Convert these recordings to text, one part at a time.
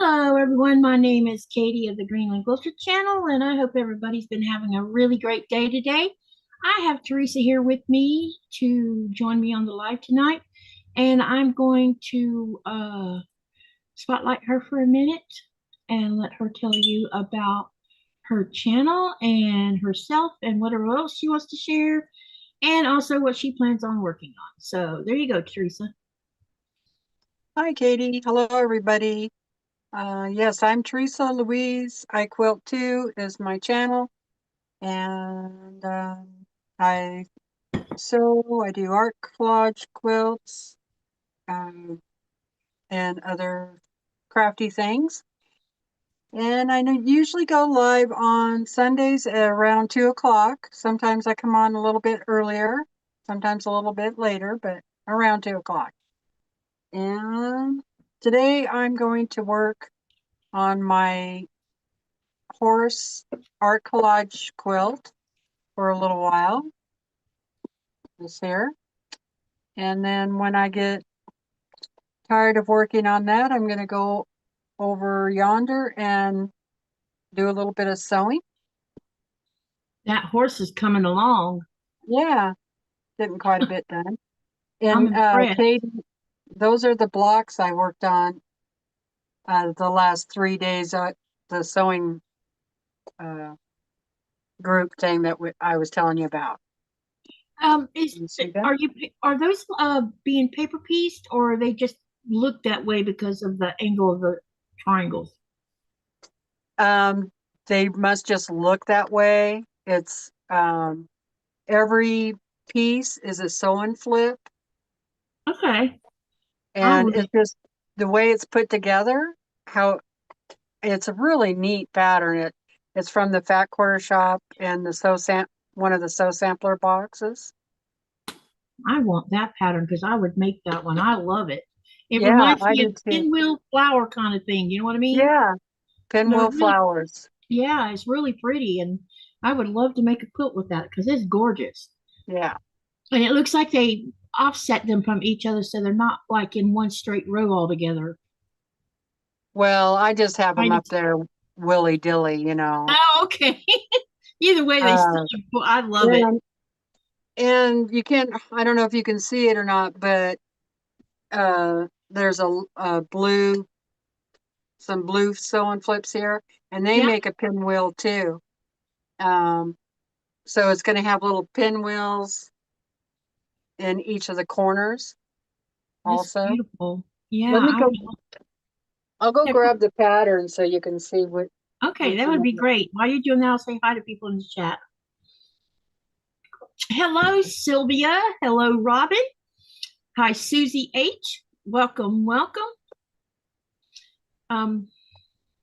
Hello, everyone. My name is Katie of the GreenlandQuilter channel, and I hope everybody's been having a really great day today. I have Teresa here with me to join me on the live tonight, and I'm going to spotlight her for a minute and let her tell you about her channel and herself and whatever else she wants to share, and also what she plans on working on. So there you go, Teresa. Hi, Katie. Hello, everybody. Yes, I'm Teresa Louise. I Quilt Too is my channel, and I sew. I do art collage quilts and other crafty things. And I usually go live on Sundays at around 2 o'clock. Sometimes I come on a little bit earlier, sometimes a little bit later, but around 2 o'clock. And today I'm going to work on my horse art collage quilt for a little while. This here. And then when I get tired of working on that, I'm going to go over yonder and do a little bit of sewing. That horse is coming along. Yeah, getting quite a bit done. I'm And impressed. Katie, those are the blocks I worked on the last 3 days at the sewing group thing that I was telling you about. Are those being paper pieced, or are they just look that way because of the angle of the triangles? They must just look that way. It's every piece is a sew and flip, Okay. and it's just the way it's put together. How it's a really neat pattern. It's from the Fat Quarter Shop and the one of the sew sampler boxes. I want that pattern because I would make that one. I love it. It Yeah, reminds I me do of too. pinwheel flower kind of thing. You know what I mean? Yeah, pinwheel flowers. Yeah, it's really pretty, and I would love to make a quilt with that because it's gorgeous. Yeah. And it looks like they offset them from each other so they're not like in one straight row all together. Well, I just have them Kind of. up there willy-dilly, you know. Oh, okay. Either way, they still look cool. I love it. And you can't, I don't know if you can see it or not, but there's a blue, some blue sew and flips here, and they make a pinwheel too. So it's going to have little pinwheels in each of the corners That's also. beautiful. Yeah, Let me go. I'll go yeah, grab the pattern so you can see what. okay, that would be great. While you're doing that, I'll say hi to people in the chat. Hello, Sylvia. Hello, Robin. Hi, Susie H. Welcome, welcome.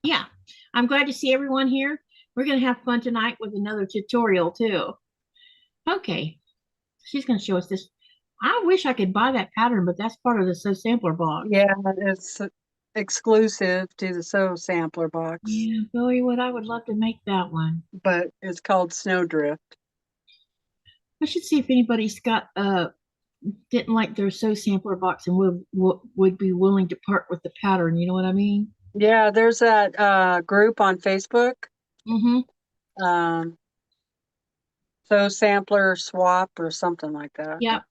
Yeah, I'm glad to see everyone here. We're going to have fun tonight with another tutorial too. Okay, she's going to show us this. I wish I could buy that pattern, but that's part of the Sew Sampler box. Yeah, it's exclusive to the Sew Sampler box. Yeah, boy, what I would love to make that one. But it's called Snowdrift. I should see if anybody's got didn't like their Sew Sampler box and would be willing to part with the pattern. You know what I mean? Yeah, there's that group on Facebook. Mm-hmm. Sew Sampler Swap or something like that. Yep.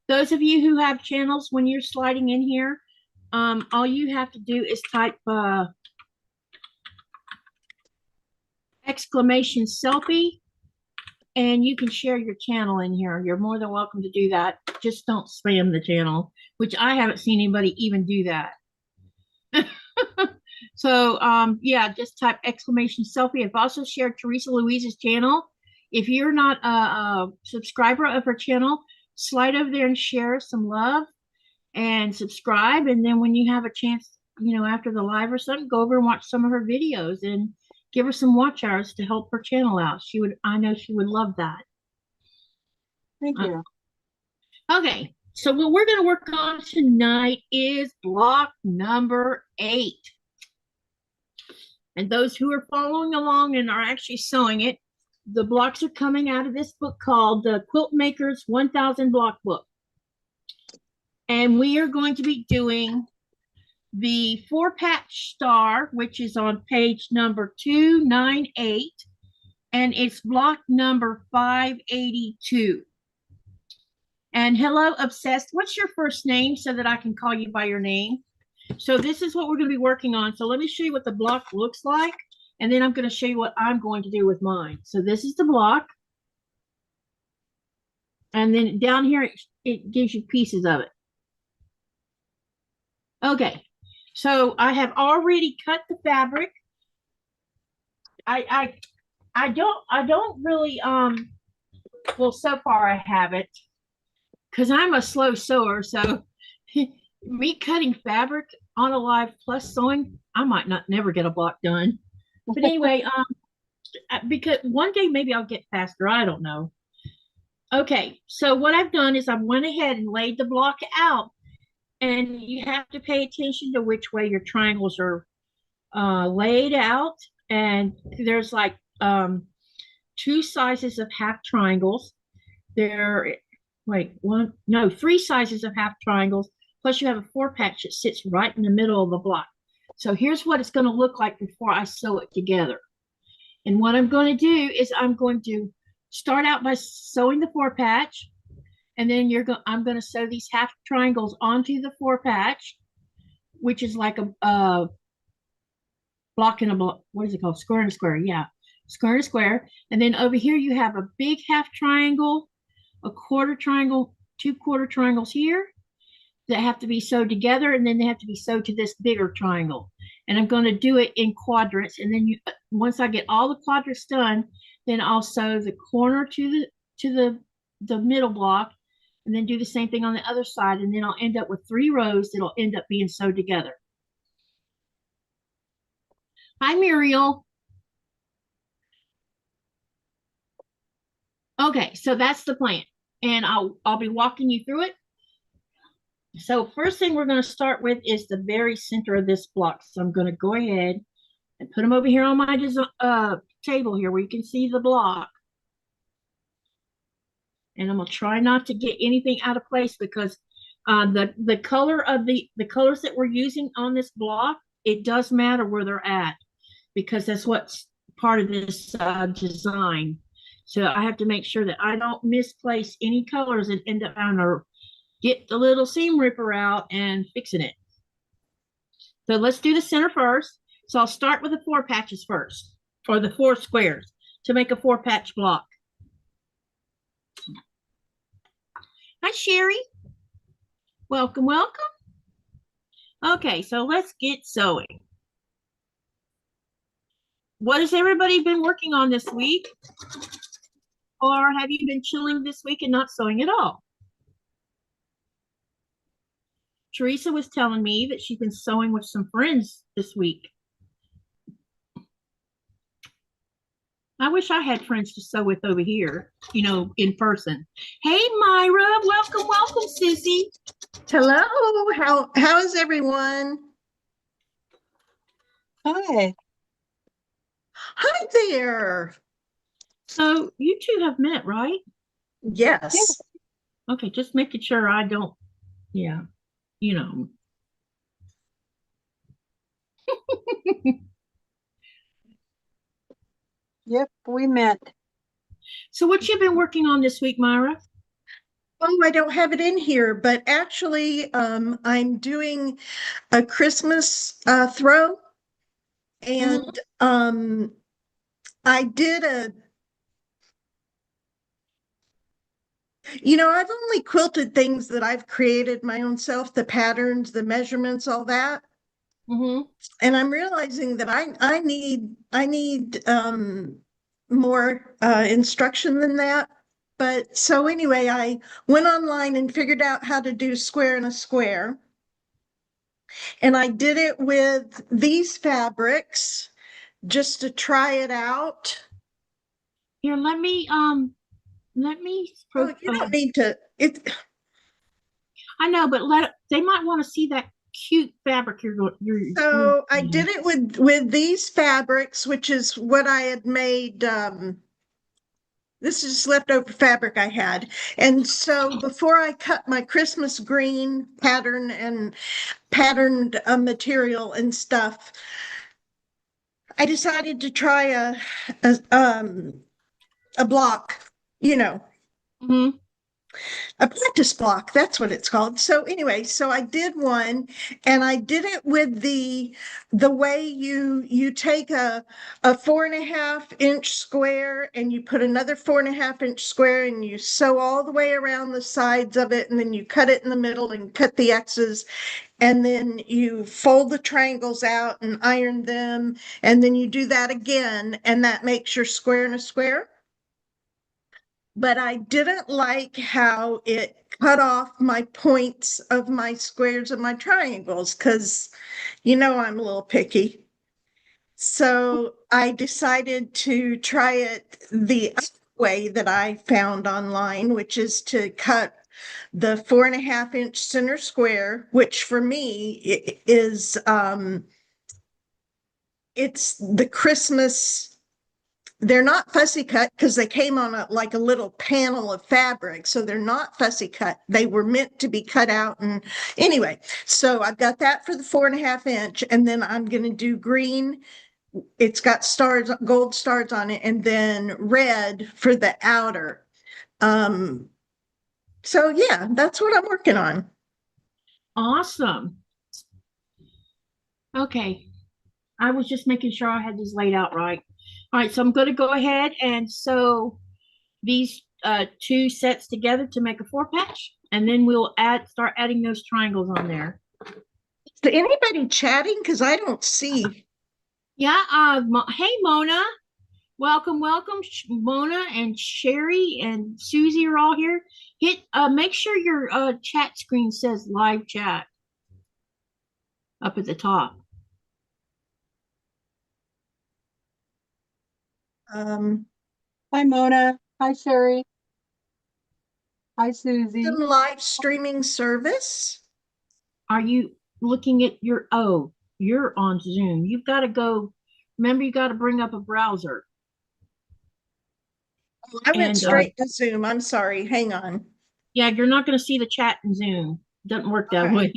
Those of you who have channels, when you're sliding in here, all you have to do is type exclamation selfie, and you can share your channel in here. You're more than welcome to do that. Just don't spam the channel, which I haven't seen anybody even do that. So yeah, just type exclamation selfie. I've also shared Teresa Louise's channel. If you're not a subscriber of her channel, slide over there and share some love and subscribe. And then when you have a chance, you know, after the live or something, go over and watch some of her videos and give her some watch hours to help her channel out. I know she would love that. Thank you. Okay, so what we're going to work on tonight is block number 8. And those who are following along and are actually sewing it, the blocks are coming out of this book called the Quiltmakers 1000 Block Book. And we are going to be doing the 4-patch star, which is on page number 298, and it's block number 582. And hello, Obsessed. What's your first name so that I can call you by your name? So this is what we're going to be working on. So let me show you what the block looks like, and then I'm going to show you what I'm going to do with mine. So this is the block. And then down here, it gives you pieces of it. Okay, so I have already cut the fabric. I don't really, well, so far I haven't, because I'm a slow sewer. So me cutting fabric on a live plus sewing, I might not never get a block done. But anyway, because one day maybe I'll get faster. I don't know. Okay, so what I've done is I went ahead and laid the block out, and you have to pay attention to which way your triangles are laid out. And there's like 2 sizes of half triangles. Three sizes of half triangles. Plus you have a 4-patch that sits right in the middle of the block. So here's what it's going to look like before I sew it together. And what I'm going to do is I'm going to start out by sewing the 4-patch, and then I'm going to sew these half triangles onto the 4-patch, which is like a block and a block. What is it called? Square and a square. Yeah, square and a square. And then over here you have a big half triangle, a quarter triangle, 2 quarter triangles here that have to be sewed together, and then they have to be sewed to this bigger triangle. And I'm going to do it in quadrants. And then once I get all the quadrants done, then I'll sew the corner to the middle block, and then do the same thing on the other side. And then I'll end up with 3 rows that'll end up being sewed together. Hi, Muriel. Okay, so that's the plan, and I'll be walking you through it. So first thing we're going to start with is the very center of this block. So I'm going to go ahead and put them over here on my table here where you can see the block. And I'm going to try not to get anything out of place, because the color of the colors that we're using on this block, it does matter where they're at, because that's what's part of this design. So I have to make sure that I don't misplace any colors and end up having to get the little seam ripper out and fixing it. So let's do the center first. So I'll start with the 4 patches first, or the 4 squares, to make a 4-patch block. Hi, Sherry. Welcome, welcome. Okay, so let's get sewing. What has everybody been working on this week? Or have you been chilling this week and not sewing at all? Teresa was telling me that she's been sewing with some friends this week. I wish I had friends to sew with over here, you know, in person. Hey, Myra, welcome, welcome, Sissy. Hello, how is everyone? Hi. Hi there. So you two have met, right? Yes. Okay, just making sure I don't, yeah, you know. Yep, we met. So what you been working on this week, Myra? Oh, I don't have it in here, but actually, I'm doing a Christmas throw, and I did I've only quilted things that I've created my own self, the patterns, the measurements, all that. And I'm realizing that I need more instruction than that. But so anyway, I went online and figured out how to do square and a square. And I did it with these fabrics just to try it out. Here, let me Oh, you don't need to. I know, but they might want to see that cute fabric So I did it with these fabrics, which is what I had made This is leftover fabric I had. And so before I cut my Christmas green pattern and patterned material and stuff, I decided to try a block, you know, a practice block. That's what it's called. So anyway, so I did one, and I did it with the way you take a 4.5-inch square and you put another 4.5-inch square and you sew all the way around the sides of it, and then you cut it in the middle and cut the X's, and then you fold the triangles out and iron them, and then you do that again, and that makes your square in a square. But I didn't like how it cut off my points of my squares and my triangles, because I'm a little picky. So I decided to try it the other way that I found online, which is to cut the 4.5-inch center square, which for me is it's the Christmas. They're not fussy cut because they came on like a little panel of fabric. So they're not fussy cut. They were meant to be cut out. And anyway, so I've got that for the 4.5-inch, and then I'm going to do green. It's got stars, gold stars on it, and then red for the outer. So yeah, that's what I'm working on. Awesome. Okay. I was just making sure I had this laid out right. All right, so I'm going to go ahead and sew these two sets together to make a 4-patch, and then we'll start adding those triangles on there. Is anybody chatting? Because I don't see. Yeah. Hey, Mona. Welcome. Mona and Sherry and Susie are all here. Make sure your chat screen says live chat up at the top. Hi, Mona. Hi, Sherry. Hi, Susie. Some live streaming service. Are you looking at you're on Zoom. You've got to go. Remember, you got to bring up a browser. I went straight to Zoom. I'm sorry. Hang on. Yeah, you're not going to see the chat in Zoom. Doesn't work that way.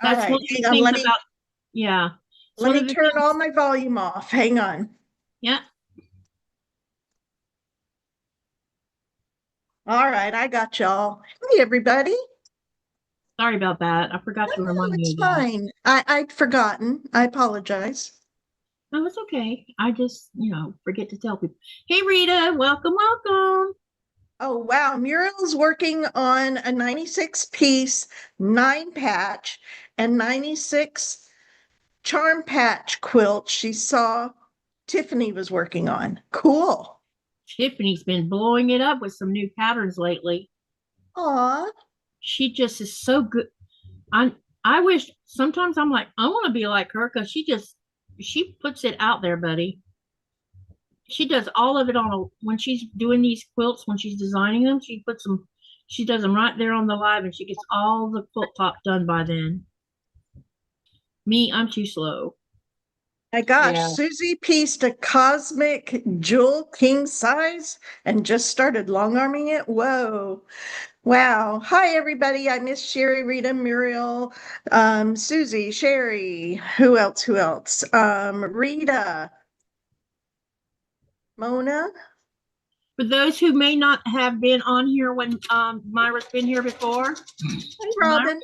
That's one of the things about. Yeah. Let me turn all my volume off. Hang on. Yeah. All right, I got y'all. Hey, everybody. Sorry about that. I forgot to remind you. It's fine. I'd forgotten. I apologize. No, it's okay. I just, forget to tell people. Hey, Rita, welcome. Oh, wow. Muriel's working on a 96-piece 9-patch and 96 charm patch quilt she saw Tiffany was working on. Cool. Tiffany's been blowing it up with some new patterns lately. Aw. She just is so good. I wish sometimes I'm like, I want to be like her, because she puts it out there, buddy. She does all of it when she's doing these quilts, when she's designing them, she does them right there on the live, and she gets all the quilt top done by then. Me, I'm too slow. My gosh, yeah. Susie pieced a cosmic jewel king size and just started long arming it. Whoa. Wow. Hi, everybody. I miss Sherry, Rita, Muriel, Susie, Sherry. Who else? Rita. Mona. For those who may not have been on here when Myra's been here before, hey, Robin.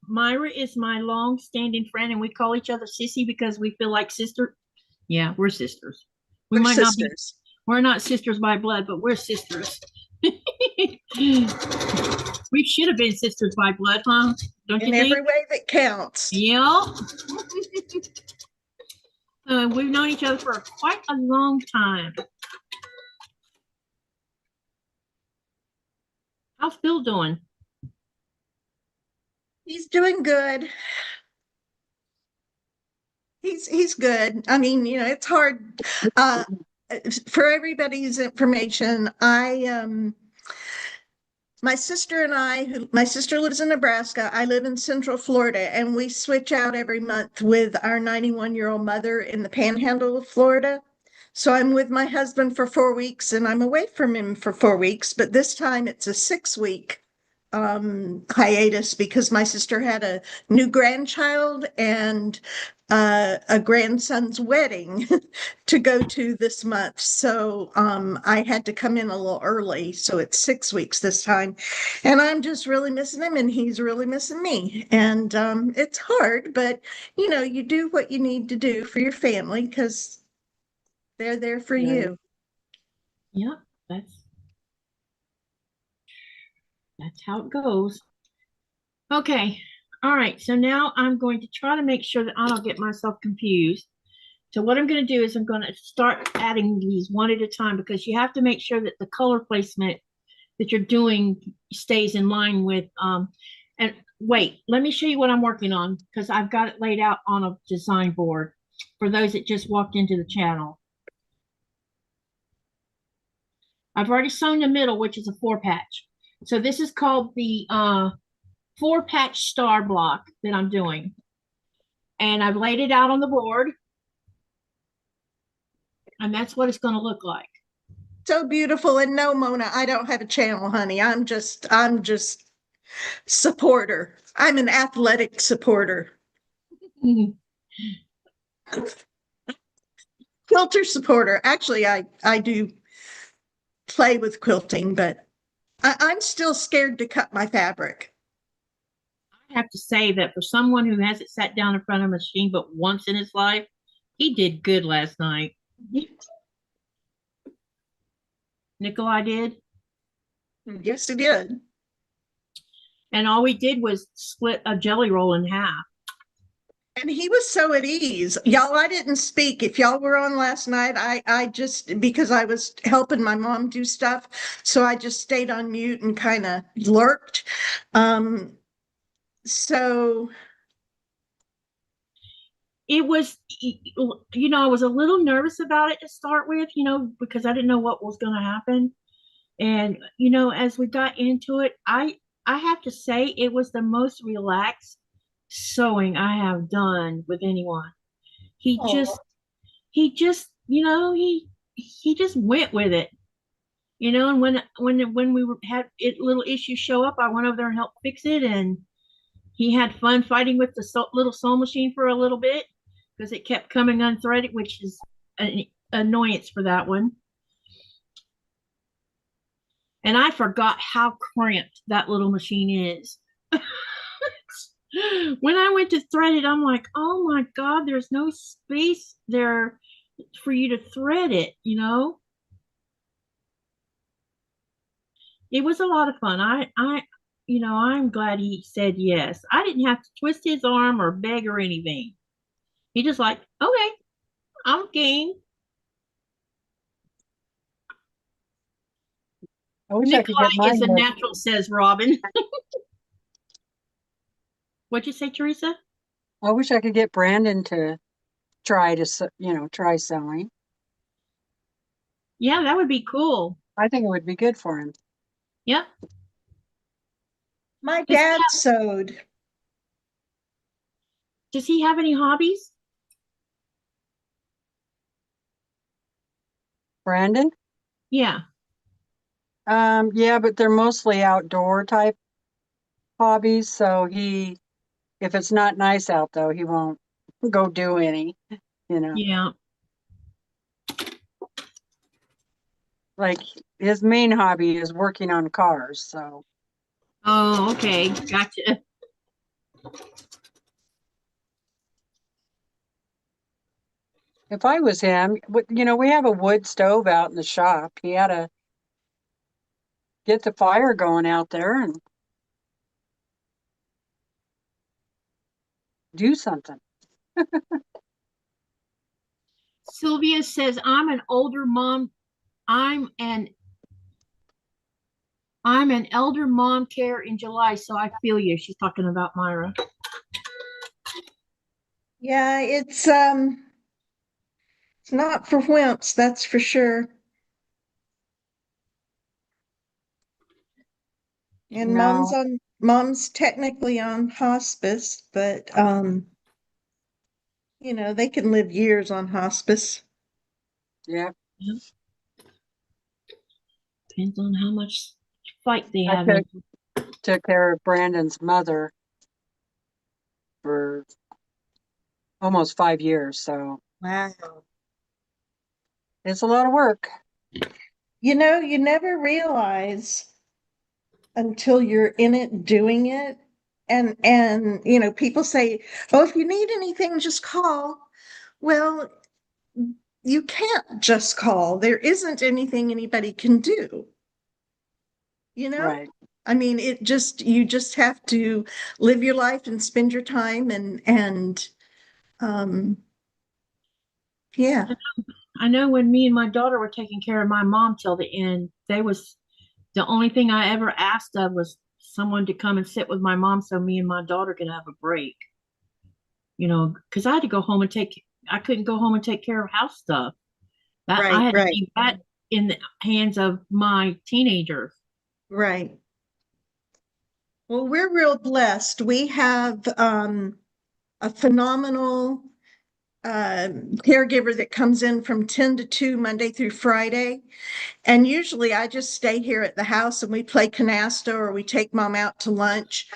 Myra is my long-standing friend, and we call each other Sissy because we feel like sisters. Yeah, we're sisters. We're sisters. We're not sisters by blood, but we're sisters. We should have been sisters by blood, huh? Don't you think? In every way that counts. Yeah. We've known each other for quite a long time. How's Phil doing? He's doing good. He's good. I mean, it's hard. For everybody's information, my sister lives in Nebraska. I live in Central Florida, and we switch out every month with our 91-year-old mother in the Panhandle of Florida. So I'm with my husband for 4 weeks and I'm away from him for 4 weeks, but this time it's a 6 week hiatus because my sister had a new grandchild and a grandson's wedding to go to this month. So I had to come in a little early. So it's 6 weeks this time. And I'm just really missing him and he's really missing me. And it's hard, but you know, you do what you need to do for your family because they're there for you. Yep, that's how it goes. Okay. All right. So now I'm going to try to make sure that I don't get myself confused. So what I'm going to do is I'm going to start adding these one at a time because you have to make sure that the color placement that you're doing stays in line with and wait, let me show you what I'm working on because I've got it laid out on a design board for those that just walked into the channel. I've already sewn the middle, which is a 4-patch. So this is called the 4-patch star block that I'm doing. And I've laid it out on the board. And that's what it's going to look like. So beautiful. And no, Mona, I don't have a channel, honey. I'm just supporter. I'm an athletic supporter. Quilter supporter. Actually, I do play with quilting, but I'm still scared to cut my fabric. I have to say that for someone who hasn't sat down in front of a machine but once in his life, he did good last night. Nikolai did? Yes, he did. And all we did was split a jelly roll in half. And he was so at ease. Y'all, I didn't speak. If y'all were on last night, I just, because I was helping my mom do stuff, so I just stayed on mute and kind of lurked. So it was, you know, I was a little nervous about it to start with, you know, because I didn't know what was going to happen. And, you know, as we got into it, I have to say it was the most relaxed sewing I have done with anyone. He just, you know, he just went with it, you know. And when we had little issues show up, I went over there and helped fix it, and he had fun fighting with the little sewing machine for a little bit because it kept coming unthreaded, which is an annoyance for that one. And I forgot how cramped that little machine is. When I went to thread it, I'm like, oh my God, there's no space there for you to thread it, you know? It was a lot of fun. You know, I'm glad he said yes. I didn't have to twist his arm or beg or anything. He just like, okay, I'm game. I wish I could get Nikolai is a mine. natural, says Robin. What'd you say, Teresa? I wish I could get Brandon to try sewing. Yeah, that would be cool. I think it would be good for him. Yeah. My dad sewed. Does he have any hobbies? Brandon? Yeah. Yeah, but they're mostly outdoor type hobbies. So if it's not nice out though, he won't go do any, you know. Yeah. Like his main hobby is working on cars, so. Oh, okay. Gotcha. If I was him, you know, we have a wood stove out in the shop. He had to get the fire going out there and do something. Sylvia says, I'm an older mom. I'm an elder mom care in July, so I feel you. She's talking about Myra. Yeah, it's not for wimps, that's for sure. And No. mom's technically on hospice, but you know, they can live years on hospice. Yeah. Yep. Depends on how much fight they I have. took care of Brandon's mother for almost 5 years, so Wow. it's a lot of work. You know, you never realize until you're in it doing it. And you know, people say, oh, if you need anything, just call. Well, you can't just call. There isn't anything anybody can do. You know? Right. I mean, you just have to live your life and spend your time and yeah. I know when me and my daughter were taking care of my mom till the end, the only thing I ever asked of was someone to come and sit with my mom so me and my daughter could have a break. You know, because I had to go home and I couldn't go home and take care of house stuff. I had to Right, leave that in the hands of my teenagers. right. Well, we're real blessed. We have a phenomenal caregiver that comes in from 10 to 2 Monday through Friday. And usually I just stay here at the house and we play canasta or we take mom out to lunch.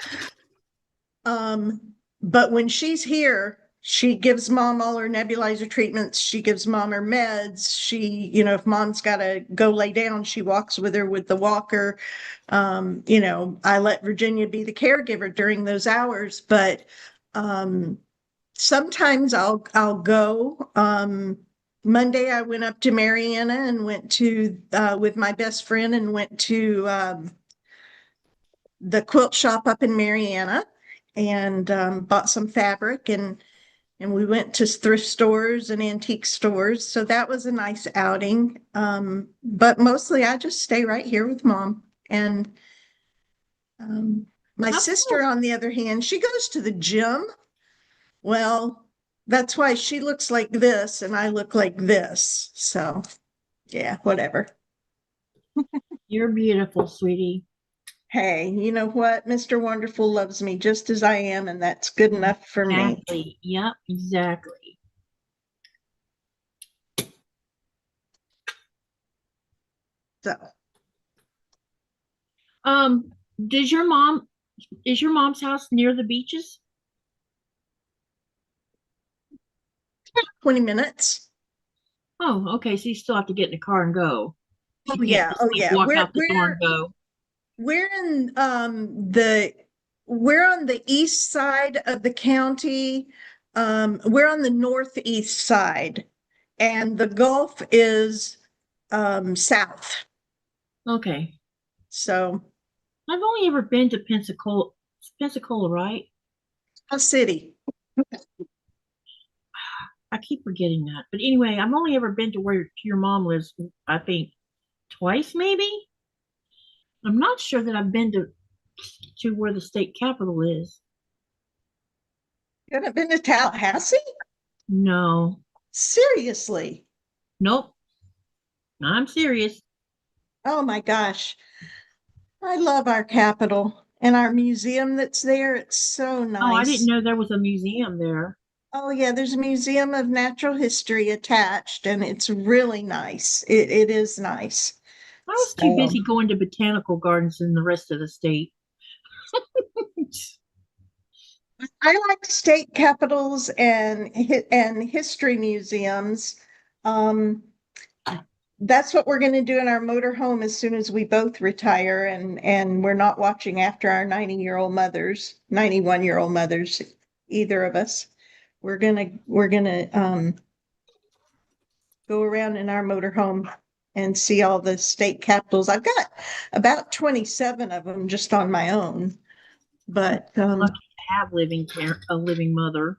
But when she's here, she gives mom all her nebulizer treatments. She gives mom her meds. You know, if mom's got to go lay down, she walks with her with the walker. You know, I let Virginia be the caregiver during those hours, but sometimes I'll go. Monday I went up to Mariana and went to with my best friend and went to the quilt shop up in Mariana and bought some fabric and we went to thrift stores and antique stores. So that was a nice outing. But mostly I just stay right here with mom. And my sister, on the other hand, she goes to the gym. Well, that's why she looks like this and I look like this. So yeah, whatever. You're beautiful, sweetie. Hey, you know what? Mr. Wonderful loves me just as I am, and that's good enough for me. Exactly. Yep, exactly. So, Does is your mom's house near the beaches? 20 minutes. Oh, okay. So you still have to get in the car and go. Oh You can't yeah, just oh like yeah. walk out the door and go. We're in we're on the east side of the county. We're on the northeast side, and the Gulf is south. Okay. So I've only ever been to Pensacola. It's Pensacola, right? a city. I keep forgetting that. But anyway, I've only ever been to where your mom lives, I think twice, maybe. I'm not sure that I've been to where the state capital is. You haven't been to Tallahassee? No. Seriously? Nope. I'm serious. Oh my gosh. I love our capital and our museum that's there. It's so Oh, I didn't nice. know there was a museum there. Oh yeah, there's a museum of natural history attached and it's really nice. It is nice. I was too So busy going to botanical gardens in the rest of the state. I like state capitals and history museums. Um, that's what we're going to do in our motorhome as soon as we both retire and we're not watching after our 90-year-old mothers, 91-year-old mothers, either of us. We're gonna go around in our motorhome and see all the state capitals. I've got about 27 of them just on my own. But Lucky to have a living mother.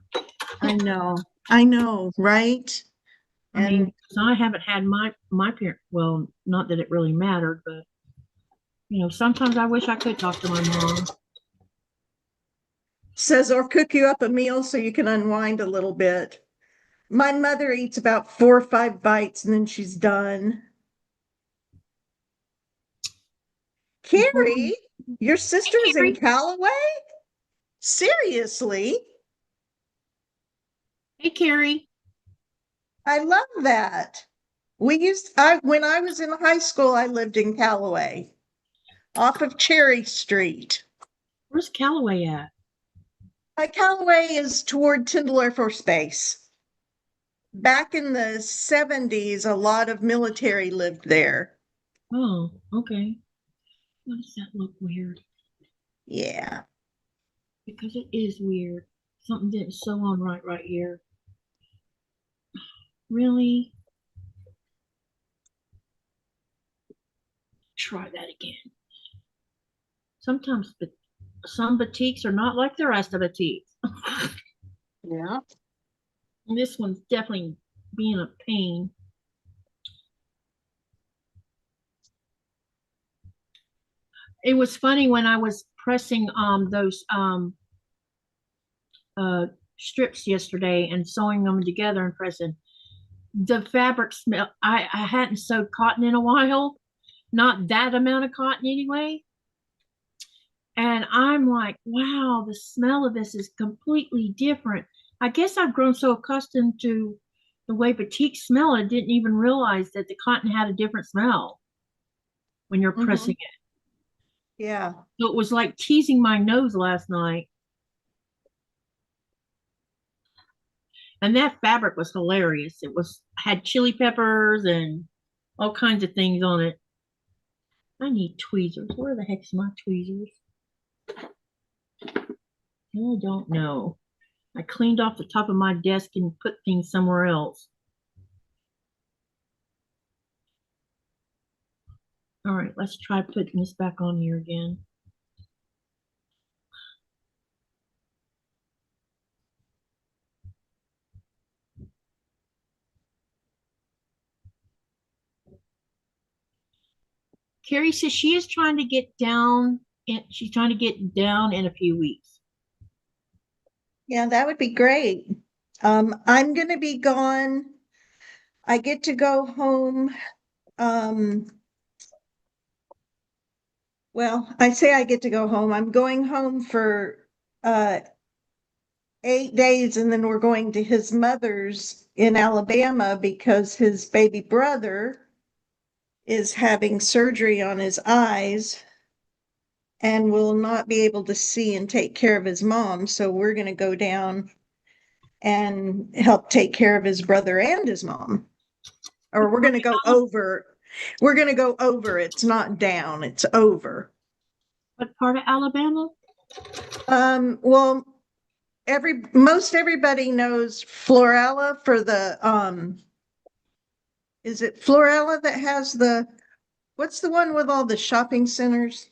I know, right? I mean, I haven't had my parent. Well, not that it really mattered, but sometimes I wish I could talk to my mom. Says, or cook you up a meal so you can unwind a little bit. My mother eats about 4 or 5 bites and then she's done. Carrie, your sister's in Callaway? Seriously? Hey, Carrie. I love that. When I was in high school, I lived in Callaway, off of Cherry Street. Where's Callaway at? Callaway is toward Tyndall Air Force Base. Back in the 70s, a lot of military lived there. Oh, okay. Why does that look weird? Yeah. Because it is weird. Something didn't sew on right here. Really? Try that again. Sometimes some batiks are not like the rest of batiks. Yeah. And this one's definitely being a pain. It was funny when I was pressing those strips yesterday and sewing them together and pressing. The fabric smell. I hadn't sewed cotton in a while, not that amount of cotton anyway. And I'm like, wow, the smell of this is completely different. I guess I've grown so accustomed to the way batiks smell, I didn't even realize that the cotton had a different smell when you're pressing it. Yeah. So it was like teasing my nose last night. And that fabric was hilarious. It had chili peppers and all kinds of things on it. I need tweezers. Where the heck's my tweezers? I don't know. I cleaned off the top of my desk and put things somewhere else. All right, let's try putting this back on here again. Carrie says she is trying to get down, and she's trying to get down in a few weeks. Yeah, that would be great. I'm going to be gone. I get to go home. Well, I say I get to go home. I'm going home for 8 days, and then we're going to his mother's in Alabama because his baby brother is having surgery on his eyes and will not be able to see and take care of his mom. So we're going to go down and help take care of his brother and his mom. Or we're going to go over. We're going to go over. It's not down, it's over. What part of Alabama? Well, most everybody knows Florala for the is it Florala that has what's the one with all the shopping centers?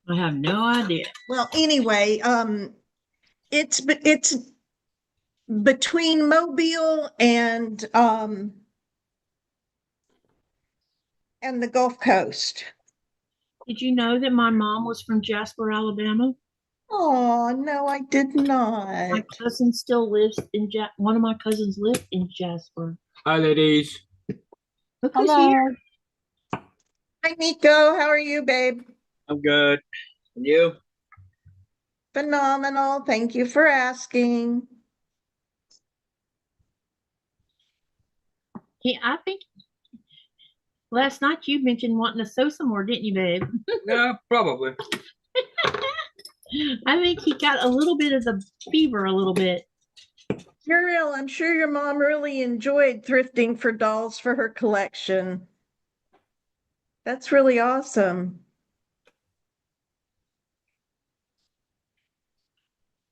I have no idea. Well, anyway, it's between Mobile and the Gulf Coast. Did you know that my mom was from Jasper, Alabama? Oh, no, I did not. My cousin still lives in one of my cousins lived in Jasper. Hi, ladies. Look who's Hello. here. Hi, Nico. How are you, babe? I'm good. And you? Phenomenal. Thank you for asking. Yeah, I think last night you mentioned wanting to sew some more, didn't you, babe? Yeah, probably. I think he got a little bit of the fever, a little bit. Muriel, I'm sure your mom really enjoyed thrifting for dolls for her collection. That's really awesome.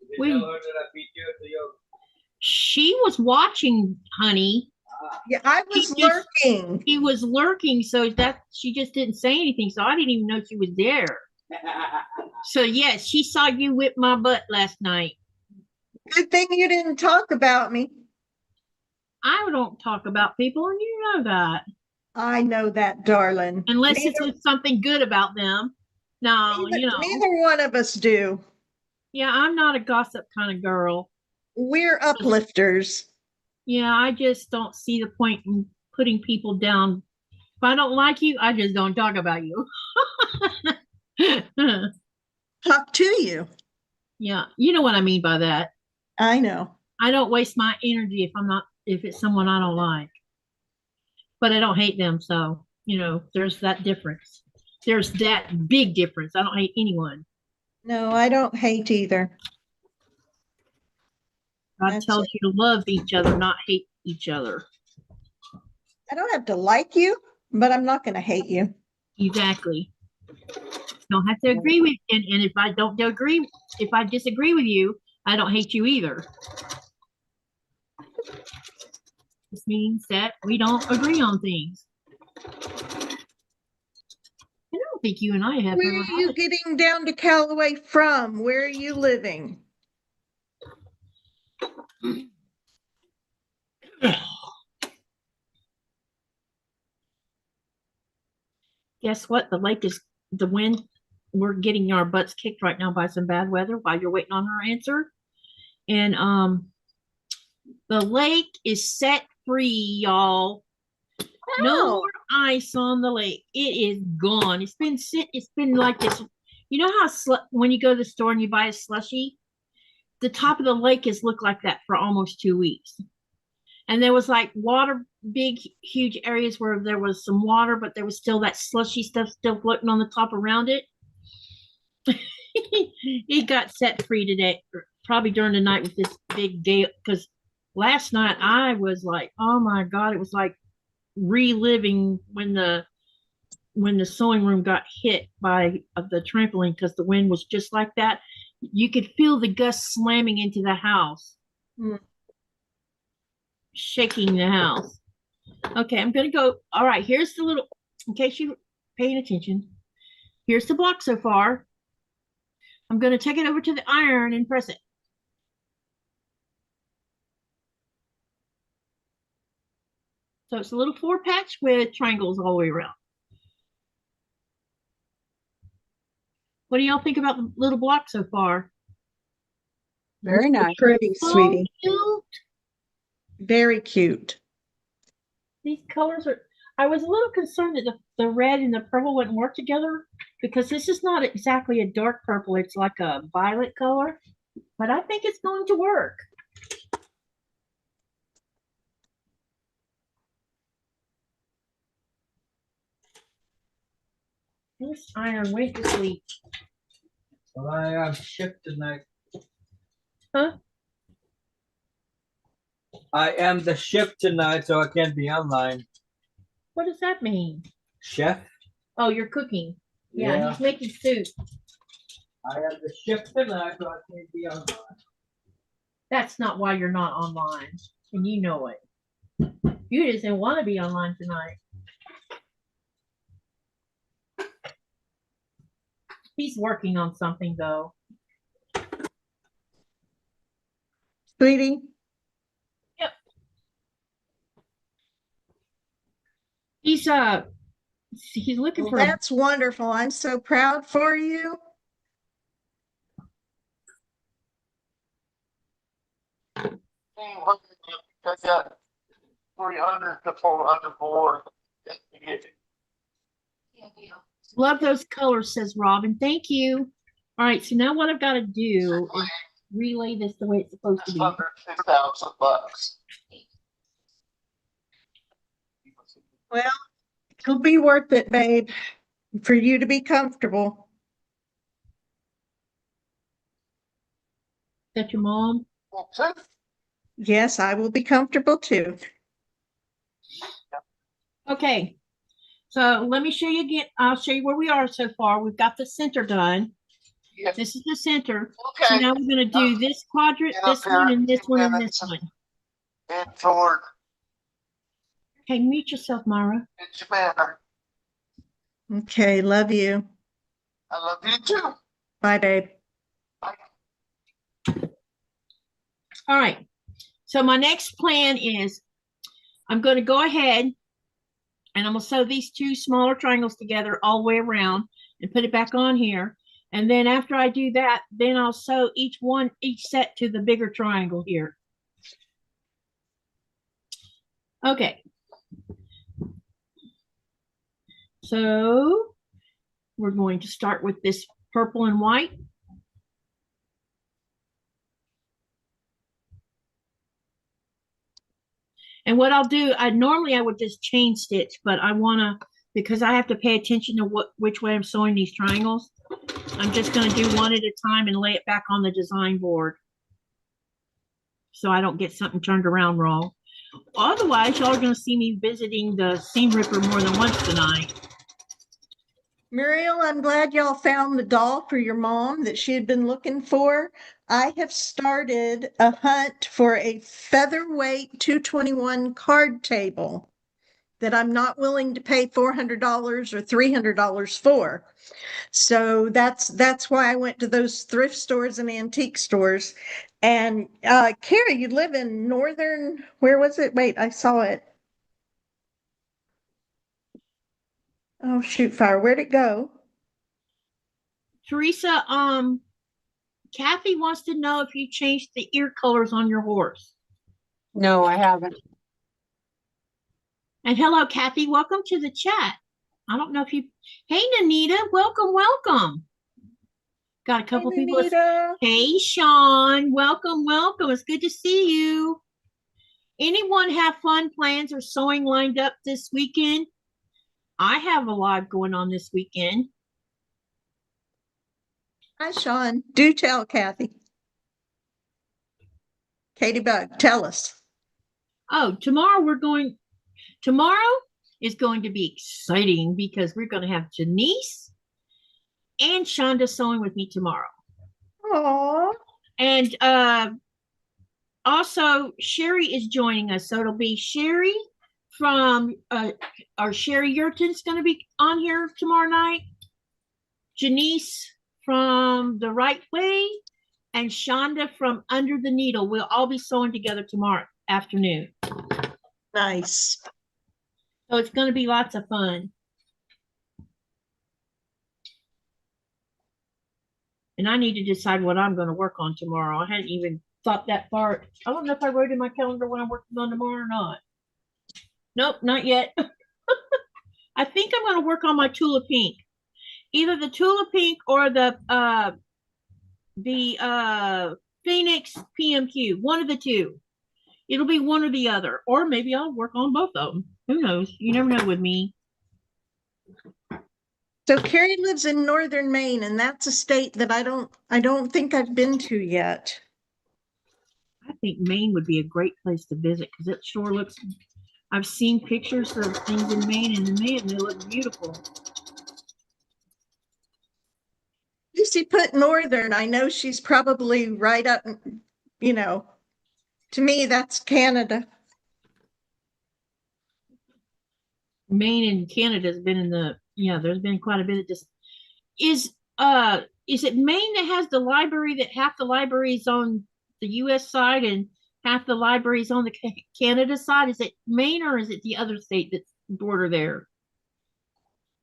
Did you tell her that I beat you at the yoga? She was watching, honey. Yeah, I was lurking. He was lurking, so that she just didn't say anything, so I didn't even know she was there. So yes, she saw you whip my butt last night. Good thing you didn't talk about me. I don't talk about people, and you know that. I know that, darling. Unless it's something good about them. No, neither one of us do. Yeah, I'm not a gossip kind of girl. We're uplifters. Yeah, I just don't see the point in putting people down. If I don't like you, I just don't talk about you. Talk to you. Yeah, you know what I mean by that. I know. I don't waste my energy if it's someone I don't like. but I don't hate them. So, you know, there's that difference. There's that big difference. I don't hate anyone. No, I don't hate either. God tells you to love each other, not hate each other. I don't have to like you, but I'm not going to hate you. Exactly. Don't have to agree with, and if I don't agree, if I disagree with you, I don't hate you either. This means that we don't agree on things. I don't think you and I have. Where are you getting down to Callaway from? Where are you living? Guess what? The lake is the wind. We're getting our butts kicked right now by some bad weather while you're waiting on her answer. And the lake is set free, y'all. No more ice on the lake. It is gone. It's been like this. You know how when you go to the store and you buy a slushie, the top of the lake has looked like that for almost 2 weeks. And there was like water, big, huge areas where there was some water, but there was still that slushy stuff still floating on the top around it. It got set free today, probably during the night with this big gale. Because last night I was like, oh my God, it was like reliving when the sewing room got hit by the trampoline, because the wind was just like that. You could feel the gusts slamming into the house. Shaking the house. Okay, I'm gonna go. All right, here's the little, in case you're paying attention, here's the block so far. I'm gonna take it over to the iron and press it. So it's a little 4-patch with triangles all the way around. What do y'all think about the little block so far? Very nice. Pretty, sweetie. Cute. Very cute. These colors are, I was a little concerned that the red and the purple wouldn't work together, because this is not exactly a dark purple. It's like a violet color, but I think it's going to work. This iron went to sleep. Well, I have shift tonight. Huh? I am the chef tonight, so I can't be online. What does that mean? Chef? Oh, you're cooking. Yeah, he's making soup. I am the chef tonight, so I can't be online. That's not why you're not online, and you know it. You just didn't want to be online tonight. He's working on something, though. Sweetie? Yep. He's looking for. That's wonderful. I'm so proud for you. I got 300 to 400 more. Love those colors, says Robin. Thank you. All right, so now what I've got to do is relay this the way it's supposed to be. Under $6,000. Well, it'll be worth it, babe, for you to be comfortable. Is that your mom? Yes, I will be comfortable too. Okay, so let me show you again. I'll show you where we are so far. We've got the center done. Yes. This is the center. Okay. So now we're going to do this quadrant, this one, and this one, and this one. And Ford. Okay, mute yourself, Mara. It's manner. Okay, love you. I love you too. Bye, babe. All right. So my next plan is I'm going to go ahead and I'm going to sew these two smaller triangles together all the way around and put it back on here. And then after I do that, then I'll sew each set to the bigger triangle here. Okay. So we're going to start with this purple and white. And what I'll do, I would just chain stitch, but I wanna, because I have to pay attention to which way I'm sewing these triangles. I'm just gonna do one at a time and lay it back on the design board, so I don't get something turned around wrong. Otherwise, y'all are gonna see me visiting the seam ripper more than once tonight. Muriel, I'm glad y'all found the doll for your mom that she had been looking for. I have started a hunt for a featherweight 221 card table that I'm not willing to pay $400 or $300 for. So that's why I went to those thrift stores and antique stores. And Carrie, you live in northern, where was it? Wait, I saw it. Oh, shoot fire, where'd it go? Teresa, Kathy wants to know if you changed the ear colors on your horse. No, I haven't. And hello, Kathy. Welcome to the chat. I don't know if you. Hey, Nanita. Welcome, welcome. Got a couple Hey, people. Anita. Hey, Sean. Welcome, welcome. It's good to see you. Anyone have fun plans or sewing lined up this weekend? I have a lot going on this weekend. Hi, Sean. Do tell Kathy. Katie Bug, tell us. Oh, tomorrow is going to be exciting because we're going to have Janice and Shonda sewing with me tomorrow. Aww. And also Sherry is joining us. So it'll be Sherry from or Sherry Yurton's going to be on here tomorrow night. Janice from The Right Way and Shonda from Under the Needle. We'll all be sewing together tomorrow afternoon. Nice. So it's going to be lots of fun. And I need to decide what I'm going to work on tomorrow. I hadn't even thought that far. I don't know if I wrote in my calendar what I'm working on tomorrow or not. Nope, not yet. I think I'm going to work on my Tula Pink. Either the Tula Pink or the Phoenix PMQ. One of the two. It'll be one or the other. Or maybe I'll work on both of them. Who knows? You never know with me. So Carrie lives in northern Maine, and that's a state that I don't think I've been to yet. I think Maine would be a great place to visit because it sure looks. I've seen pictures of things in Maine, and man, they look beautiful. Lucy put northern. I know she's probably right up, you know, to me, that's Canada. Maine and Canada has been in the, there's been quite a bit of this. Is it Maine that has the library that half the library is on the US side and half the library is on the Canada side? Is it Maine or is it the other state that's border there?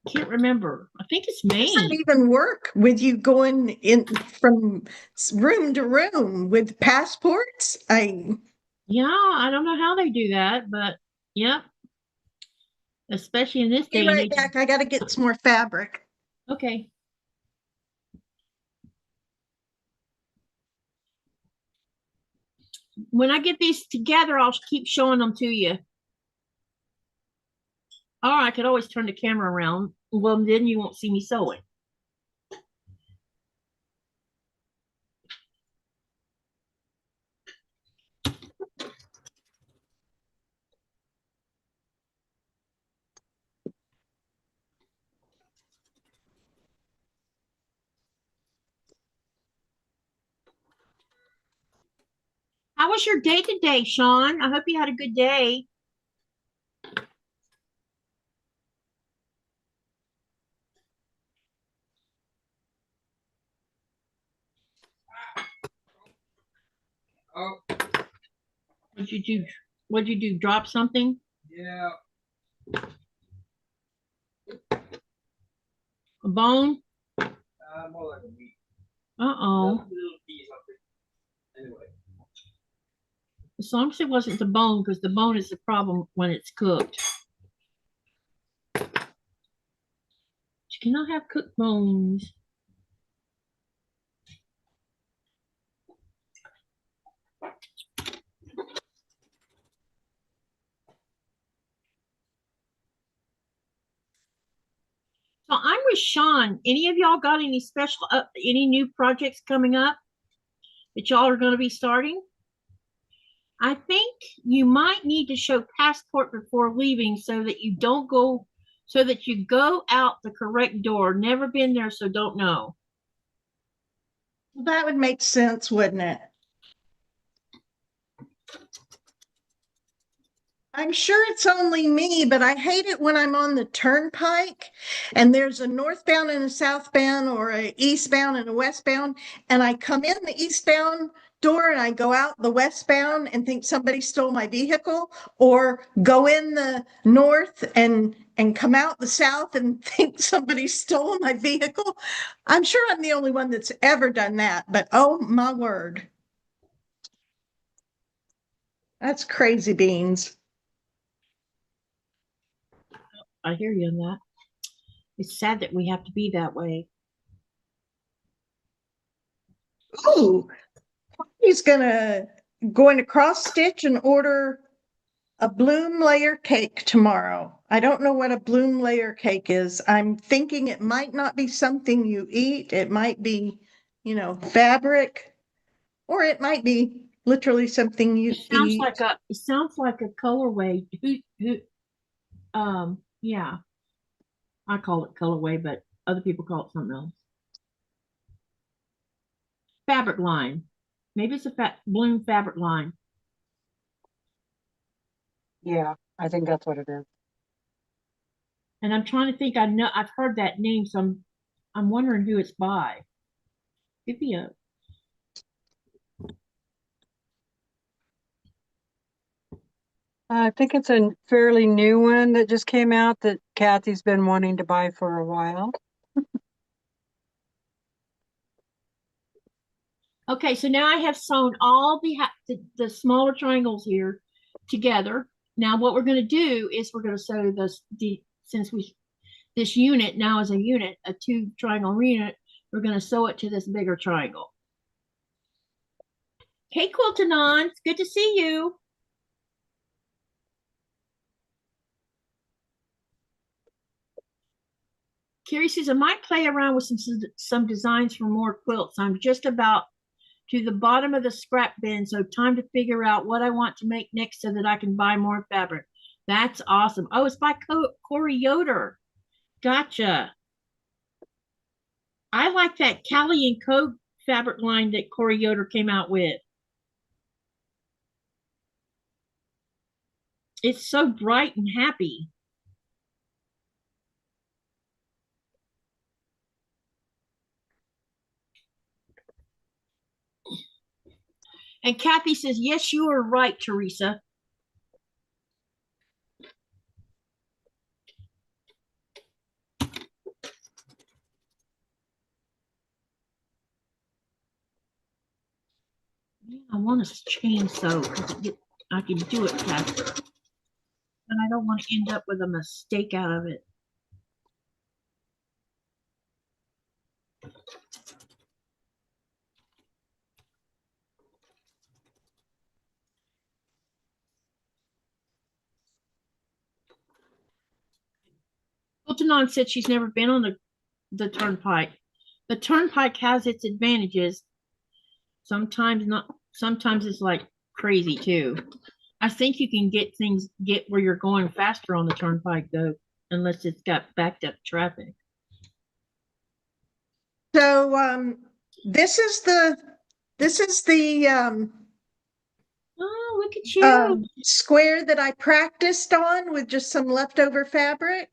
Can't remember. I think it's Maine. Does that even work with you going in from room to room with passports? Yeah, I don't know how they do that, but yep. Especially in this day and age. Back. I got to get some more fabric. Okay. When I get these together, I'll keep showing them to you. Or I could always turn the camera around. Well, then you won't see me sewing. How was your day today, Sean? I hope you had a good day. Oh, What'd you do? What'd you do? Drop something? yeah. A bone? More like a week. Uh-oh. Anyway. As long as it wasn't the bone, because the bone is the problem when it's cooked. You cannot have cooked bones. Sean. Any of y'all got any special, any new projects coming up that y'all are going to be starting? I think you might need to show passport before leaving so that you don't go, so that you go out the correct door. Never been there, so don't know. That would make sense, wouldn't it? I'm sure it's only me, but I hate it when I'm on the turnpike and there's a northbound and a southbound or a eastbound and a westbound, and I come in the eastbound door and I go out the westbound and think somebody stole my vehicle, or go in the north and come out the south and think somebody stole my vehicle. I'm sure I'm the only one that's ever done that, but oh my word. That's crazy beans. I hear you on that. It's sad that we have to be that way. Ooh, he's going to cross stitch and order a bloom layer cake tomorrow. I don't know what a bloom layer cake is. I'm thinking it might not be something you eat. It might be, fabric, or it might be literally something you eat. It sounds like a colorway. Yeah. I call it colorway, but other people call it something else. Fabric line. Maybe it's a bloom fabric line. Yeah, I think that's what it is. And I'm trying to think. I've heard that name, so I'm wondering who it's by. Could be a. I think it's a fairly new one that just came out that Kathy's been wanting to buy for a while. Okay, so now I have sewn all the smaller triangles here together. Now what we're going to do is we're going to sew this unit now is a unit, a 2 triangle unit. We're going to sew it to this bigger triangle. Hey, Quiltanon, it's good to see you. Carrie says, I might play around with some designs for more quilts. I'm just about to the bottom of the scrap bin, so time to figure out what I want to make next so that I can buy more fabric. That's awesome. Oh, it's by Corey Yoder. Gotcha. I like that Callie and Co fabric line that Corey Yoder came out with. It's so bright and happy. And Kathy says, yes, you are right, Teresa. I want to chainsaw because I can do it faster. And I don't want to end up with a mistake out of it. Quiltanon said she's never been on the turnpike. The turnpike has its advantages. Sometimes not. Sometimes it's like crazy too. I think you can get where you're going faster on the turnpike though, unless it's got backed up traffic. So this is the oh, look at you. Square that I practiced on with just some leftover fabric.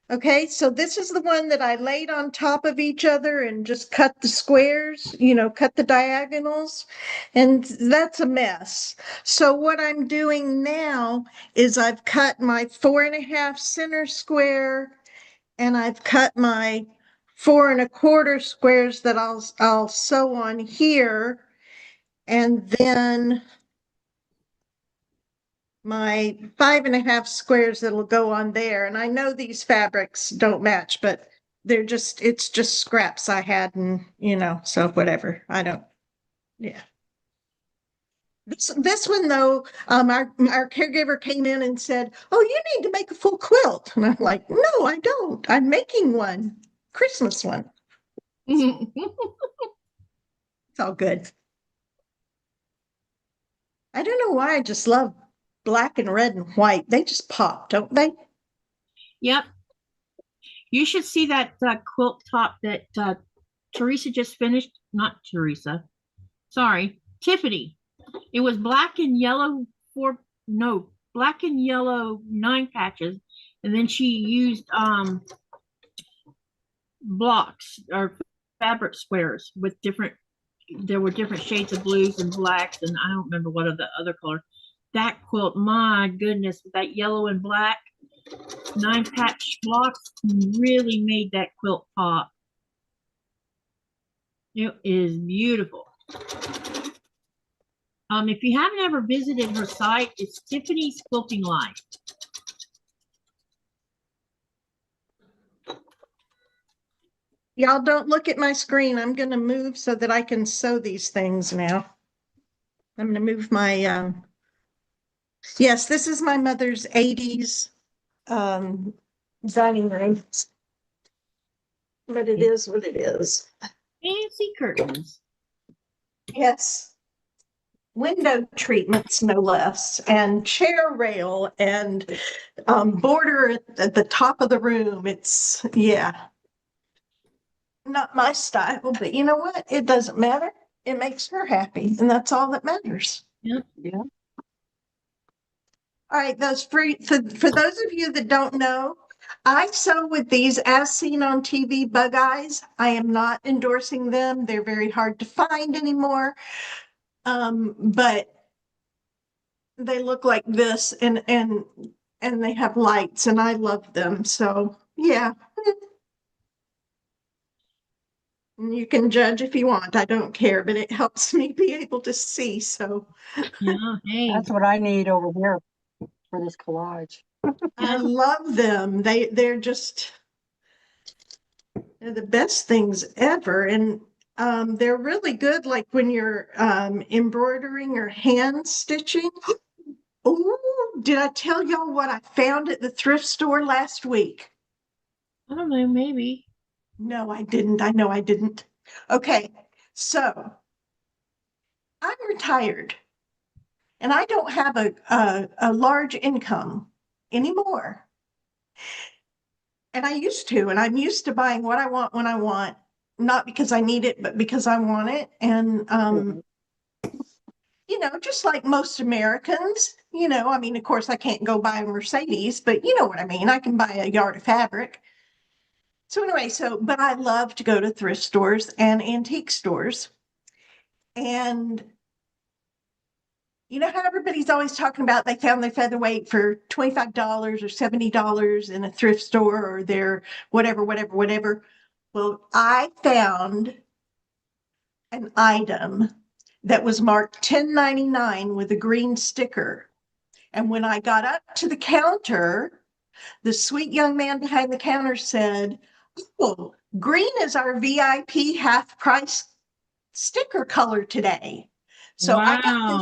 Okay, so this is the one that I laid on top of each other and just cut the squares, cut the diagonals, and that's a mess. So what I'm doing now is I've cut my 4.5 center square, and I've cut my 4 1/4 squares that I'll sew on here, and then my 5.5 squares that'll go on there. And I know these fabrics don't match, but it's just scraps I had, and so whatever. I don't, yeah. This one though, our caregiver came in and said, "Oh, you need to make a full quilt," and I'm like, "No, I don't. I'm making one, Christmas one." It's all good. I don't know why I just love black and red and white. They just pop, don't they? Yep. You should see that quilt top that Teresa just finished. Not Teresa. Sorry, Tiffany. It was black and yellow black and yellow 9 patches, and then she used blocks or fabric squares with different. There were different shades of blues and blacks, and I don't remember what of the other color. That quilt, my goodness, with that yellow and black 9 patch blocks really made that quilt pop. It is beautiful. If you haven't ever visited her site, it's Tiffany's Quilting Line. Y'all don't look at my screen. I'm going to move so that I can sew these things now. I'm going to move my, yes, this is my mother's 80s dining room. But it is what it is. Fancy curtains. Yes. Window treatments, no less, and chair rail and border at the top of the room. It's, yeah. Not my style, but you know what? It doesn't matter. It makes her happy, and that's all that matters. Yep. Yeah. All right, those free for those of you that don't know, I sew with these as seen on TV bug eyes. I am not endorsing them. They're very hard to find anymore. But they look like this and they have lights and I love them. So yeah. You can judge if you want. I don't care, but it helps me be able to see. So Yeah, hey. That's what I need over here for this collage. I love them. They're just they're the best things ever. And they're really good like when you're embroidering or hand stitching. Oh, did I tell y'all what I found at the thrift store last week? I don't know, maybe. No, I didn't. I know I didn't. Okay, so I'm retired and I don't have a large income anymore. And I used to, and I'm used to buying what I want when I want, not because I need it, but because I want it. And you know, just like most Americans, you know, I mean, of course, I can't go buy a Mercedes, but you know what I mean. I can buy a yard of fabric. So anyway, but I love to go to thrift stores and antique stores. And you know how everybody's always talking about they found their featherweight for $25 or $70 in a thrift store or their whatever. Well, I found an item that was marked $10.99 with a green sticker. And when I got up to the counter, the sweet young man behind the counter said, "Oh, green is our VIP half price sticker color today." So I got this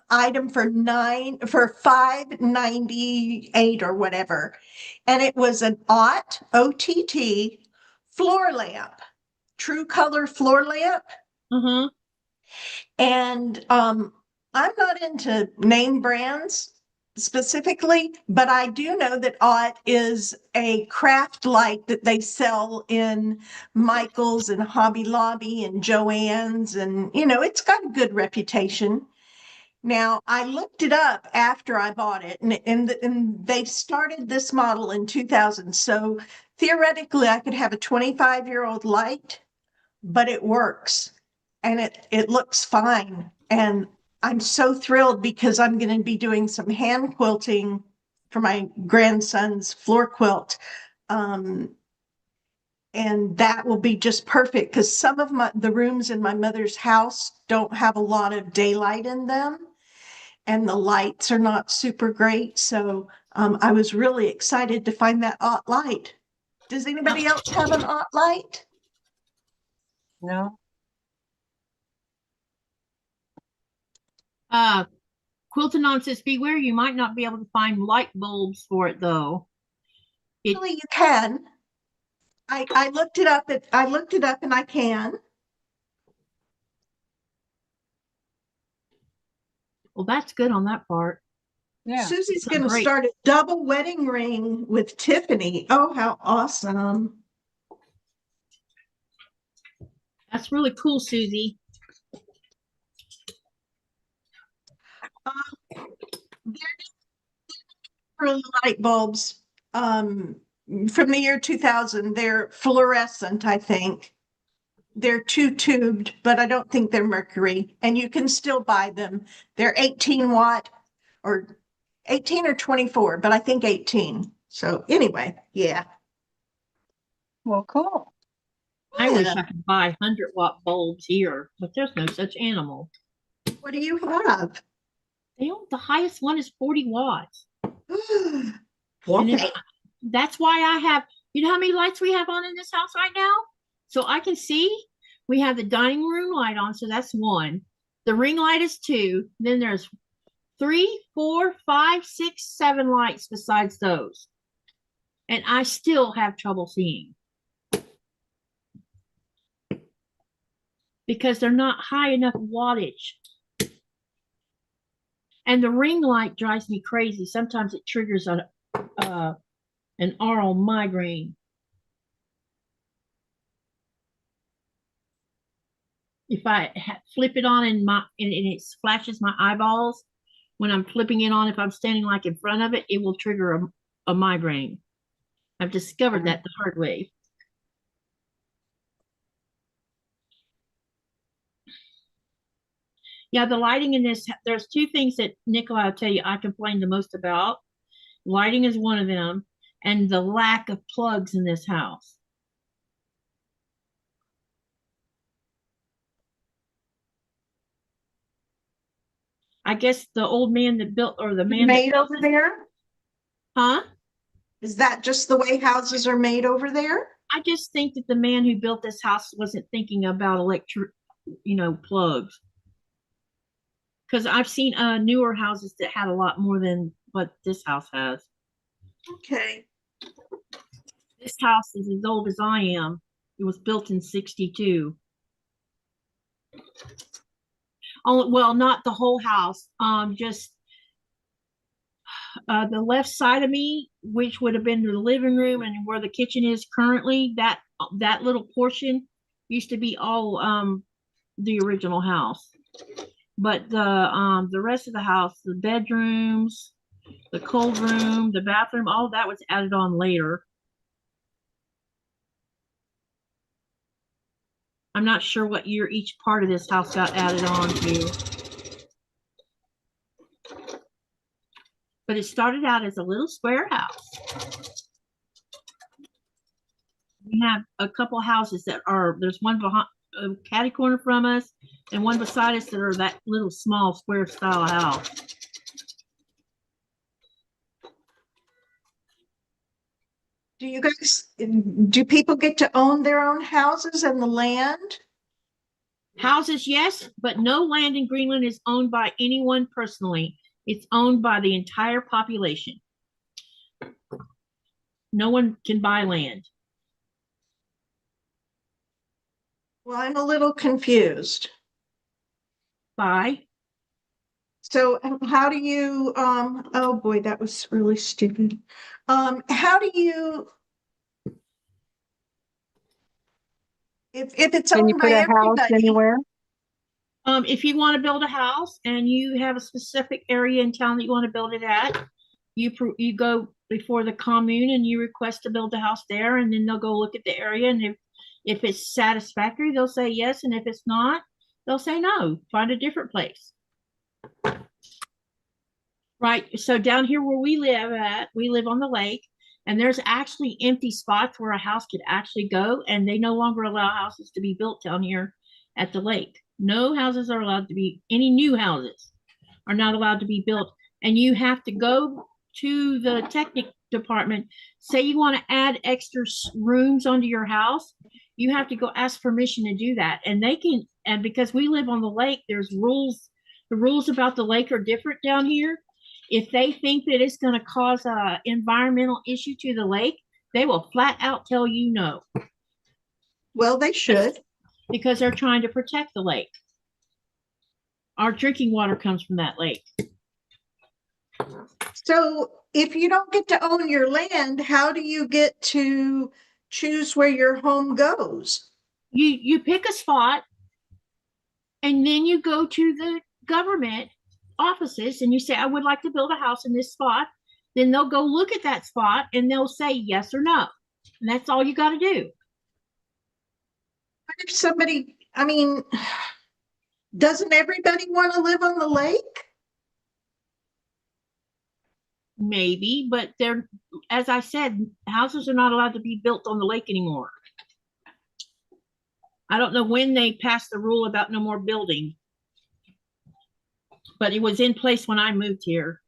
item for $5.98 or whatever. And it was an OTT floor lamp, true color floor lamp. Mm-hmm. And I'm not into name brands specifically, but I do know that OTT is a craft light that they sell in Michael's and Hobby Lobby and Joann's, and you know, it's got a good reputation. Now, I looked it up after I bought it, and they started this model in 2000. So theoretically, I could have a 25-year-old light, but it works and it looks fine. And I'm so thrilled because I'm going to be doing some hand quilting for my grandson's floor quilt. And that will be just perfect because some of the rooms in my mother's house don't have a lot of daylight in them and the lights are not super great. So I was really excited to find that OTT light. Does anybody else have an OTT light? No. Quiltanon says, beware, you might not be able to find light bulbs for it though. Actually, you can. I looked it up. I looked it up, and I can. Well, that's good on that part. Yeah. Susie's That's going to great. start a double wedding ring with Tiffany. Oh, how awesome. That's really cool, Susie. For light bulbs from the year 2000. They're fluorescent, I think. They're two-tubed, but I don't think they're mercury. And you can still buy them. They're 18 watt or 18 or 24, but I think 18. So anyway, yeah. Well, cool. I wish Yeah. I could buy 100-watt bulbs here, but there's no such animal. What do you have? The highest one is 40 watts. What? And that's why I have, you know how many lights we have on in this house right now? So I can see we have the dining room light on, so that's one. The ring light is two. Then there's 3, 4, 5, 6, 7 lights besides those. And I still have trouble seeing. Because they're not high enough wattage. And the ring light drives me crazy. Sometimes it triggers an oral migraine. If I flip it on and it splashes my eyeballs when I'm flipping it on, if I'm standing like in front of it, it will trigger a migraine. I've discovered that the hard way. Yeah, the lighting in this, there's two things that Nicola, I'll tell you, I complain the most about. Lighting is one of them, and the lack of plugs in this house. I guess the old man that built, or the man Made over there? Huh? Is that just the way houses are made over there? I just think that the man who built this house wasn't thinking about electric, plugs. Because I've seen newer houses that had a lot more than what this house has. Okay. This house is as old as I am. It was built in 62. Oh, well, not the whole house. Just the left side of me, which would have been the living room and where the kitchen is currently, that little portion used to be all the original house. But the rest of the house, the bedrooms, the cold room, the bathroom, all that was added on later. I'm not sure what year each part of this house got added on to. But it started out as a little square house. We have a couple houses that are, there's one behind, catty corner from us, and one beside us that are that little small square style house. Do people get to own their own houses and the land? Houses, yes, but no land in Greenland is owned by anyone personally. It's owned by the entire population. No one can buy land. Well, I'm a little confused. Buy? So how do you, oh boy, that was really stupid. How do you, if it's Can owned you by put a house everybody, anywhere? If you want to build a house and you have a specific area in town that you want to build it at, you go before the commune and you request to build a house there, and then they'll go look at the area, and if it's satisfactory, they'll say yes, and if it's not, they'll say no, find a different place. Right, so down here where we live on the lake, and there's actually empty spots where a house could actually go, and they no longer allow houses to be built down here at the lake. No houses are allowed to be, any new houses are not allowed to be built, and you have to go to the technic department. Say you want to add extra rooms onto your house, you have to go ask permission to do that, and they can, and because we live on the lake, there's rules the rules about the lake are different down here. If they think that it's going to cause a environmental issue to the lake, they will flat out tell you no. Well, they should. Because they're trying to protect the lake. Our drinking water comes from that lake. So if you don't get to own your land, how do you get to choose where your home goes? You pick a spot, and then you go to the government offices and you say, I would like to build a house in this spot. Then they'll go look at that spot and they'll say yes or no. And that's all you got to do. What if somebody, I mean, doesn't everybody want to live on the lake? Maybe, but they're, as I said, houses are not allowed to be built on the lake anymore. I don't know when they passed the rule about no more building, but it was in place when I moved here.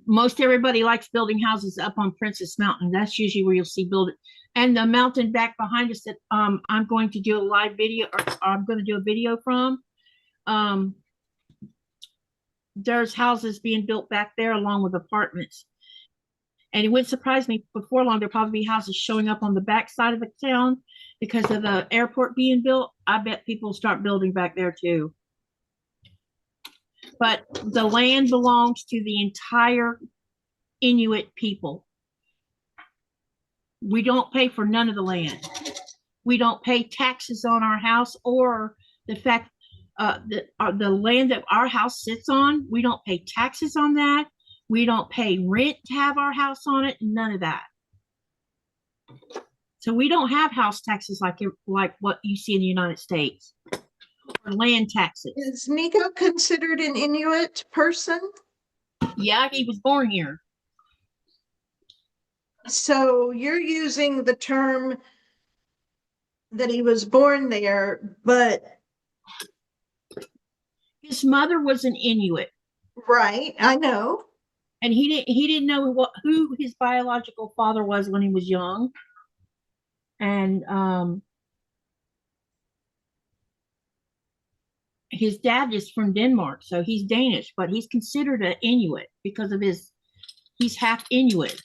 Most everybody likes building houses up on Princess Mountain. That's usually where you'll see building. And the mountain back behind us that I'm going to do a live video, or I'm going to do a video from. There's houses being built back there along with apartments. And it wouldn't surprise me, before long, there'll probably be houses showing up on the back side of the town because of the airport being built. I bet people will start building back there too. But the land belongs to the entire Inuit people. We don't pay for none of the land. We don't pay taxes on our house, or the fact the land that our house sits on, we don't pay taxes on that. We don't pay rent to have our house on it, none of that. So we don't have house taxes like what you see in the United States, or land taxes. Is Nico considered an Inuit person? Yeah, he was born here. So you're using the term that he was born there, but his mother was an Inuit. Right, I know. And he didn't know who his biological father was when he was young. And his dad is from Denmark, so he's Danish, but he's considered an Inuit because of he's half Inuit.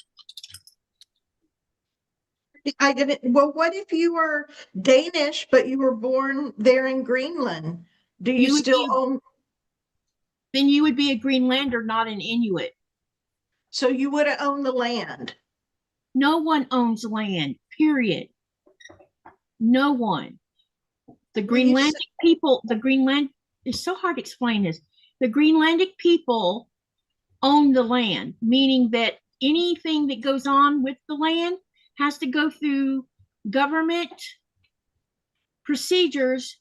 I didn't. Well, what if you were Danish, but you were born there in Greenland? Do you still own? Then you would be a Greenlander, not an Inuit. So you would have owned the land. No one owns land, period. No one. The Greenlandic people, it's so hard to explain this. The Greenlandic people own the land, meaning that anything that goes on with the land has to go through government procedures.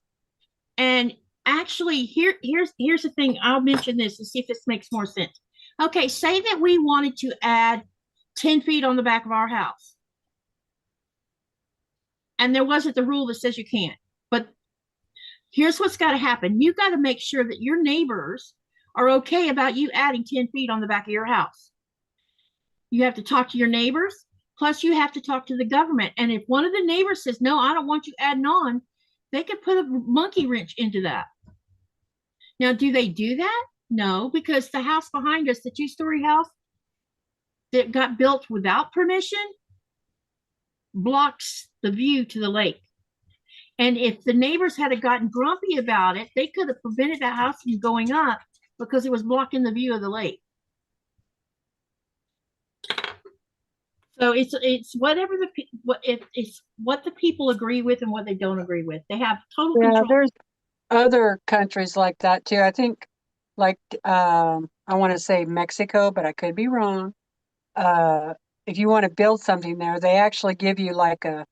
And actually, here's the thing. I'll mention this and see if this makes more sense. Okay, say that we wanted to add 10 feet on the back of our house. And there wasn't the rule that says you can't. But here's what's got to happen. You got to make sure that your neighbors are okay about you adding 10 feet on the back of your house. You have to talk to your neighbors, plus you have to talk to the government. And if one of the neighbors says, no, I don't want you adding on, they could put a monkey wrench into that. Now, do they do that? No, because the house behind us, the 2-story house that got built without permission, blocks the view to the lake. And if the neighbors had gotten grumpy about it, they could have prevented that house from going up because it was blocking the view of the lake. So it's whatever it's what the people agree with and what they don't agree with. They have total control. There's other countries like that too. I think, like I want to say Mexico, but I could be wrong. If you want to build something there, they actually give you like a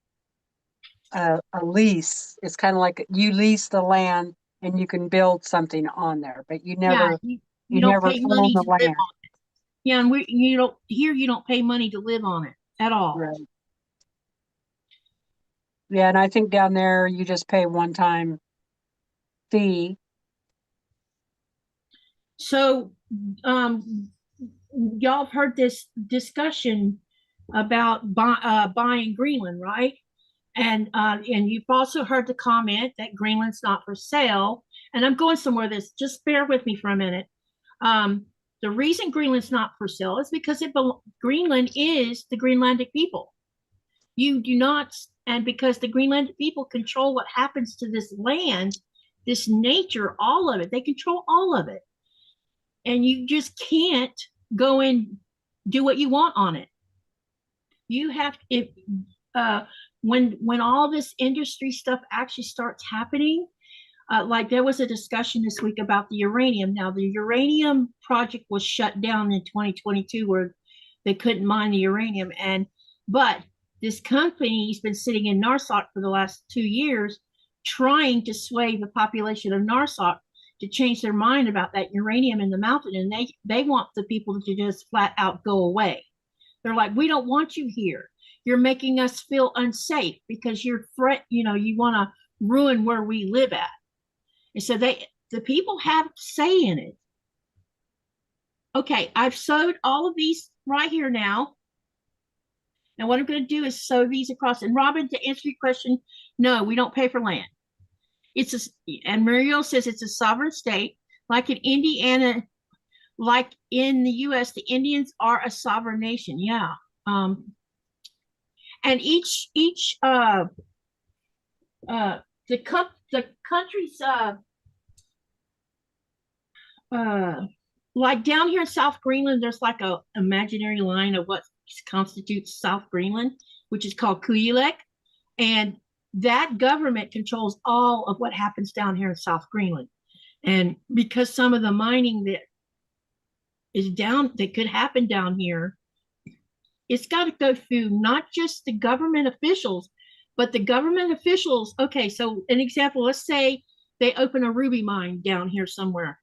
lease. It's kind of like you lease the land and you can build something on there, but you never you don't never pay own money the to live land. on it. Yeah, and you don't pay money to live on it at all. Right. Yeah, and I think down there you just pay one-time fee. So y'all have heard this discussion about buying Greenland, right? And you've also heard the comment that Greenland's not for sale. And I'm going somewhere this, just bear with me for a minute. The reason Greenland's not for sale is because Greenland is the Greenlandic people. You do not, and because the Greenlandic people control what happens to this land, this nature, all of it, they control all of it. And you just can't go and do what you want on it. You have, when all this industry stuff actually starts happening, like there was a discussion this week about the uranium. Now the uranium project was shut down in 2022 where they couldn't mine the uranium. But this company's been sitting in Narsarsuaq for the last 2 years trying to sway the population of Narsarsuaq to change their mind about that uranium in the mountain. And they want the people to just flat out go away. They're like, we don't want you here. You're making us feel unsafe because you want to ruin where we live at. And so the people have say in it. Okay, I've sewed all of these right here now. And what I'm going to do is sew these across. And Robin, to answer your question, no, we don't pay for land. And Muriel says it's a sovereign state. Like in Indiana, like in the U.S., the Indians are a sovereign nation. Yeah. And each the country's like down here in South Greenland, there's like a imaginary line of what constitutes South Greenland, which is called Kujalleq, and that government controls all of what happens down here in South Greenland. And because some of the mining that could happen down here, it's got to go through not just the government officials, but the government officials. Okay, so an example, let's say they open a ruby mine down here somewhere.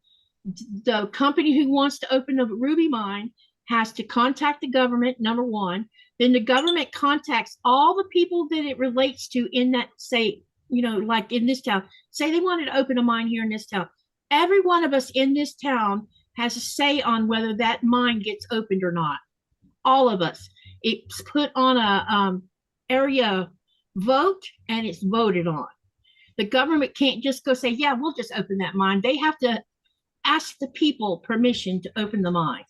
The company who wants to open a ruby mine has to contact the government, number one. Then the government contacts all the people that it relates to in that, say, like in this town. Say they wanted to open a mine here in this town. Every one of us in this town has a say on whether that mine gets opened or not. All of us. It's put on a area vote and it's voted on. The government can't just go say, yeah, we'll just open that mine. They have to ask the people permission to open the mine.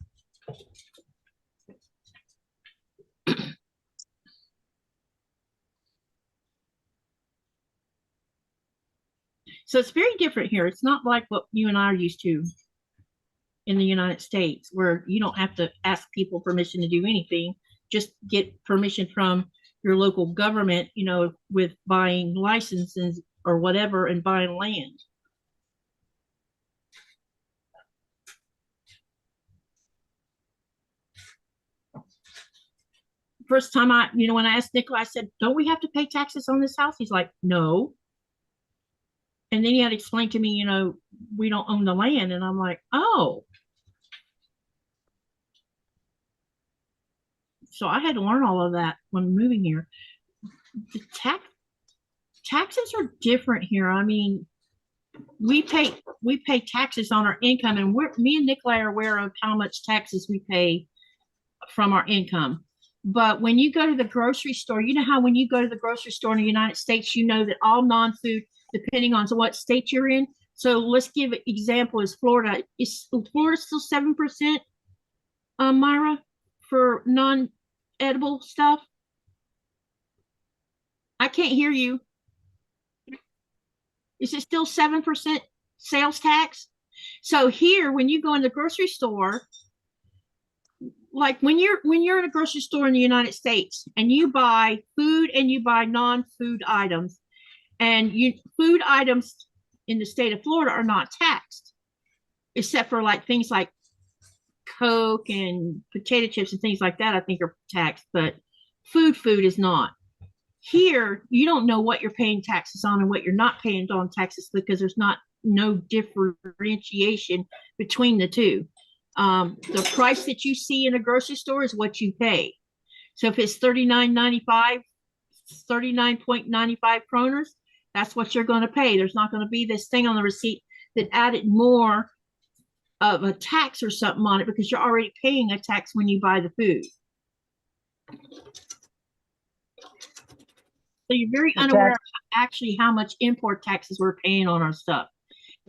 So it's very different here. It's not like what you and I are used to in the United States, where you don't have to ask people permission to do anything. Just get permission from your local government, with buying licenses or whatever and buying land. First time when I asked Nicola, I said, don't we have to pay taxes on this house? He's like, no. And then he had to explain to me, we don't own the land. And I'm like, oh. So I had to learn all of that when moving here. The taxes are different here. I mean, we pay taxes on our income, and me and Nicola are aware of how much taxes we pay from our income. But when you go to the grocery store, you know how when you go to the grocery store in the United States, you know that all non-food, depending on what state you're in. So let's give an example is Florida. Is Florida still 7%, Myra, for non-edible stuff? I can't hear you. Is it still 7% sales tax? So here, when you go in the grocery store, like when you're in a grocery store in the United States and you buy food and you buy non-food items, and food items in the state of Florida are not taxed, except for like things like Coke and potato chips and things like that, I think are taxed, but food is not. Here, you don't know what you're paying taxes on and what you're not paying on taxes because there's no differentiation between the two. The price that you see in a grocery store is what you pay. So if it's $39.95 kroners, that's what you're going to pay. There's not going to be this thing on the receipt that added more of a tax or something on it because you're already paying a tax when you buy the food. you're very The unaware tax- of actually how much import taxes we're paying on our stuff.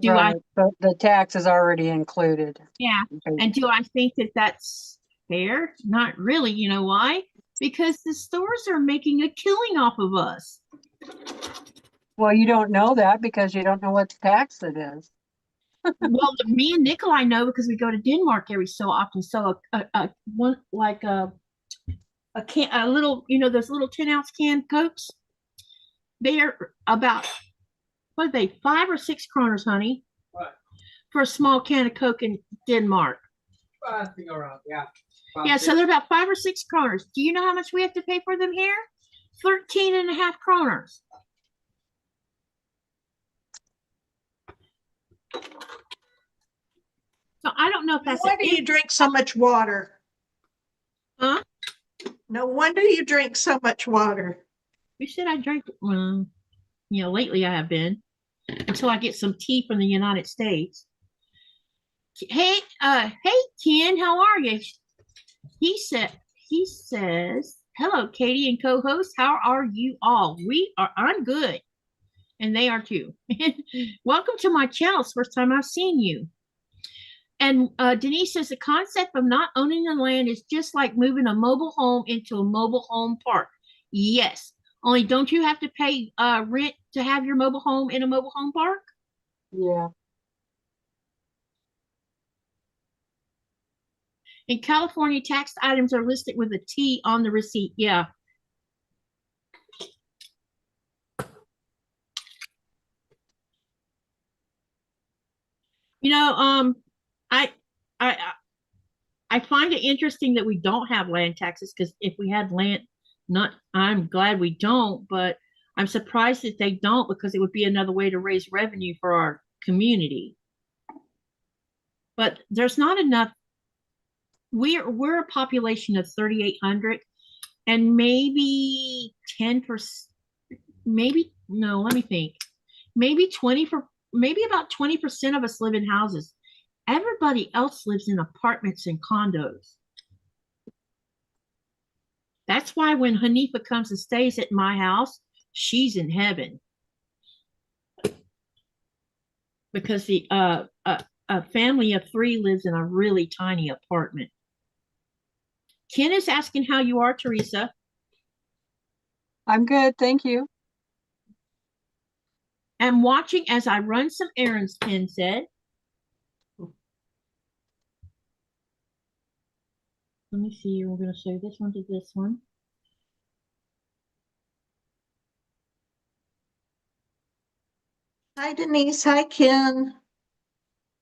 Do right, but the tax is already included. Yeah. And do I think that that's fair? Not really. You know why? Because the stores are making a killing off of us. Well, you don't know that because you don't know what tax it is. Well, me and Nikolai know because we go to Denmark every so often. So a one like a little, you know, those little 10-ounce canned Cokes, they're about, what are they, 5 or 6 kroners, honey, What? for a small can of Coke in Denmark. I think around, yeah. Yeah, so they're about 5 or 6 kroners. Do you know how much we have to pay for them here? 13.5 kroners. So I don't know if that's. Why do you drink so much water? Huh? No wonder you drink so much water. You said I drank. Well, you know, lately I have been until I get some tea from the United States. Hey, Ken, how are you? He says, hello, Katie and co-host. How are you all? I'm good. And they are too. Welcome to my channel. It's the first time I've seen you. And Denise says the concept of not owning the land is just like moving a mobile home into a mobile home park. Yes. Only don't you have to pay rent to have your mobile home in a mobile home park? Yeah. In California, taxed items are listed with a T on the receipt. Yeah. You know, I find it interesting that we don't have land taxes, because if we had land, I'm glad we don't, but I'm surprised that they don't, because it would be another way to raise revenue for our community. But there's not enough. We're a population of 3,800, and maybe 10%, maybe, no, let me think. Maybe about 20% of us live in houses. Everybody else lives in apartments and condos. That's why when Hanifa comes and stays at my house, she's in heaven. Because a family of 3 lives in a really tiny apartment. Ken is asking how you are, Teresa. I'm good, thank you. I'm watching as I run some errands, Ken said. Let me see. We're going to show this one to this one. Hi, Denise. Hi, Ken.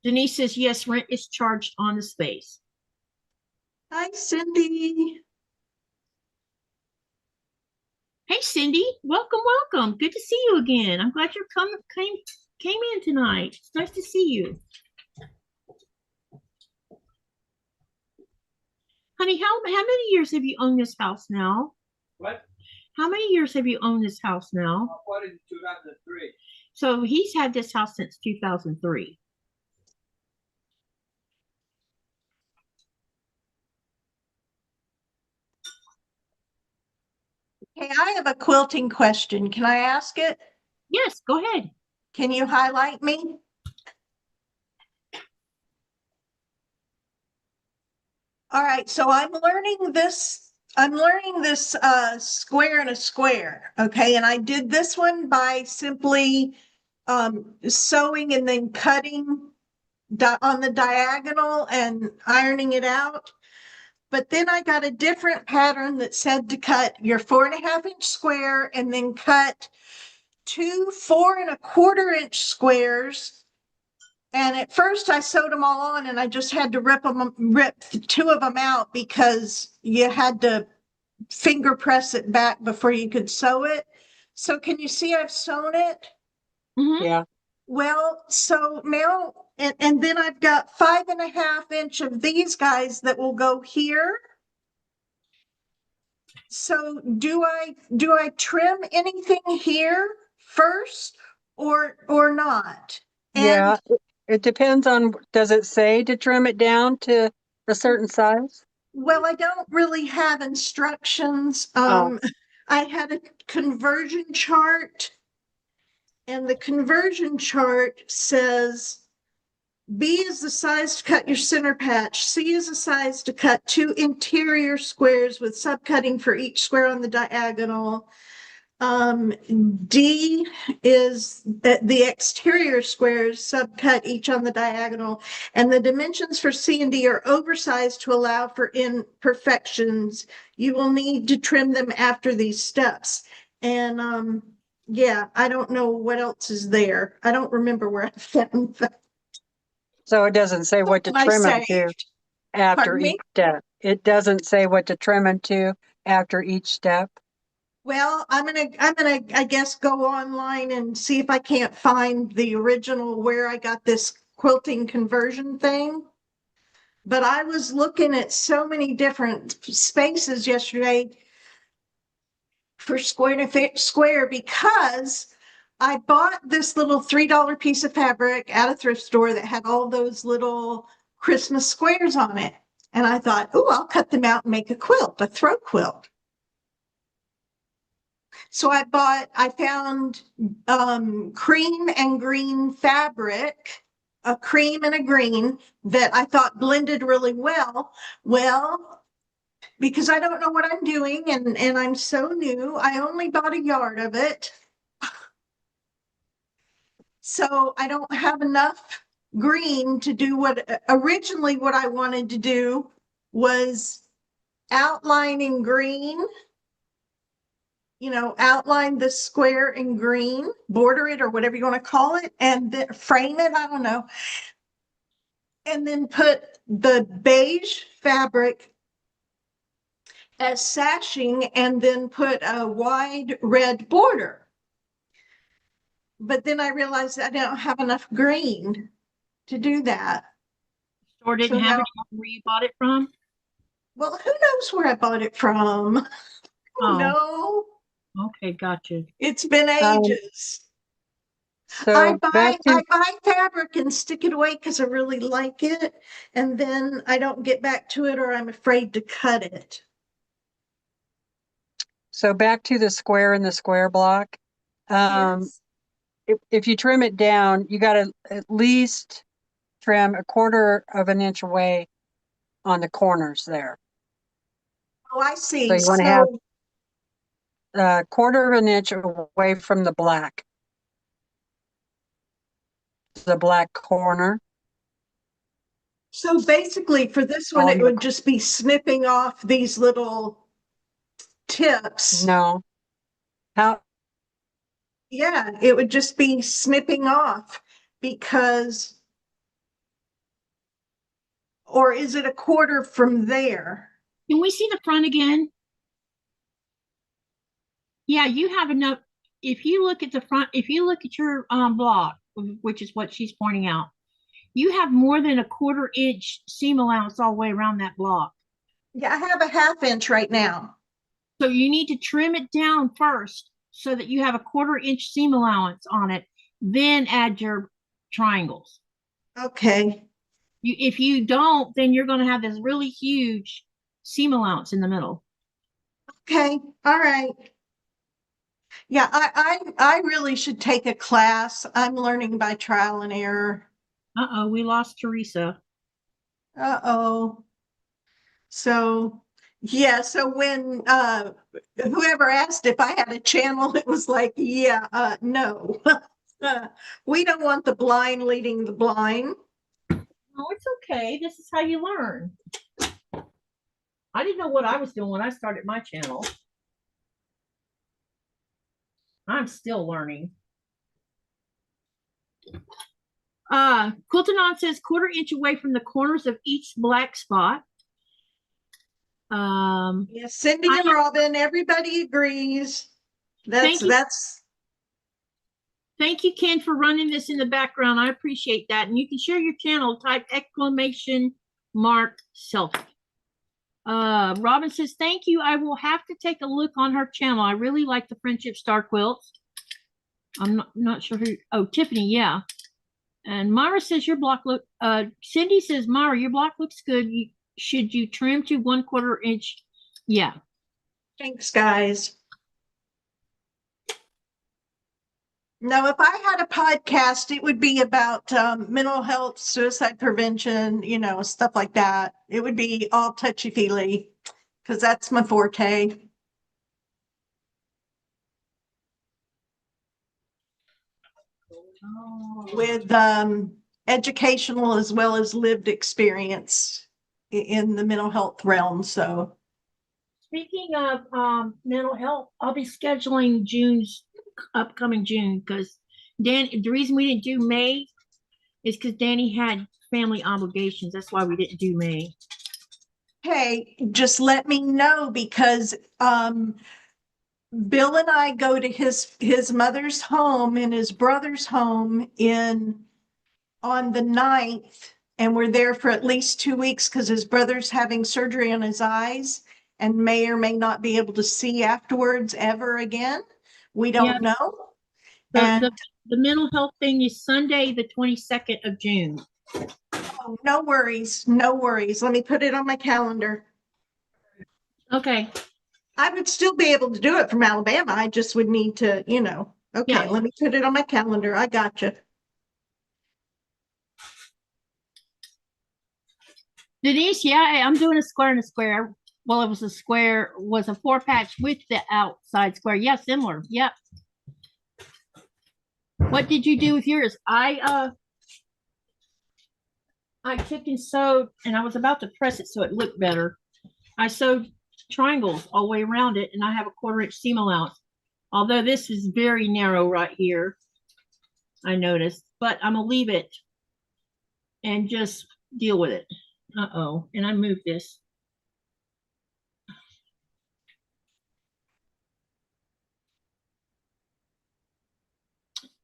Denise says, yes, rent is charged on the space. Hi, Cindy. Hey, Cindy. Welcome, welcome. Good to see you again. I'm glad you came in tonight. It's nice to see you. Honey, how many years have you owned this house now? What? How many years have you owned this house now? I bought it in 2003. So he's had this house since 2003. Hey, I have a quilting question. Can I ask it? Yes, go ahead. Can you highlight me? All right, so I'm learning this square and a square, okay? And I did this one by simply sewing and then cutting on the diagonal and ironing it out. But then I got a different pattern that said to cut your 4.5-inch square and then cut 2 4.25-inch squares. And at first I sewed them all on and I just had to rip 2 of them out because you had to finger press it back before you could sew it. So can you see I've sewn it? Mm-hmm. Yeah. Well, so now, and then I've got 5.5-inch of these guys that will go here. So do I trim anything here first or not? Yeah, it depends on, does it say to trim it down to a certain size? Well, I don't really have instructions. Oh. I had a conversion chart, and the conversion chart says B is the size to cut your center patch. C is the size to cut 2 interior squares with subcutting for each square on the diagonal. D is the exterior squares subcut each on the diagonal, and the dimensions for C and D are oversized to allow for imperfections. You will need to trim them after these steps. And yeah, I don't know what else is there. I don't remember where I found that. So it doesn't say what to trim them to after Pardon me? each step. It doesn't say what to trim them to after each step. Well, I'm gonna, I guess, go online and see if I can't find the original where I got this quilting conversion thing. But I was looking at so many different spaces yesterday for square to square, because I bought this little $3 piece of fabric at a thrift store that had all those little Christmas squares on it. And I thought, oh, I'll cut them out and make a quilt, a throw quilt. So I found cream and green fabric, a cream and a green that I thought blended really well. Well, because I don't know what I'm doing and I'm so new, I only bought a yard of it. So I don't have enough green to do what originally what I wanted to do was outline in green. You know, outline the square in green, border it or whatever you want to call it, and then frame it, I don't know. And then put the beige fabric as sashing and then put a wide red border. But then I realized I don't have enough green to do that. Store didn't have it where you bought it from? Well, who knows where I bought it from? Oh, no. Okay, gotcha. It's been ages. So I buy fabric and stick it away because I really like it, and then I don't get back to it or I'm afraid to cut it. So back to the square and the square block. Yes. If you trim it down, you got to at least trim 1/4 of an inch away on the corners there. Oh, I see. So you want to have 1/4 of an inch away from the black corner. So basically for this one, it would just be snipping off these little tips. No. How? Yeah, it would just be snipping off because, or is it 1/4 from there? Can we see the front again? Yeah, you have enough. If you look at the front, if you look at your block, which is what she's pointing out, you have more than a 1/4 inch seam allowance all the way around that block. Yeah, I have a 1/2 inch right now. So you need to trim it down first so that you have a 1/4 inch seam allowance on it, then add your triangles. Okay. If you don't, then you're going to have this really huge seam allowance in the middle. Okay. All right. Yeah, I really should take a class. I'm learning by trial and error. Uh-oh, we lost Teresa. Uh-oh. So, yeah, so when whoever asked if I had a channel, it was like, yeah, no. We don't want the blind leading the blind. Oh, it's okay. This is how you learn. I didn't know what I was doing when I started my channel. I'm still learning. Quiltanon says 1/4 inch away from the corners of each black spot. Yes, Cindy and Robin, everybody agrees. Thank you, Ken, for running this in the background. I appreciate that. And you can share your channel, type !selfie. Robin says, thank you. I will have to take a look on her channel. I really like the Friendship Star quilts. I'm not sure who. Oh, Tiffany, yeah. And Myra says your block look. Cindy says, Myra, your block looks good. Should you trim to 1/4 inch? Yeah. Thanks, guys. No, if I had a podcast, it would be about mental health, suicide prevention, stuff like that. It would be all touchy-feely because that's my forte. With educational as well as lived experience in the mental health realm. So speaking of mental health, I'll be scheduling June's upcoming June because the reason we didn't do May is because Danny had family obligations. That's why we didn't do May. Hey, just let me know because Bill and I go to his mother's home and his brother's home on the 9th, and we're there for at least 2 weeks because his brother's having surgery on his eyes and may or may not be able to see afterwards ever again. We don't know. The mental health thing is Sunday, the 22nd of June. Oh, no worries. No worries. Let me put it on my calendar. Okay. I would still be able to do it from Alabama. I just would need to, okay, Yeah. Let me put it on my calendar. I gotcha. Denise, yeah, I'm doing a square and a square. Well, it was a 4-patch with the outside square. Yeah, similar. Yep. What did you do with yours? I took and sewed, and I was about to press it so it looked better. I sewed triangles all the way around it, and I have a 1/4-inch seam allowance. Although this is very narrow right here, I noticed, but I'm gonna leave it and just deal with it. Uh-oh, and I moved this.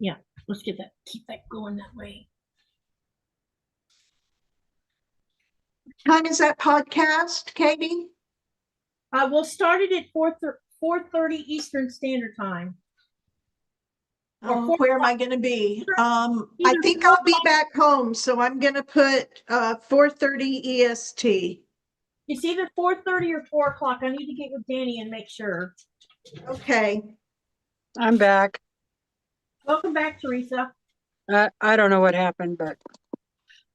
Yeah, let's keep that going that way. What time is that podcast, Katie? We'll start it at 4:30 Eastern Standard Time. Oh, where am I going to be? I think I'll be back home, so I'm going to put 4:30 EST. It's either 4:30 or 4 o'clock. I need to get with Danny and make sure. Okay. I'm back. Welcome back, Teresa. I don't know what happened, but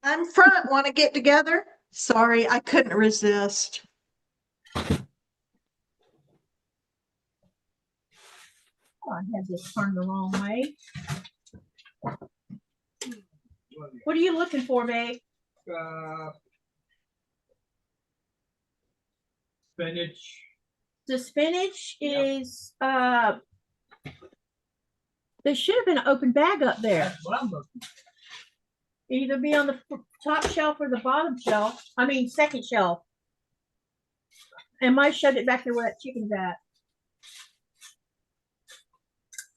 I'm front. Want to get together? Sorry, I couldn't resist. Oh, I had this turned the wrong way. What are you looking for, babe? Spinach. The spinach is there should have been an open bag up there. That's what I'm looking for. Either be on the top shelf or the bottom shelf. I mean, second shelf. And might shut it back there where that chicken's at.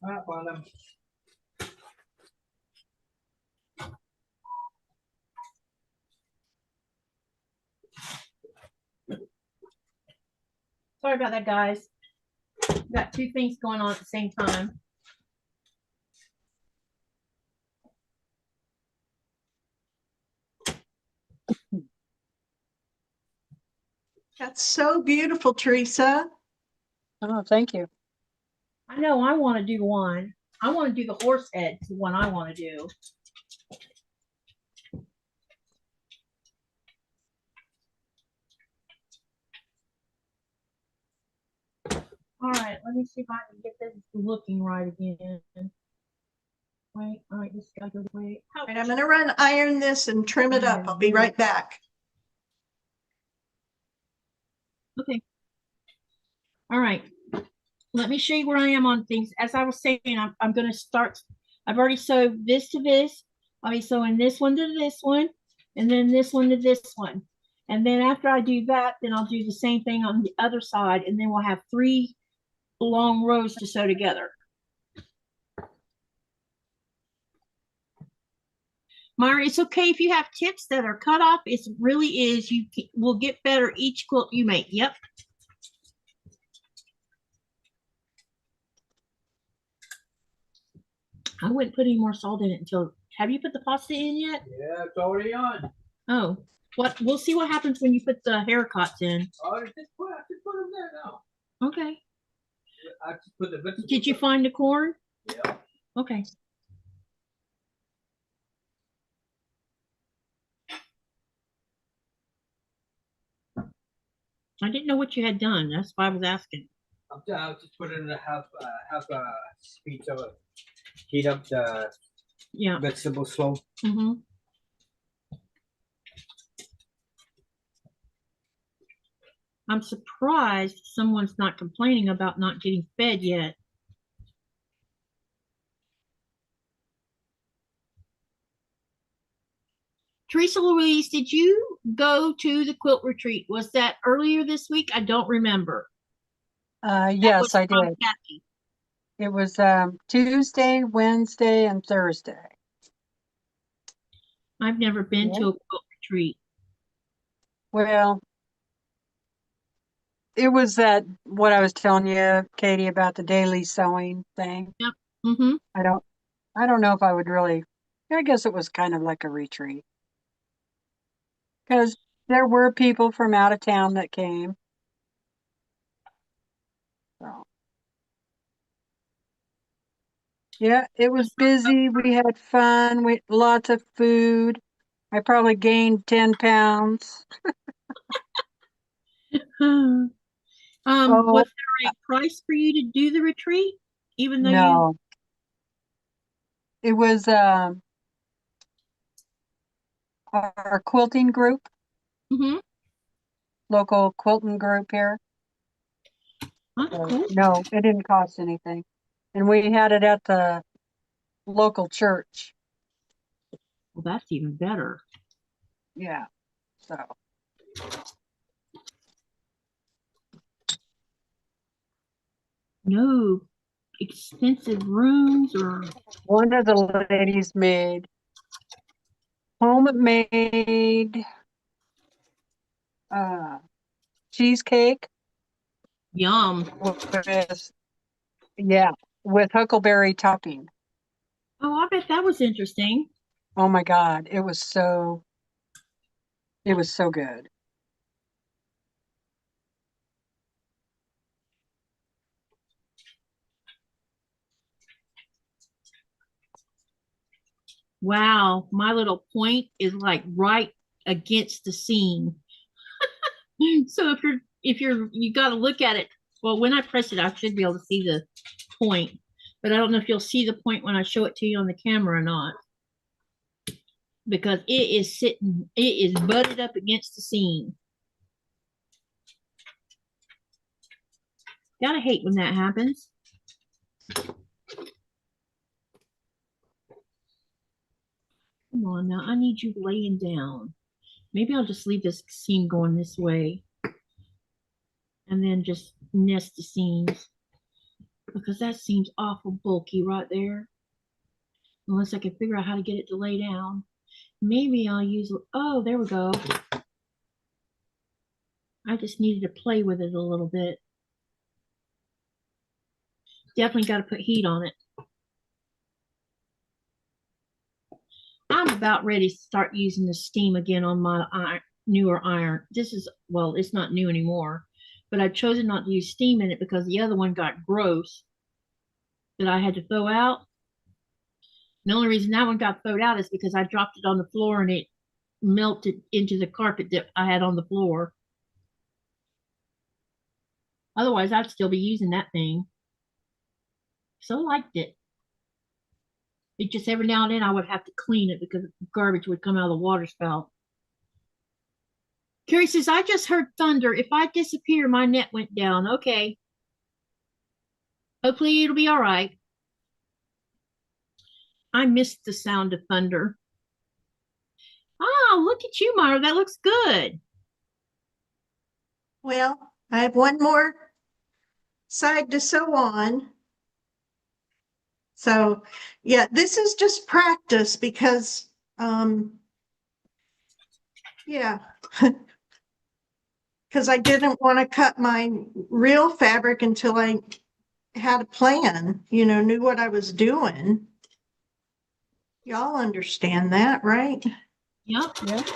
I found them. Sorry about that, guys. Got two things going on at the same time. That's so beautiful, Teresa. oh, thank you. I know I want to do one. I want to do the horse head, the one I want to do. All right, let me see if I can get this looking right again. Wait, all right, this gotta go the way. All right, I'm going to run iron this and trim it up. I'll be right back. Okay. All right. Let me show you where I am on things. As I was saying, I'm going to start. I've already sewed this to this. I'll be sewing this one to this one, and then this one to this one. And then after I do that, then I'll do the same thing on the other side, and then we'll have 3 long rows to sew together. Myra, it's okay if you have tips that are cut off. It really is. You will get better each quilt you make. Yep. I wouldn't put any more salt in it until. Have you put the pasta in yet? Yeah, it's already on. Oh, what? We'll see what happens when you put the haircuts in. Oh, I just put them there now. Okay. I just put the vegetables. Did you find the corn? Yeah. Okay. I didn't know what you had done. That's why I was asking. I was just putting in a half speed to heat up the vegetable slow. Mm-hmm. I'm surprised someone's not complaining about not getting fed yet. Teresa Louise, did you go to the quilt retreat? Was that earlier this week? I don't remember. Yes, I did. Kathy. It was Tuesday, Wednesday, and Thursday. I've never been to a quilt retreat. Well, it was that what I was telling you, Katie, about the daily sewing thing. Yep. Mm-hmm. I don't know if I would really. I guess it was kind of like a retreat because there were people from out of town that came. So. Yeah, it was busy. We had fun. We lots of food. I probably gained 10 pounds. Was there a price for you to do the retreat? Even though No. It was our quilting group. Mm-hmm. Local quilting group here. Cool. No, it didn't cost anything. And we had it at the local church. Well, that's even better. Yeah. So. No expensive rooms or One of the ladies made homemade cheesecake. yum. With huckleberry topping. Oh, I bet that was interesting. Oh my God, it was so good. Wow, my little point is like right against the seam. So you got to look at it. Well, when I press it, I should be able to see the point, but I don't know if you'll see the point when I show it to you on the camera or not, because it is butted up against the seam. Gotta hate when that happens. Come on now, I need you laying down. Maybe I'll just leave this seam going this way and then just nest the seams, because that seems awful bulky right there. Unless I can figure out how to get it to lay down. Maybe I'll use, oh, there we go. I just needed to play with it a little bit. Definitely got to put heat on it. I'm about ready to start using the steam again on my newer iron. This is, well, it's not new anymore, but I've chosen not to use steam in it because the other one got gross that I had to throw out. The only reason that one got thrown out is because I dropped it on the floor and it melted into the carpet that I had on the floor. Otherwise, I'd still be using that thing. So liked it. It just every now and then I would have to clean it because garbage would come out of the water spout. Carrie says, I just heard thunder. If I disappear, my net went down. Okay. Hopefully it'll be all right. I missed the sound of thunder. Oh, look at you, Myra. That looks good. Well, I have one more side to sew on. So yeah, this is just practice because yeah, because I didn't want to cut my real fabric until I had a plan, knew what I was doing. Y'all understand that, right? Yep. Yep.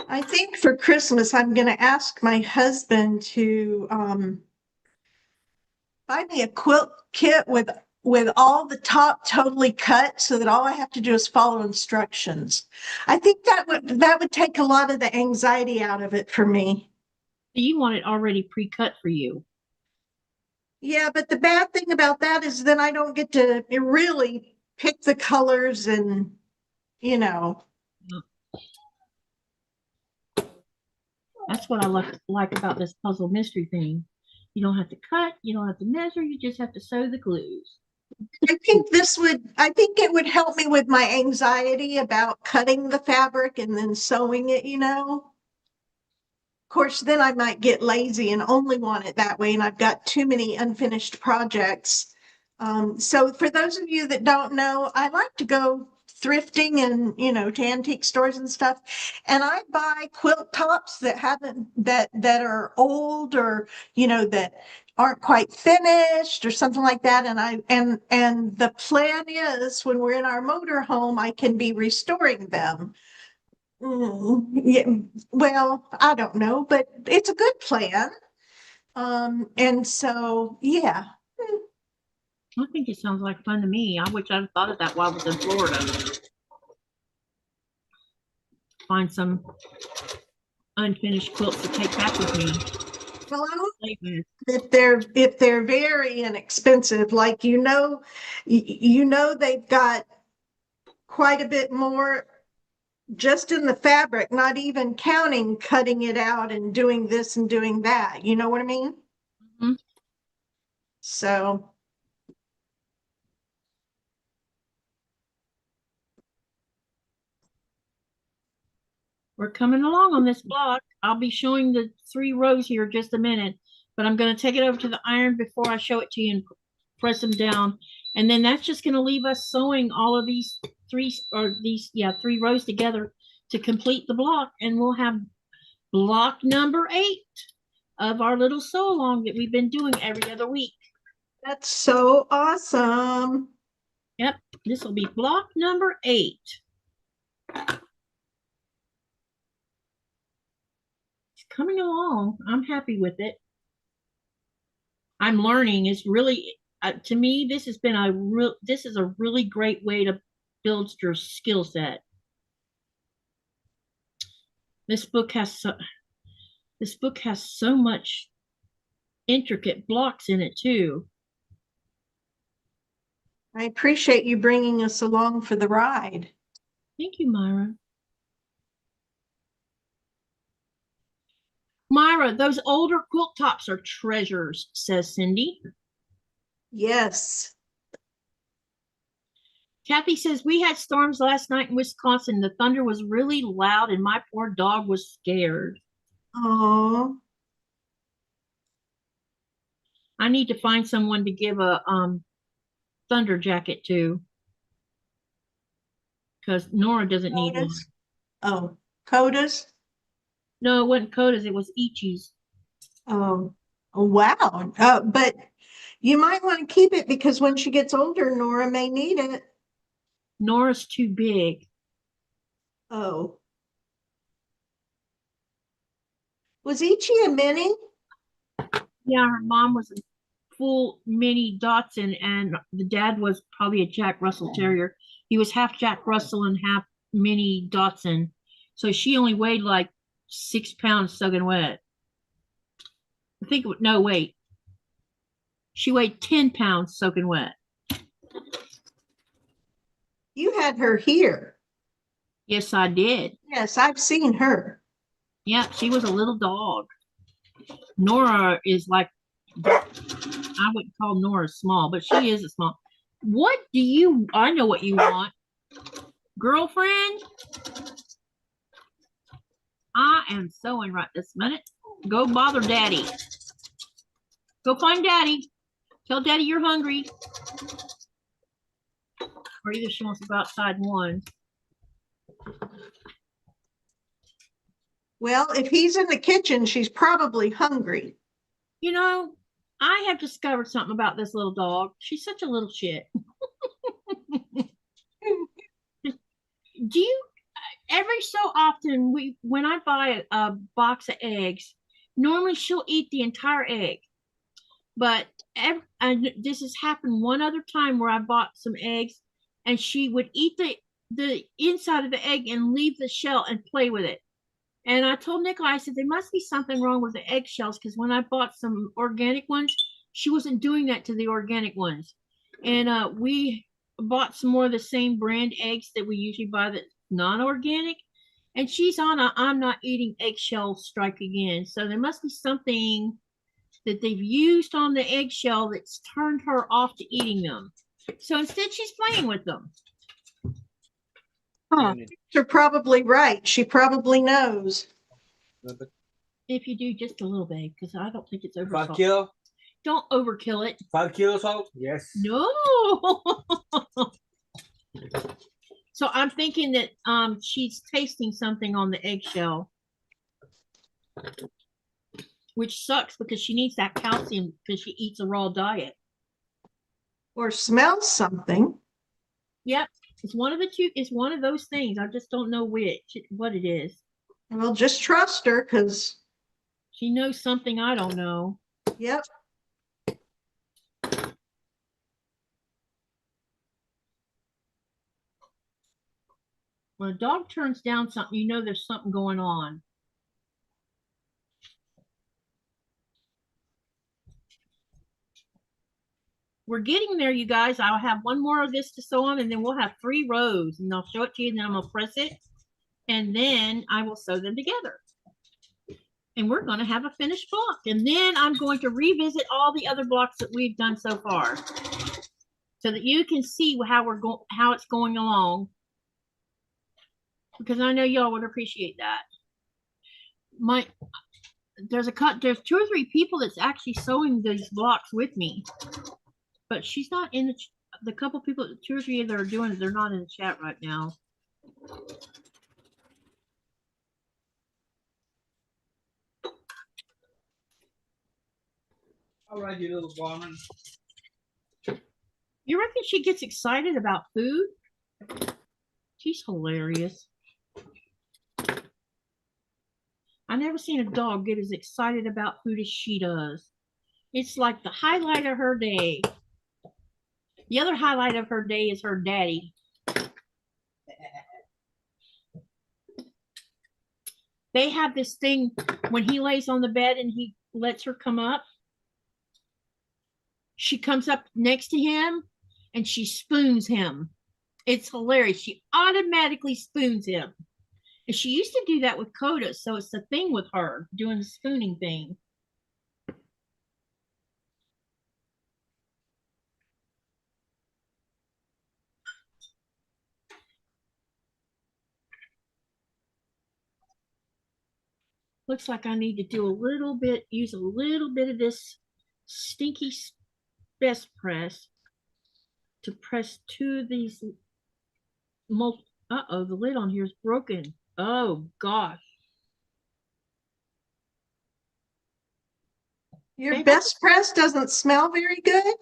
I think for Christmas, I'm going to ask my husband to Buy me a quilt kit with all the top totally cut so that all I have to do is follow instructions. I think that would take a lot of the anxiety out of it for me. You want it already pre-cut for you. Yeah, but the bad thing about that is then I don't get to really pick the colors and, you know. That's what I like about this puzzle mystery thing. You don't have to cut, you don't have to measure, you just have to sew the glues. I think it would help me with my anxiety about cutting the fabric and then sewing it, you know. Of course, then I might get lazy and only want it that way, and I've got too many unfinished projects. So for those of you that don't know, I like to go thrifting and, you know, to antique stores and stuff, and I buy quilt tops that that are old, or, you know, that aren't quite finished or something like that. And the plan is when we're in our motor home, I can be restoring them. Yeah, well, I don't know, but it's a good plan. And so, yeah. I think it sounds like fun to me. I wish I'd thought of that while I was in Florida. Find some unfinished quilts to take back with me. Well, I don't, if they're very inexpensive, like, you know, they've got quite a bit more just in the fabric, not even counting cutting it out and doing this and doing that. You know what I mean? Mm-hmm. So. We're coming along on this block. I'll be showing the 3 rows here in just a minute, but I'm going to take it over to the iron before I show it to you and press them down. And then that's just going to leave us sewing all of these 3 rows together to complete the block. And we'll have block number 8 of our little sew along that we've been doing every other week. That's so awesome. Yep, this will be block number 8. Coming along. I'm happy with it. I'm learning. It's really, to me, this is a really great way to build your skill set. This book has so much intricate blocks in it too. I appreciate you bringing us along for the ride. Thank you, Myra. Myra, those older quilt tops are treasures, says Cindy. Yes. Kathy says, we had storms last night in Wisconsin. The thunder was really loud and my poor dog was scared. Oh. I need to find someone to give a thunder jacket to, because Nora doesn't need one. Oh, Codas? No, it wasn't Codas, it was Ichi's. Oh, wow. But you might want to keep it because when she gets older, Nora may need it. Nora's too big. Oh. Was Ichi a mini? Yeah, her mom was a full mini Dotson, and the dad was probably a Jack Russell Terrier. He was half Jack Russell and half mini Dotson. So she only weighed like 6 pounds soaking wet. I think, no, wait. She weighed 10 pounds soaking wet. You had her here. Yes, I did. Yes, I've seen her. Yeah, she was a little dog. Nora is like, I wouldn't call Nora small, but she is a small. What do you, I know what you want. Girlfriend? I am sewing right this minute. Go bother Daddy. Go find Daddy. Tell Daddy you're hungry. Or either she wants to go outside and one. Well, if he's in the kitchen, she's probably hungry. You know, I have discovered something about this little dog. She's such a little shit. Do you, every so often, when I buy a box of eggs, normally she'll eat the entire egg. But and this has happened one other time where I bought some eggs, and she would eat the inside of the egg and leave the shell and play with it. And I told Nicola, I said, there must be something wrong with the eggshells, because when I bought some organic ones, she wasn't doing that to the organic ones. And we bought some more of the same brand eggs that we usually buy that's non-organic. And she's on a I'm not eating eggshell strike again. So there must be something that they've used on the eggshell that's turned her off to eating them. So instead, she's playing with them. Huh. You're probably right. She probably knows. If you do just a little bit, because I don't think it's over. 5 kilo? Don't overkill it. 5 kilos salt? Yes. No. So I'm thinking that she's tasting something on the eggshell, which sucks because she needs that calcium because she eats a raw diet. Or smells something. Yep. It's one of the two. It's one of those things. I just don't know what it is. Well, just trust her because she knows something I don't know. Yep. When a dog turns down something, you know there's something going on. We're getting there, you guys. I'll have one more of this to sew on, and then we'll have 3 rows, and I'll show it to you, and then I'm going to press it, and then I will sew them together. And we're going to have a finished block. And then I'm going to revisit all the other blocks that we've done so far so that you can see how it's going along, because I know y'all would appreciate that. There's 2 or 3 people that's actually sewing these blocks with me. But she's not in the couple people, 2 or 3 that are doing it, they're not in the chat right now. All right, you little woman. You reckon she gets excited about food? She's hilarious. I never seen a dog get as excited about food as she does. It's like the highlight of her day. The other highlight of her day is her daddy. They have this thing when he lays on the bed and he lets her come up. She comes up next to him and she spoons him. It's hilarious. She automatically spoons him. And she used to do that with Coda, so it's the thing with her, doing the spooning thing. Looks like I need to do use a little bit of this stinky best press to press 2 of these. Uh-oh, the lid on here is broken. Oh, gosh. Your best press doesn't smell very good?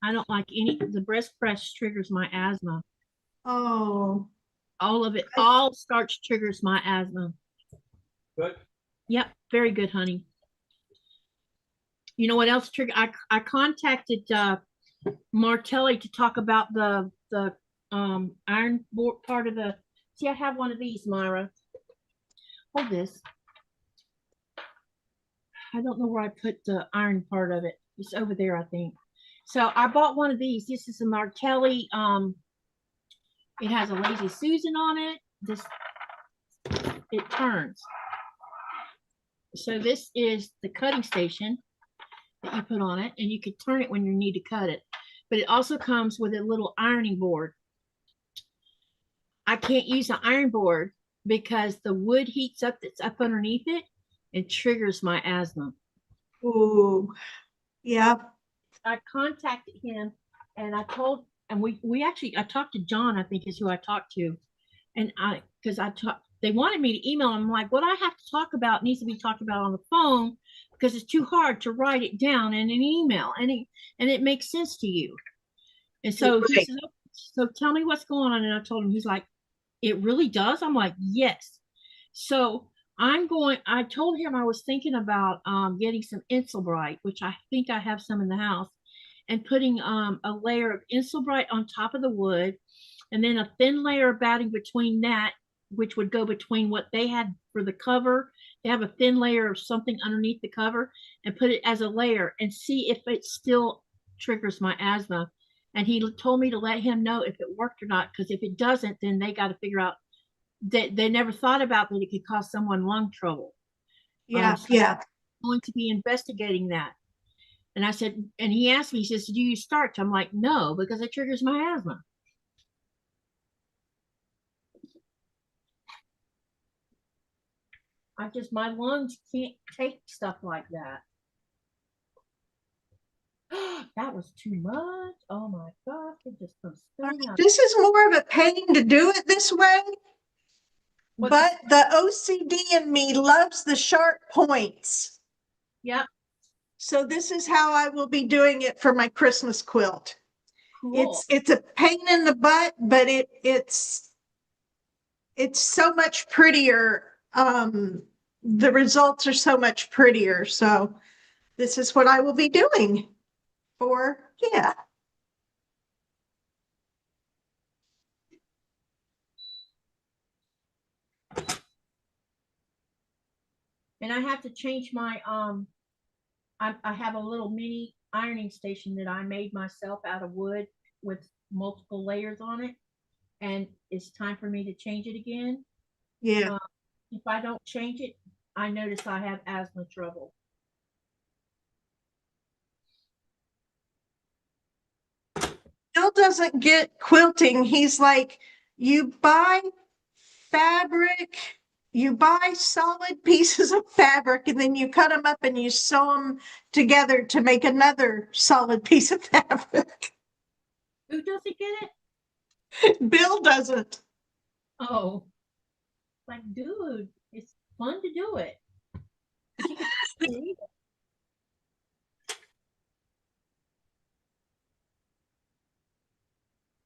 I don't like the breast press triggers my asthma. Oh. All of it, all starch triggers my asthma. Good. Yep, very good, honey. You know what else triggered? I contacted Martelli to talk about the iron board part of the. See, I have one of these, Myra. Hold this. I don't know where I put the iron part of it. It's over there, I think. So I bought one of these. This is a Martelli. It has a Lazy Susan on it. It turns. So this is the cutting station that you put on it, and you can turn it when you need to cut it. But it also comes with a little ironing board. I can't use the iron board because the wood heats up that's up underneath it and triggers my asthma. Ooh, yeah. I contacted him and I talked to John, I think is who I talked to. And they wanted me to email him. I'm like, what I have to talk about needs to be talked about on the phone because it's too hard to write it down in an email, and it makes sense to you. And so he said, so tell me what's going on. And I told him, he's like, it really does? I'm like, yes. So I told him I was thinking about getting some Insulbright, which I think I have some in the house, and putting a layer of Insulbright on top of the wood, and then a thin layer of batting between that, which would go between what they had for the cover. They have a thin layer of something underneath the cover, and put it as a layer and see if it still triggers my asthma. And he told me to let him know if it worked or not, because if it doesn't, then they got to figure out that they never thought about that it could cause someone lung trouble. Yeah, So yeah. I'm going to be investigating that. And I said, and he asked me, he says, do you use starch? I'm like, no, because it triggers my asthma. My lungs can't take stuff like that. That was too much. Oh my gosh, it just comes spilling out. This is more of a pain to do it this way. But the OCD in me loves the sharp points. Yep. So this is how I will be doing it for my Christmas quilt. Cool. It's a pain in the butt, but it's so much prettier. The results are so much prettier. So this is what I will be doing for, yeah. And I have to change my I have a little mini ironing station that I made myself out of wood with multiple layers on it, and it's time for me to change it again. Yeah. If I don't change it, I notice I have asthma trouble. Bill doesn't get quilting. He's like, you buy fabric, you buy solid pieces of fabric, and then you cut them up and you sew them together to make another solid piece of fabric. Who doesn't get it? Bill doesn't. Oh, like, dude, it's fun to do it.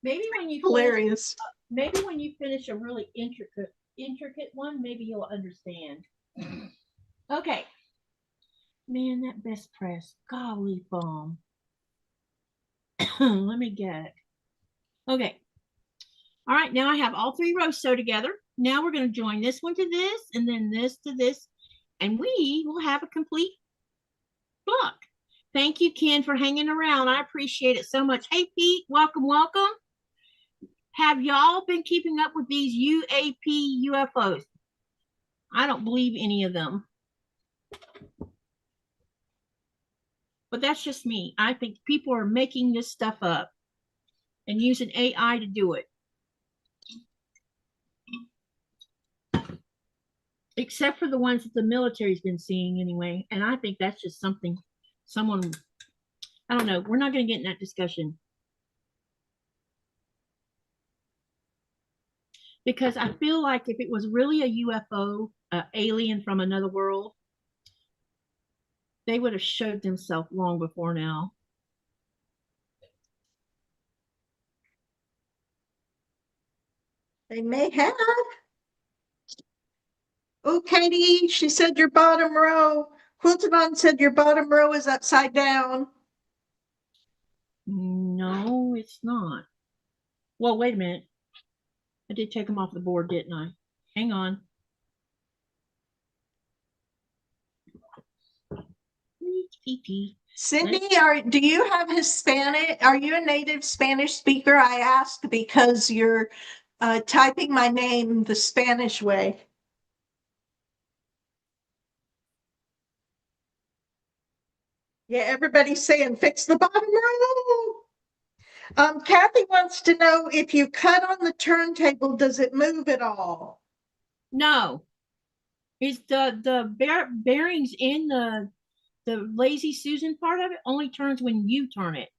Maybe when you hilarious. Maybe when you finish a really intricate one, maybe you'll understand. Okay. Man, that best press, golly bomb. Let me get it. Okay. All right, now I have all three rows sewed together. Now we're going to join this one to this, and then this to this, and we will have a complete block. Thank you, Ken, for hanging around. I appreciate it so much. Hey, Pete, welcome, welcome. Have y'all been keeping up with these UAP UFOs? I don't believe any of them. But that's just me. I think people are making this stuff up and using AI to do it. Except for the ones that the military's been seeing anyway. And I think that's just something someone, I don't know. We're not going to get in that discussion. Because I feel like if it was really a UFO, alien from another world, they would have showed themselves long before now. They may have. Oh, Katie, she said your bottom row. Quiltadon said your bottom row is upside down. No, it's not. Well, wait a minute. I did take them off the board, didn't I? Hang on. Cindy, do you have Hispanic? Are you a native Spanish speaker? I ask because you're typing my name the Spanish way. Yeah, everybody's saying fix the bottom row. Kathy wants to know if you cut on the turntable, does it move at all? No. It's the bearings in the Lazy Susan part of it only turns when you turn it.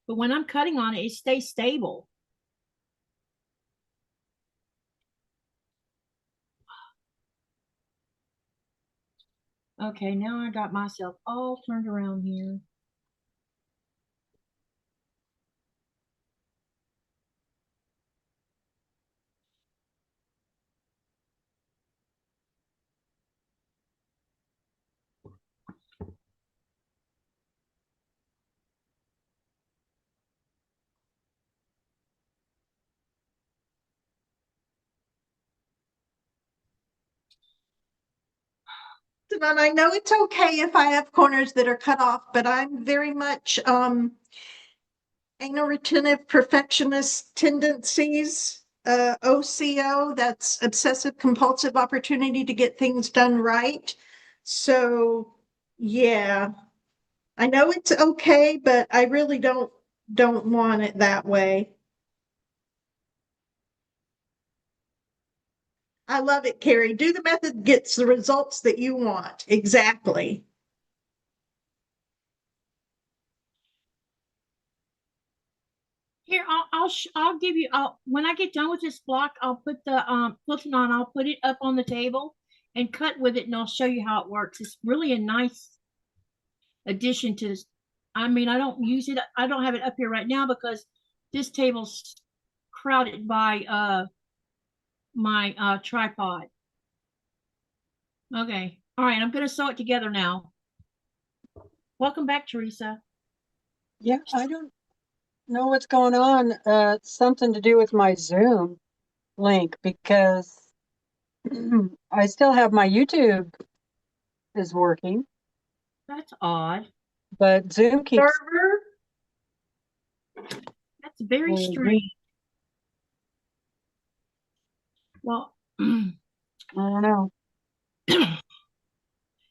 But when I'm cutting on it, it stays stable. Okay, now I got myself all turned around here. listen, and I know it's okay if I have corners that are cut off, but I'm very much anal retentive perfectionist tendencies, OCO, that's obsessive compulsive opportunity to get things done right. So yeah, I know it's okay, but I really don't want it that way. I love it, Carrie. Do the method gets the results that you want. Exactly. Here, I'll give you. When I get done with this block, I'll put the quilting on. I'll put it up on the table and cut with it, and I'll show you how it works. It's really a nice addition to this. I mean, I don't use it. I don't have it up here right now because this table's crowded by my tripod. Okay. All right. I'm going to sew it together now. Welcome back, Teresa. Yeah, I don't know what's going on. It's something to do with my Zoom link because I still have my YouTube is working, That's odd. but Zoom keeps. Server? That's very strange. Well, I don't know.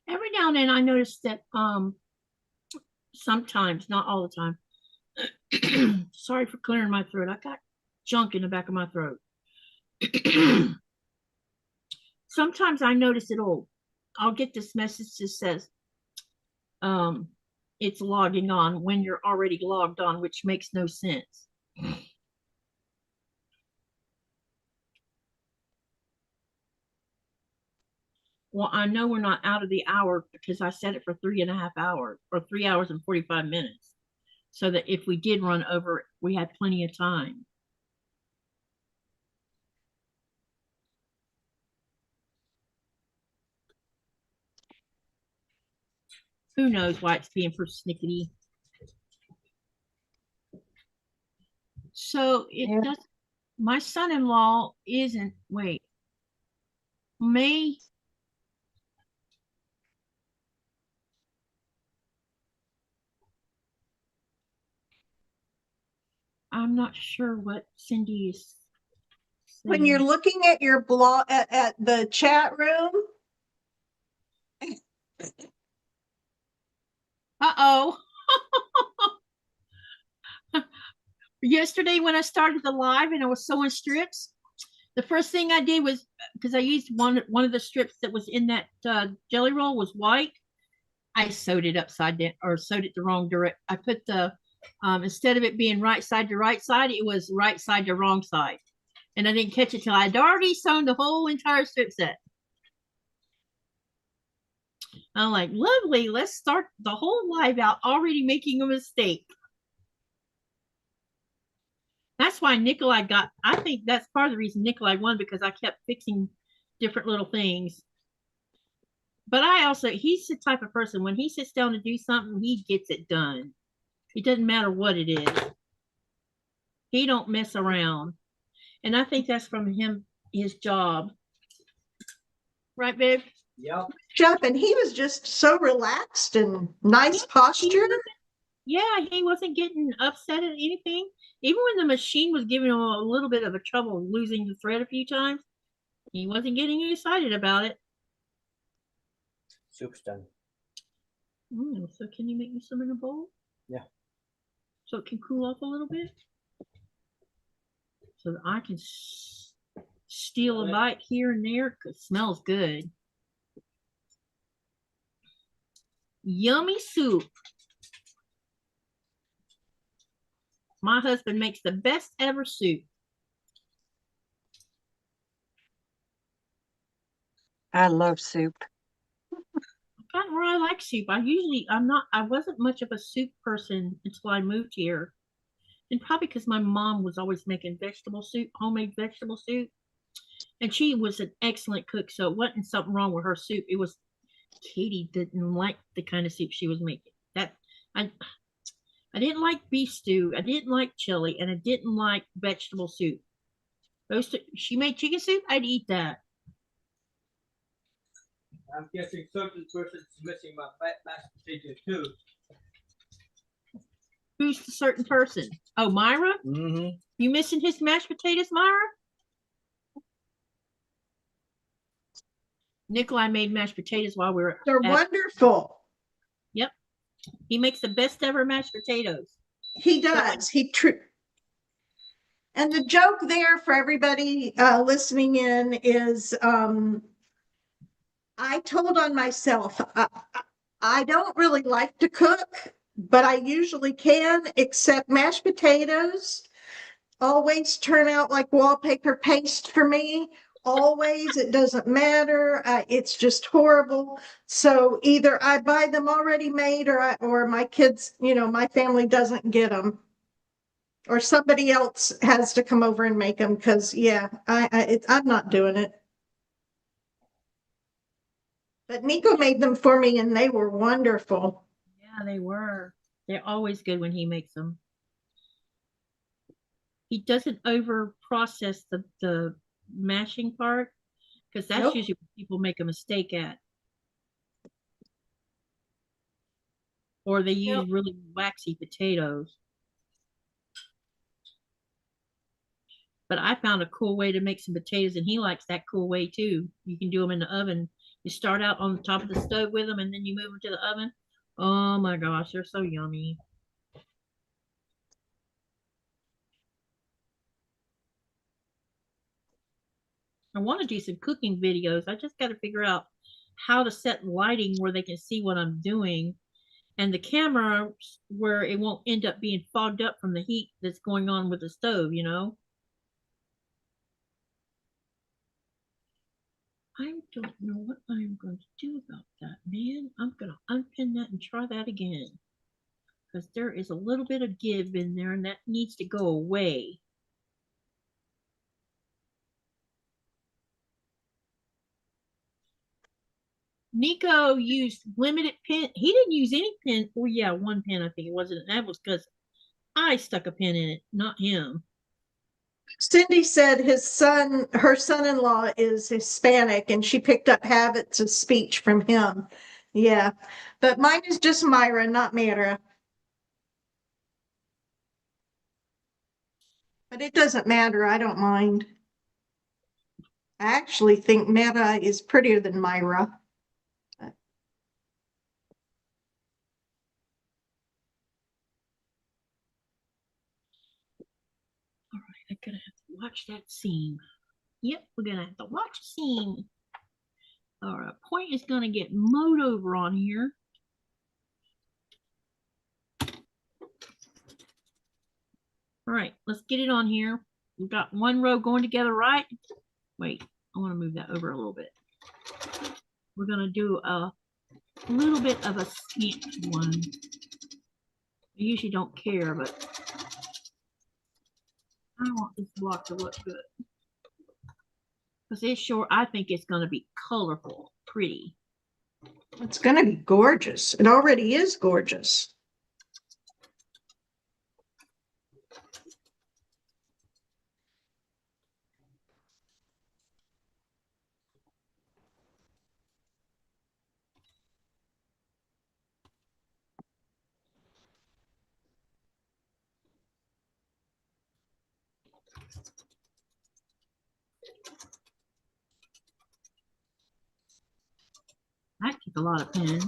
every now and then I notice that sometimes, not all the time. Sorry for clearing my throat. I got junk in the back of my throat. Sometimes I notice I'll get this message that says it's logging on when you're already logged on, which makes no sense. Well, I know we're not out of the hour because I set it for 3.5 hours or 3 hours and 45 minutes. So that if we did run over, we had plenty of time. Who knows why it's being persnickety. So it does. My son-in-law isn't. Wait. May. I'm not sure what Cindy is saying. When you're looking at your blog at the chat room. Uh-oh. Yesterday when I started the live and I was sewing strips, the first thing I did was, because I used one of the strips that was in that jelly roll was white, I sewed it upside down or sewed it the wrong direction. I put the instead of it being right side to right side, it was right side to wrong side, and I didn't catch it till I'd already sewn the whole entire strip set. I'm like, lovely, let's start the whole live out already making a mistake. That's why Nikolai got, I think that's part of the reason Nikolai won, because I kept fixing different little things. But he's the type of person, when he sits down to do something, he gets it done. It doesn't matter what it is. He don't mess around. And I think that's from him, his job. Right, babe? Yep. Job, and he was just so relaxed and nice posture. He wasn't getting upset at anything. Even when the machine was giving him a little bit of a trouble losing the thread a few times, he wasn't getting excited about it. Soup's done. So can you make me some in a bowl? Yeah. So it can cool off a little bit? So that I can steal a bite here and there, because it smells good. Yummy soup. My husband makes the best ever soup. I love soup. I've gotten where I like soup. I wasn't much of a soup person until I moved here. And probably because my mom was always making vegetable soup, homemade vegetable soup. And she was an excellent cook, so it wasn't something wrong with her soup. It was Katie didn't like the kind of soup she was making. I didn't like beef stew, I didn't like chili, and I didn't like vegetable soup. She made chicken soup, I'd eat that. I'm guessing certain person's missing my mashed potatoes too. Who's the certain person? Oh, Myra? Mm-hmm. You missing his mashed potatoes, Myra? Nikolai made mashed potatoes while we were They're wonderful. Yep. He makes the best ever mashed potatoes. He does. And the joke there for everybody listening in is I told on myself, I don't really like to cook, but I usually can, except mashed potatoes always turn out like wallpaper paste for me. Always, it doesn't matter. It's just horrible. So either I buy them already made, or my kids, my family doesn't get them, or somebody else has to come over and make them. Because yeah, I'm not doing it. But Nico made them for me, and they were wonderful. Yeah, they were. They're always good when he makes them. He doesn't over process the mashing part, because that's usually what people make a mistake at. Or they use really waxy potatoes. But I found a cool way to make some potatoes, and he likes that cool way too. You can do them in the oven. You start out on the top of the stove with them, and then you move them to the oven. Oh my gosh, they're so yummy. I want to do some cooking videos. I just got to figure out how to set lighting where they can see what I'm doing, and the camera where it won't end up being fogged up from the heat that's going on with the stove, I don't know what I'm going to do about that, man. I'm going to unpin that and try that again, because there is a little bit of give in there, and that needs to go away. Nico used limited pin. He didn't use any pin. Oh yeah, one pin I think it wasn't. That was because I stuck a pin in it, not him. Cindy said her son-in-law is Hispanic, and she picked up habits of speech from him. Yeah, but mine is just Myra, not Mara. But it doesn't matter. I don't mind. I actually think Mara is prettier than Myra. All right, I'm gonna have to watch that seam. Yep, we're gonna have to watch the seam. Our point is gonna get mowed over on here. All right, let's get it on here. We've got one row going together, right? Wait, I want to move that over a little bit. We're going to do a little bit of a stamped one. I usually don't care, but I want this block to look good. Because it's short, I think it's going to be colorful, pretty. It's going to be gorgeous. It already is gorgeous. I took a lot of pins.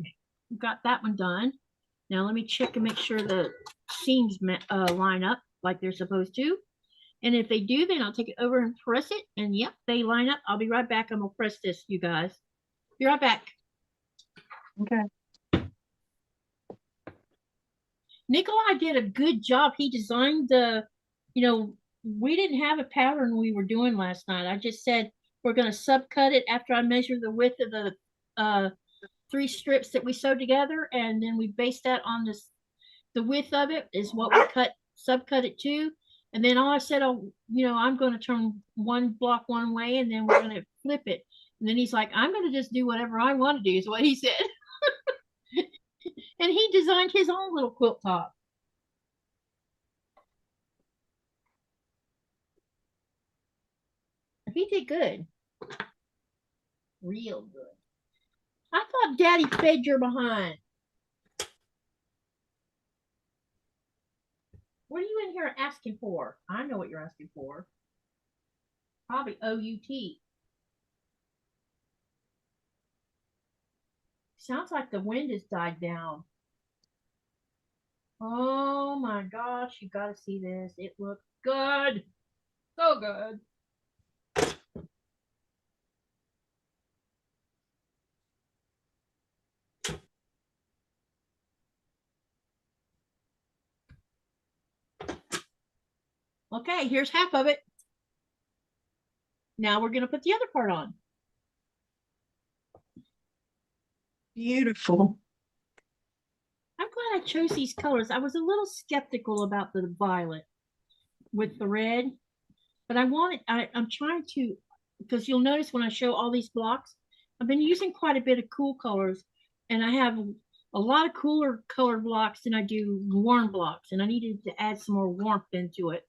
Okay, we got that one done. Now let me check and make sure the seams line up like they're supposed to. And if they do, then I'll take it over and press it. And yep, they line up. I'll be right back. I'm going to press this, you guys. Be right back. Okay. Nikolai did a good job. He designed we didn't have a pattern we were doing last night. I just said we're going to subcut it after I measure the width of the 3 strips that we sewed together. And then we based that on the width of it is what we subcut it to. And then all I said, I'm going to turn one block one way, and then we're going to flip it. And then he's like, I'm going to just do whatever I want to do, is what he said. And he designed his own little quilt top. He did good. Real good. I thought Daddy fed your behind. What are you in here asking for? I know what you're asking for. Probably OUT. Sounds like the wind has died down. Oh my gosh, you gotta see this. It looks good. So good. Okay, here's half of it. Now we're going to put the other part on. Beautiful. I'm glad I chose these colors. I was a little skeptical about the violet with the red, but I'm trying to, because you'll notice when I show all these blocks, I've been using quite a bit of cool colors, and I have a lot of cooler color blocks than I do warm blocks, and I needed to add some more warmth into it.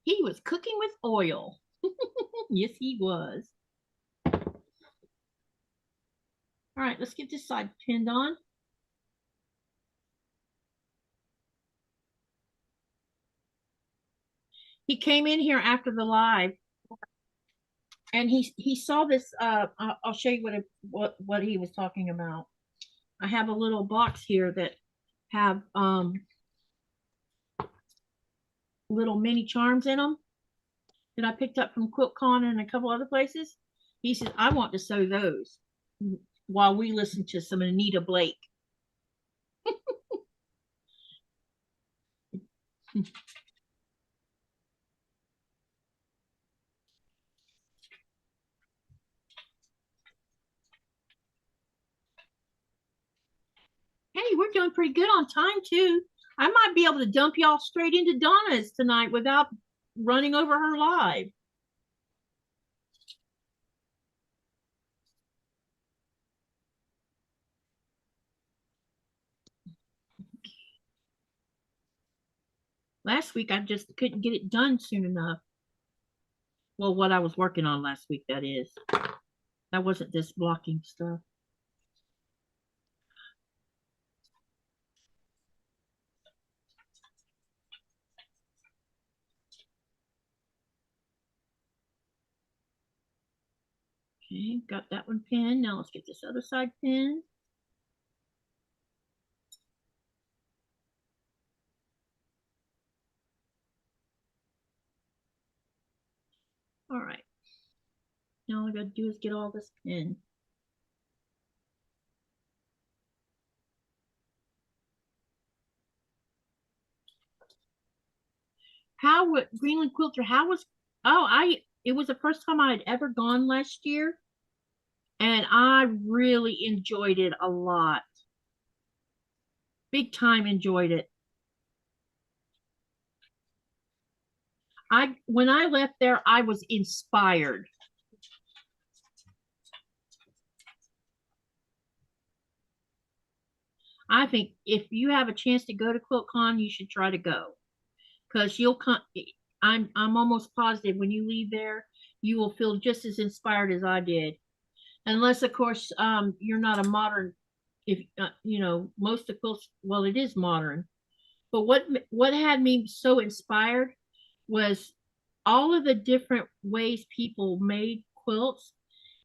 He was cooking with oil. Yes, he was. All right, let's get this side pinned on. He came in here after the live, and he saw this. I'll show you what he was talking about. I have a little box here that have little mini charms in them that I picked up from QuiltCon and a couple other places. He said, I want to sew those while we listen to some Anita Blake. Hey, we're doing pretty good on time too. I might be able to dump y'all straight into Donna's tonight without running over her live. Last week, I just couldn't get it done soon enough. Well, what I was working on last week, that is. That wasn't this blocking stuff. Okay, got that one pinned. Now let's get this other side pinned. All right. Now all I gotta do is get all this pinned. How would GreenlandQuilter, how was, it was the first time I had ever gone last year, and I really enjoyed it a lot. Big time enjoyed it. When I left there, I was inspired. I think if you have a chance to go to QuiltCon, you should try to go, because you'll come. I'm almost positive when you leave there, you will feel just as inspired as I did, unless of course you're not a modern. If you know, most of quilts, well, it is modern, but what had me so inspired was all of the different ways people made quilts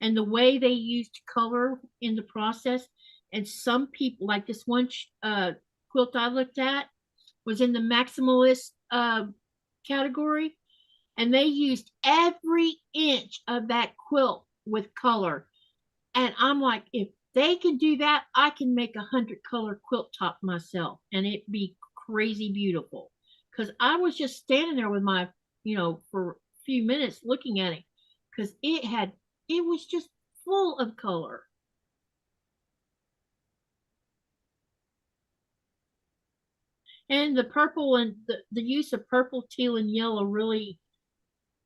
and the way they used color in the process. And some people, like this one quilt I looked at, was in the maximalist category, and they used every inch of that quilt with color. And I'm like, if they can do that, I can make 100 color quilt top myself, and it'd be crazy beautiful. Because I was just standing there with my, for a few minutes looking at it, because it was just full of color. And the purple and the use of purple, teal, and yellow really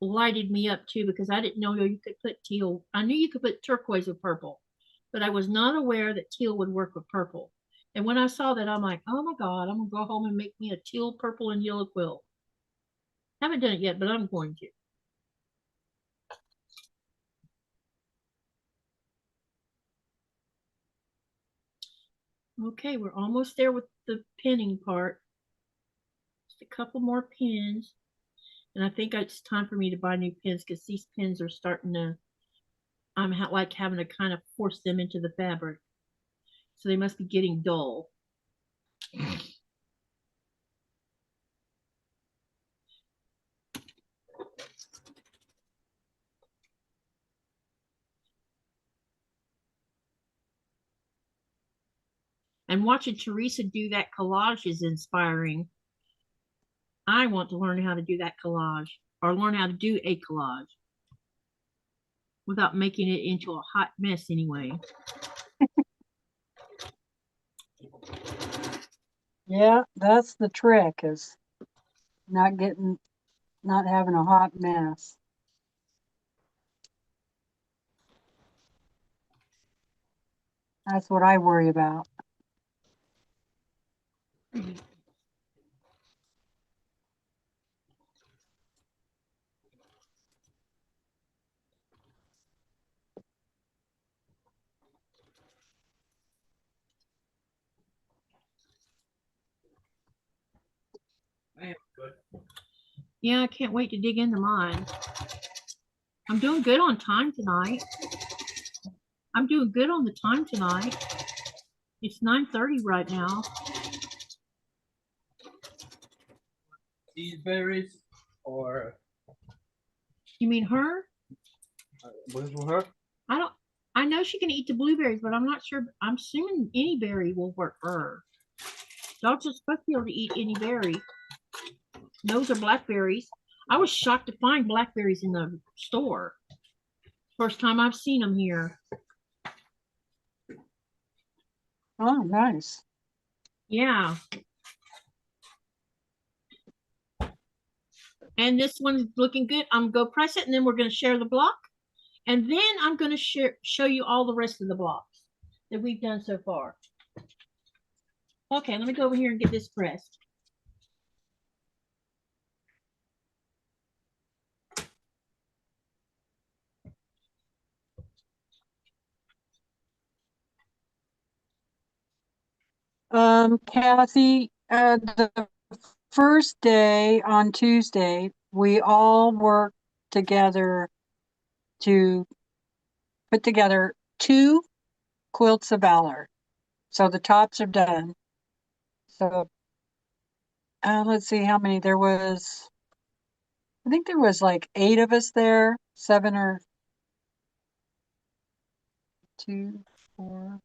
lighted me up too, because I didn't know you could put teal. I knew you could put turquoise with purple, but I was not aware that teal would work with purple. And when I saw that, I'm like, oh my God, I'm gonna go home and make me a teal, purple, and yellow quilt. Haven't done it yet, but I'm going to. Okay, we're almost there with the pinning part. Just a couple more pins. And I think it's time for me to buy new pins because these pins are starting to, I'm like having to kind of force them into the fabric. So they must be getting dull. And watching Teresa do that collage is inspiring. I want to learn how to do that collage, or learn how to do a collage without making it into a hot mess anyway. Yeah, that's the trick, is not having a hot mess. That's what I worry about. I am good. Yeah, I can't wait to dig into mine. I'm doing good on time tonight. I'm doing good on the time tonight. It's 9:30 right now. These berries or You mean her? what is with her? I know she can eat the blueberries, but I'm not sure. I'm assuming any berry will work for her. Dogs are supposed to be able to eat any berry. Those are blackberries. I was shocked to find blackberries in the store. First time I've seen them here. Oh, nice. Yeah. And this one's looking good. I'm going to go press it, and then we're going to share the block. And then I'm going to show you all the rest of the blocks that we've done so far. Okay, let me go over here and get this pressed. Kathy, the first day on Tuesday, we all worked together to put together 2 quilts of valor. So the tops are done. So let's see how many there was. I think there was like 8 of us there, 7 or 2, 4,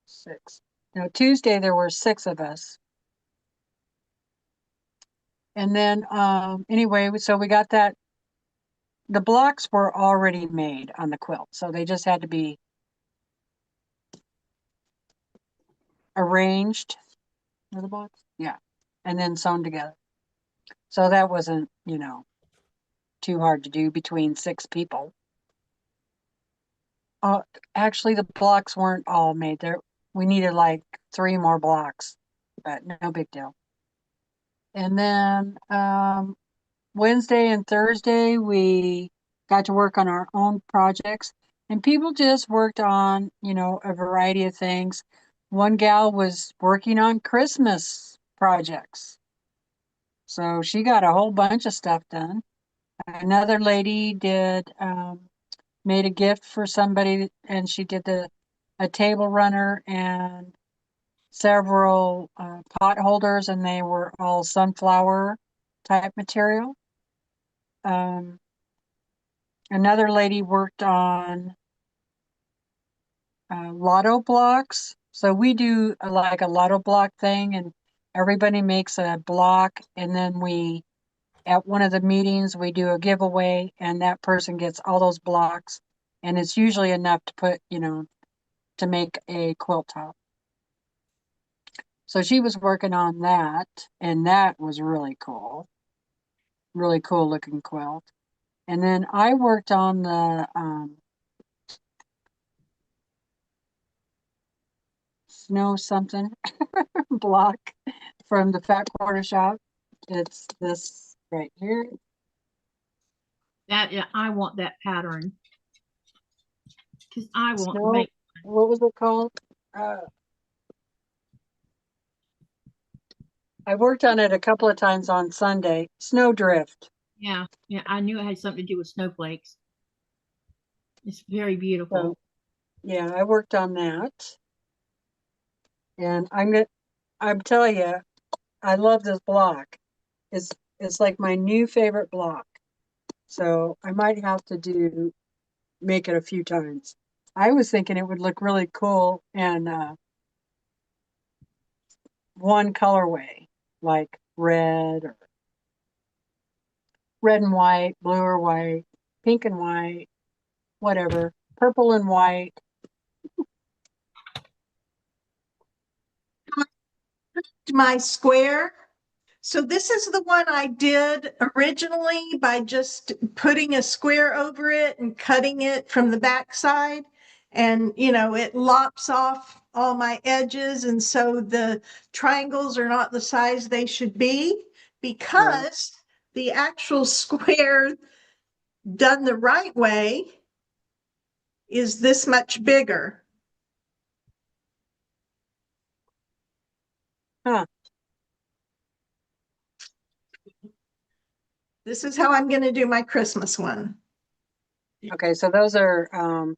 6. No, Tuesday there were 6 of us. And then anyway, so we got that. The blocks were already made on the quilt, so they just had to be arranged. Are the blocks? Yeah. And then sewn together. So that wasn't, too hard to do between 6 people. Actually, the blocks weren't all made there. We needed like 3 more blocks, but no big deal. And then Wednesday and Thursday, we got to work on our own projects, and people just worked on, a variety of things. One gal was working on Christmas projects, so she got a whole bunch of stuff done. Another lady made a gift for somebody, and she did a table runner and several pot holders, and they were all sunflower type material. Another lady worked on lotto blocks. So we do like a lotto block thing, and everybody makes a block, and then at one of the meetings, we do a giveaway, and that person gets all those blocks, and it's usually enough to put, to make a quilt top. So she was working on that, and that was really cool looking quilt. And then I worked on the snow something block from the Fat Quarter Shop. It's this right here. That, yeah, I want that pattern. Because I want to Snow, make. what was it called? I worked on it a couple of times on Sunday. Snowdrift. Yeah, yeah, I knew it had something to do with snowflakes. It's very beautiful. So, yeah, I worked on that. And I'm telling you, I love this block. It's like my new favorite block. So I might have to make it a few times. I was thinking it would look really cool and one colorway, like red and white, blue or white, pink and white, whatever, purple and white. My square. So this is the one I did originally by just putting a square over it and cutting it from the back side. And, you know, it lops off all my edges. And so the triangles are not the size they should be, because the actual square done the right way is this much bigger. Huh. This is how I'm going to do my Christmas one. Okay, so those are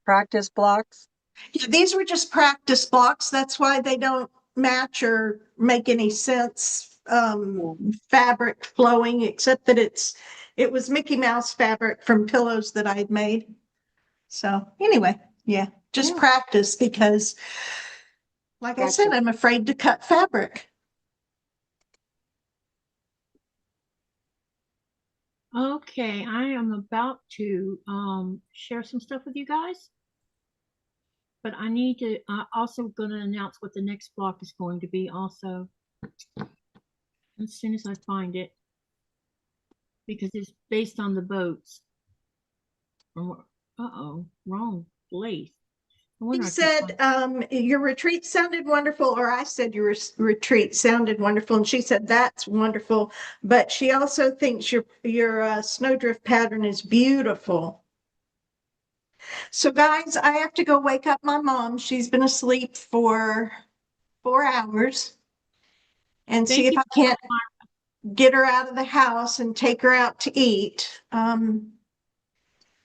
practice blocks. Yeah, these were just practice blocks. That's why they don't match or make any sense. Fabric flowing, except that it was Mickey Mouse fabric from pillows that I had made. So anyway, yeah, just practice, because like I said, I'm afraid to cut fabric. Okay, I am about to share some stuff with you guys. But I need to, also going to announce what the next block is going to be also. As soon as I find it. Because it's based on the boats. Uh-oh, wrong place. He said, your retreat sounded wonderful, or I said your retreat sounded wonderful, and she said that's wonderful, but she also thinks your snowdrift pattern is beautiful. So guys, I have to go wake up my mom. She's been asleep for 4 hours, and see if I can't get her out of the house and take her out to eat.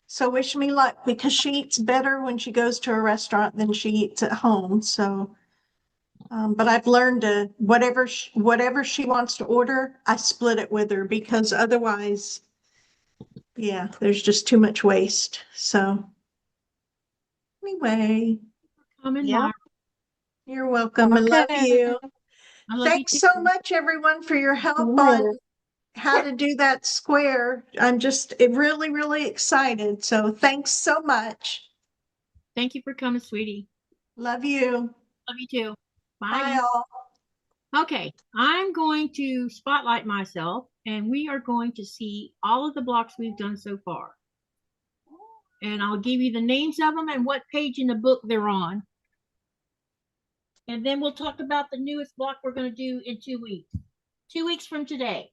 So wish me luck, because she eats better when she goes to a restaurant than she eats at home. So, but I've learned to whatever she wants to order, I split it with her, because otherwise, yeah, there's just too much waste. So anyway, yeah, you're welcome. I love you. Thanks you so much, everyone, for your help on how to do that square. I'm just really, really excited. So thanks so much. Thank you for coming, sweetie. Love you. Love you too. Bye all. Okay, I'm going to spotlight myself, and we are going to see all of the blocks we've done so far. And I'll give you the names of them and what page in the book they're on. And then we'll talk about the newest block we're going to do in 2 weeks. 2 weeks from today.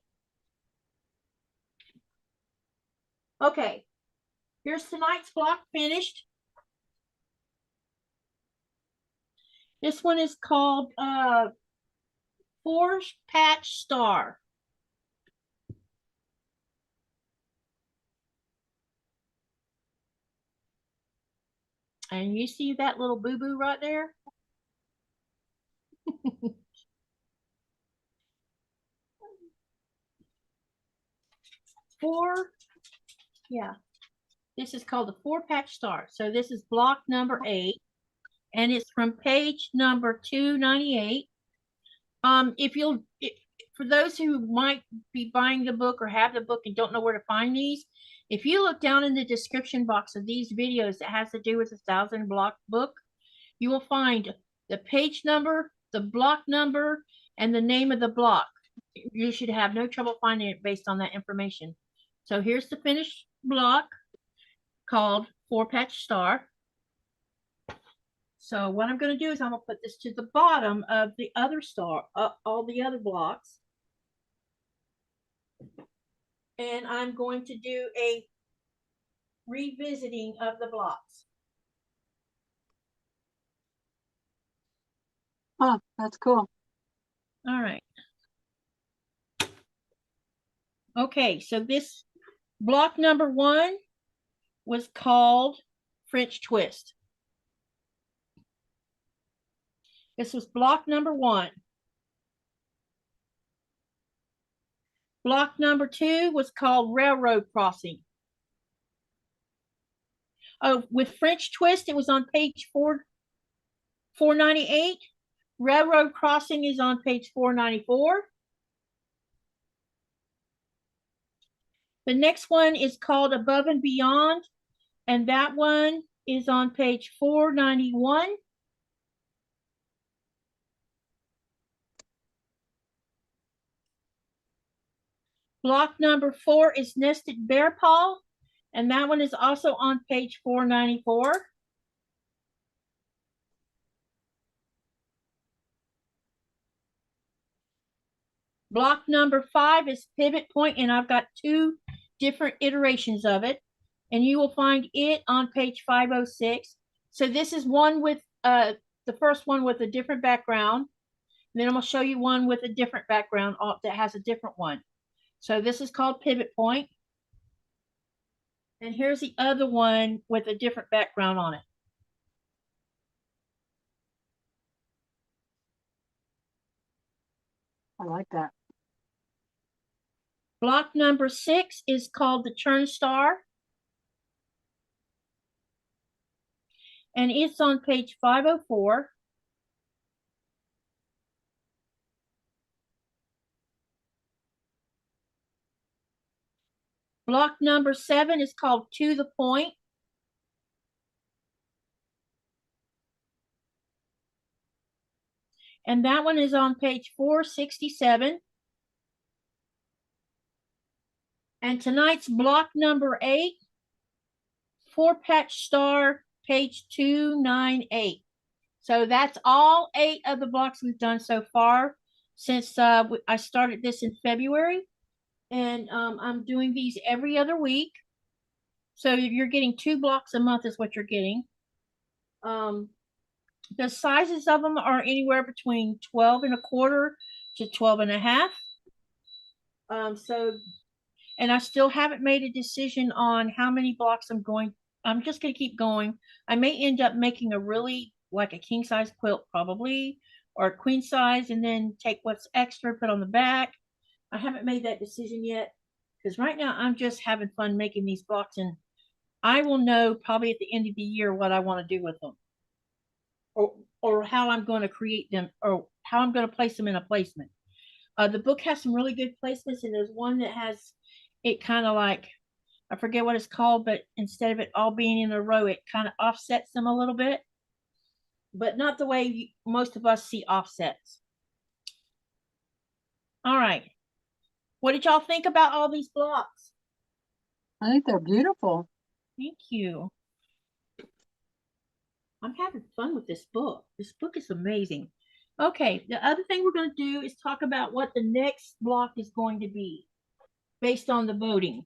Okay, here's tonight's block finished. This one is called 4-Patch Star. And you see that little boo-boo right there? This is called the 4-Patch Star. So this is block number 8, and it's from page number 298. For those who might be buying the book or have the book and don't know where to find these, if you look down in the description box of these videos that has to do with the 1,000 block book, you will find the page number, the block number, and the name of the block. You should have no trouble finding it based on that information. So here's the finished block called 4-Patch Star. So what I'm going to do is I'm going to put this to the bottom of the other star, all the other blocks. And I'm going to do a revisiting of the blocks. Oh, that's cool. All right. Okay, so this block number 1 was called French Twist. This was block number 1. Block number 2 was called Railroad Crossing. Oh, with French Twist, it was on page 498. Railroad Crossing is on page 494. The next one is called Above and Beyond, and that one is on page 491. Block number 4 is Nested Bear Paw, and that one is also on page 494. Block number 5 is Pivot Point, and I've got 2 different iterations of it, and you will find it on page 506. So this is one with the first one with a different background. And then I'm going to show you one with a different background that has a different one. So this is called Pivot Point. And here's the other one with a different background on it. I like that. Block number 6 is called the Churn Star. And it's on page 504. Block number 7 is called To the Point. And that one is on page 467. And tonight's block number 8, 4-patch star, page 298. So that's all 8 of the blocks we've done so far since I started this in February. And I'm doing these every other week. So you're getting 2 blocks a month is what you're getting. The sizes of them are anywhere between 12¼ to 12½. And I still haven't made a decision on how many blocks I'm just going to keep going. I may end up making a really, like a king size quilt probably, or a queen size, and then take what's extra, put on the back. I haven't made that decision yet, because right now I'm just having fun making these blocks, and I will know probably at the end of the year what I want to do with them, or how I'm going to create them, or how I'm going to place them in a placement. The book has some really good placements, and there's one that has it kind of like, I forget what it's called, but instead of it all being in a row, it kind of offsets them a little bit, but not the way most of us see offsets. All right. What did y'all think about all these blocks? I think they're beautiful. Thank you. I'm having fun with this book. This book is amazing. Okay, the other thing we're going to do is talk about what the next block is going to be based on the voting.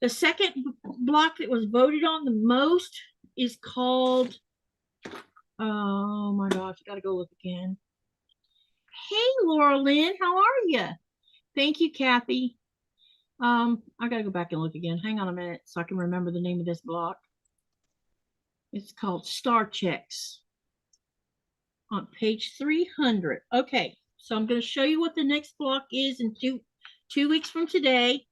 The second block that was voted on the most is called, oh my gosh, I got to go look again. Hey, Laura Lynn, how are you? Thank you, Kathy. I got to go back and look again. Hang on a minute so I can remember the name of this block. It's called Star Checks on page 300. Okay, so I'm going to show you what the next block is in two weeks from today.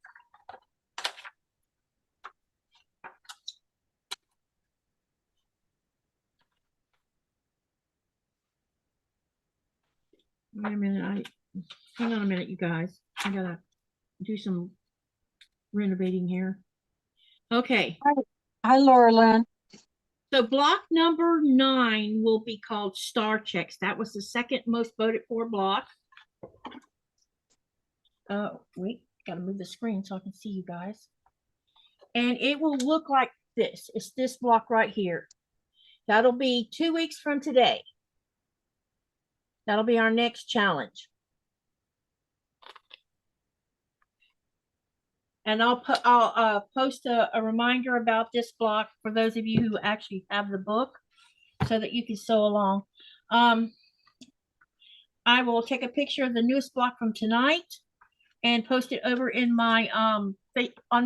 Wait a minute. Hang on a minute, you guys. I gotta do some renovating here. Okay. Hi, Laura Lynn. So block number 9 will be called Star Checks. That was the second most voted for block. Wait, gotta move the screen so I can see you guys. And it will look like this. It's this block right here. That'll be 2 weeks from today. That'll be our next challenge. And I'll post a reminder about this block for those of you who actually have the book, so that you can sew along. I will take a picture of the newest block from tonight and post it over in my on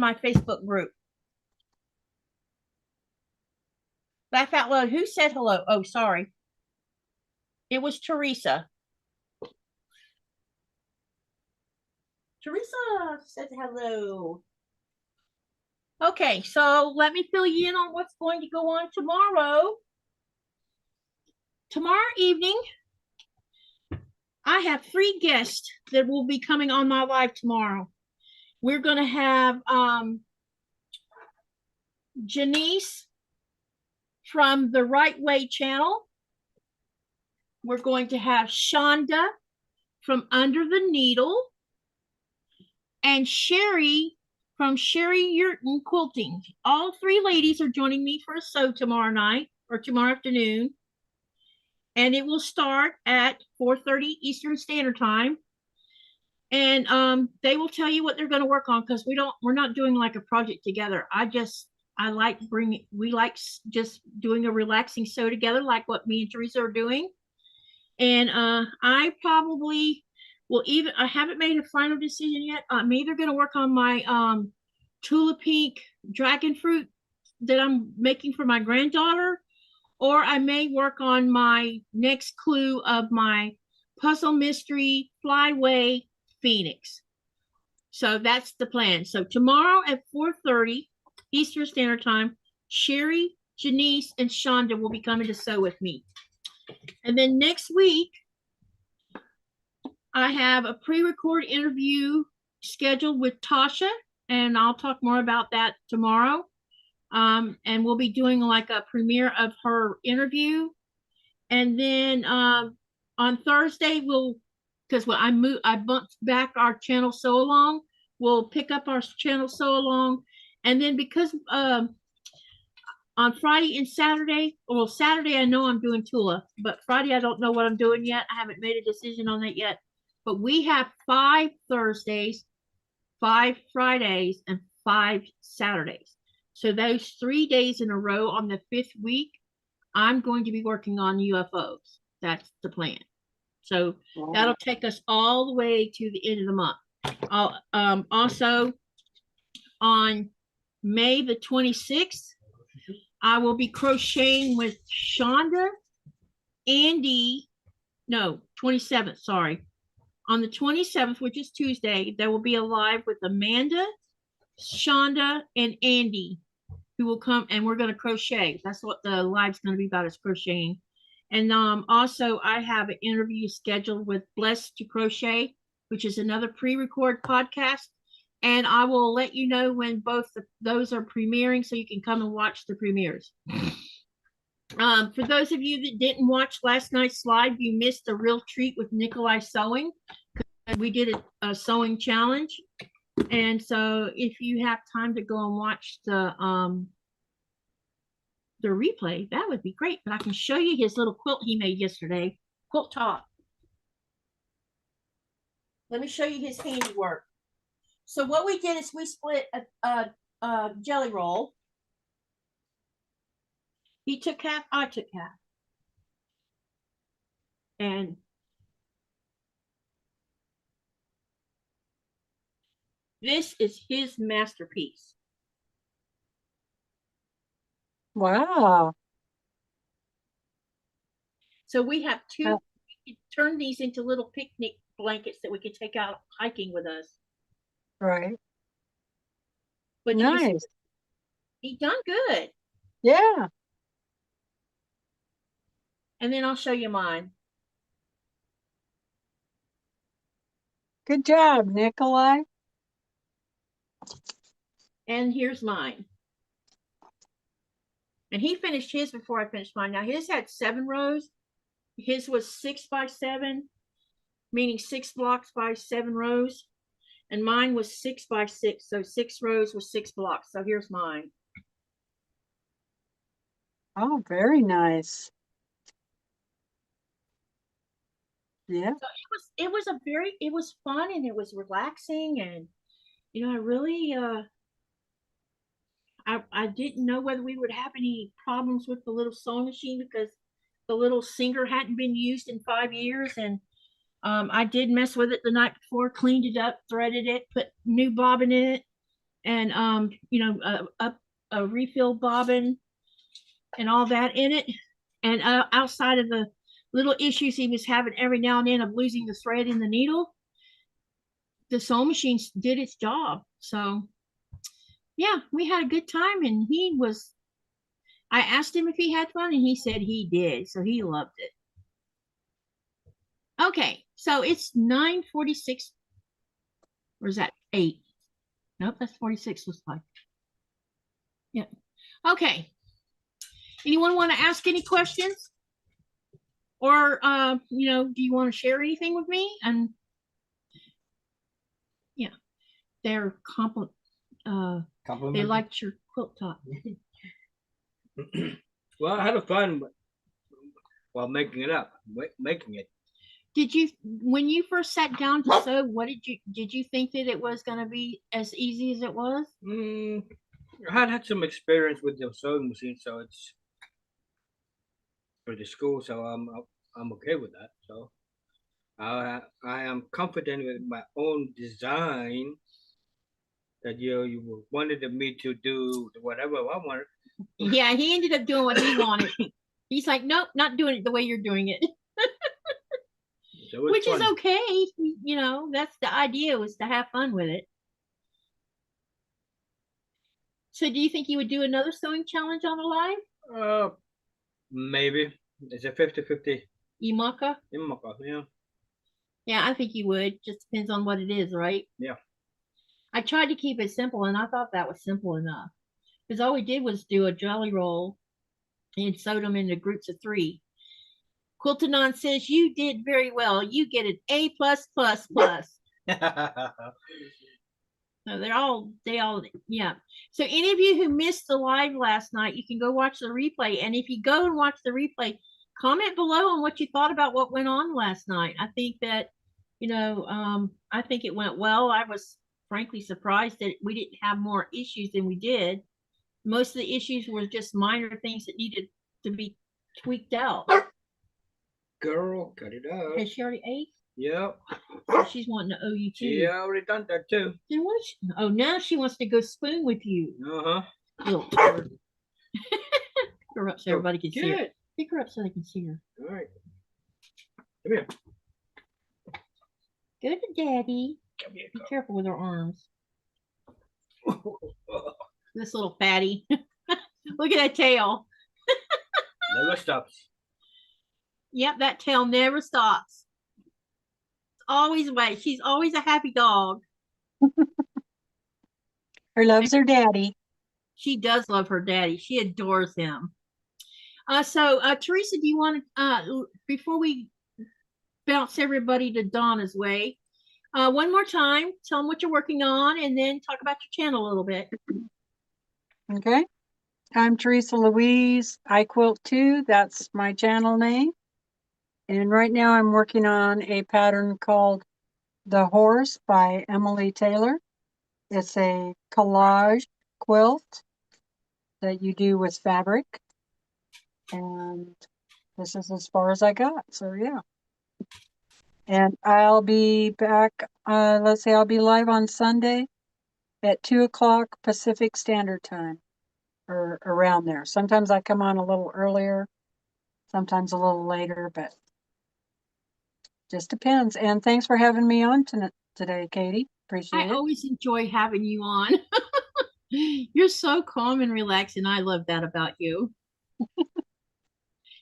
my Facebook group. Laugh out loud. Who said hello? Oh, sorry. It was Teresa. Teresa said hello. Okay, so let me fill you in on what's going to go on tomorrow. Tomorrow evening, I have 3 guests that will be coming on my live tomorrow. We're going to have Janice from the Right Way channel. We're going to have Shonda from Under the Needle, and Sherry from Sherry Yurton Quilting. All 3 ladies are joining me for a sew tomorrow night or tomorrow afternoon. And it will start at 4:30 Eastern Standard Time. And they will tell you what they're going to work on, because we're not doing like a project together. We like just doing a relaxing sew together, like what me and Teresa are doing. And I probably will I haven't made a final decision yet. I'm either going to work on my Tula Pink dragon fruit that I'm making for my granddaughter, or I may work on my next clue of my puzzle mystery flyway Phoenix. So that's the plan. So tomorrow at 4:30 Eastern Standard Time, Sherry, Janice, and Shonda will be coming to sew with me. And then next week, I have a pre-recorded interview scheduled with Tasha, and I'll talk more about that tomorrow. And we'll be doing like a premiere of her interview. And then on Thursday, because I bumped back our channel sew along, we'll pick up our channel sew along. And then because on Friday and Saturday, well, Saturday I know I'm doing Tula, but Friday I don't know what I'm doing yet. I haven't made a decision on that yet. But we have 5 Thursdays, 5 Fridays, and 5 Saturdays. So those 3 days in a row on the 5th week, I'm going to be working on UFOs. That's the plan. So that'll take us all the way to the end of the month. Also, on May the 26th, I will be crocheting with Shonda, Andy, no, 27th, sorry. On the 27th, which is Tuesday, there will be a live with Amanda, Shonda, and Andy, who will come, and we're going to crochet. That's what the live's going to be about, is crocheting. And also, I have an interview scheduled with Blessed to Crochet, which is another pre-record podcast. And I will let you know when both those are premiering, so you can come and watch the premieres. For those of you that didn't watch last night's live, you missed a real treat with Nikolai Sewing. We did a sewing challenge. And so if you have time to go and watch the replay, that would be great. But I can show you his little quilt he made yesterday. Quilt top. Let me show you his handiwork. So what we did is we split a jelly roll. He took half, I took half. And this is his masterpiece. Wow. So we have 2, we could turn these into little picnic blankets that we could take out hiking with us. Right. But nice. He done good. Yeah. And then I'll show you mine. Good job, Nikolai. And here's mine. And he finished his before I finished mine. Now his had 7 rows. His was 6 by 7, meaning 6 blocks by 7 rows. And mine was 6 by 6. So 6 rows with 6 blocks. So here's mine. Oh, very nice. Yeah. So it was fun, and it was relaxing, and You know, I really, I didn't know whether we would have any problems with the little sewing machine because the little singer hadn't been used in 5 years. And I did mess with it the night before, cleaned it up, threaded it, put new bobbin in it, and, you know, a refill bobbin and all that in it. And outside of the little issues he was having every now and then of losing the thread in the needle, the sewing machine did its job. So yeah, we had a good time, and I asked him if he had fun, and he said he did, so he loved it. Okay, so it's 9:46, or is that 8? Nope, that's 46 looks like. Yeah. Okay. Anyone want to ask any questions? Or, you know, do you want to share anything with me? And yeah, they're they liked your quilt top. Well, I had fun while making it. Did you, when you first sat down to sew, did you think that it was going to be as easy as it was? I had some experience with the sewing machine, so it's for the school, so I'm okay with that. So I am confident with my own design that you wanted me to do whatever I wanted. Yeah, he ended up doing what he wanted. He's like, nope, not doing it the way you're doing it. So which fun. is okay. You know, that's the idea, was to have fun with it. So do you think you would do another sewing challenge on the live? Maybe. It's a 50-50. Imaka? Yeah. Yeah, I think you would. Just depends on what it is, right? Yeah. I tried to keep it simple, and I thought that was simple enough. Because all we did was do a jelly roll and sewed them into groups of 3. Quiltanon says you did very well. You get an A+++. No, they all, yeah. So any of you who missed the live last night, you can go watch the replay. And if you go and watch the replay, comment below on what you thought about what went on last night. I think that, you know, I think it went well. I was frankly surprised that we didn't have more issues than we did. Most of the issues were just minor things that needed to be tweaked out. Girl, cut it out. Has she already ate? Yep. So she's wanting to owe you too. Yeah, already done that too. Then what? Oh, now she wants to go spoon with you. Little turd. Pick her up so everybody can see her. Pick her up so they can see her. All right. Come here. Go to Daddy. Come here. Be careful with her arms. This little fatty. Look at that tail. Never stops. Yep, that tail never stops. Always away. She's always a happy dog. Her loves her daddy. She does love her daddy. She adores him. So Teresa, do you want to, before we bounce everybody to Donna's way, one more time, tell them what you're working on, and then talk about your channel a little bit. Okay. I'm Teresa Louise. I Quilt Too. That's my channel name. And right now I'm working on a pattern called The Horse by Emily Taylor. It's a collage quilt that you do with fabric. And this is as far as I got. So yeah. And I'll be back, let's say I'll be live on Sunday at 2 o'clock Pacific Standard Time, or around there. Sometimes I come on a little earlier, sometimes a little later, but just depends. And thanks for having me on today, Katie. Appreciate it. I always enjoy having you on. You're so calm and relaxed, and I love that about you.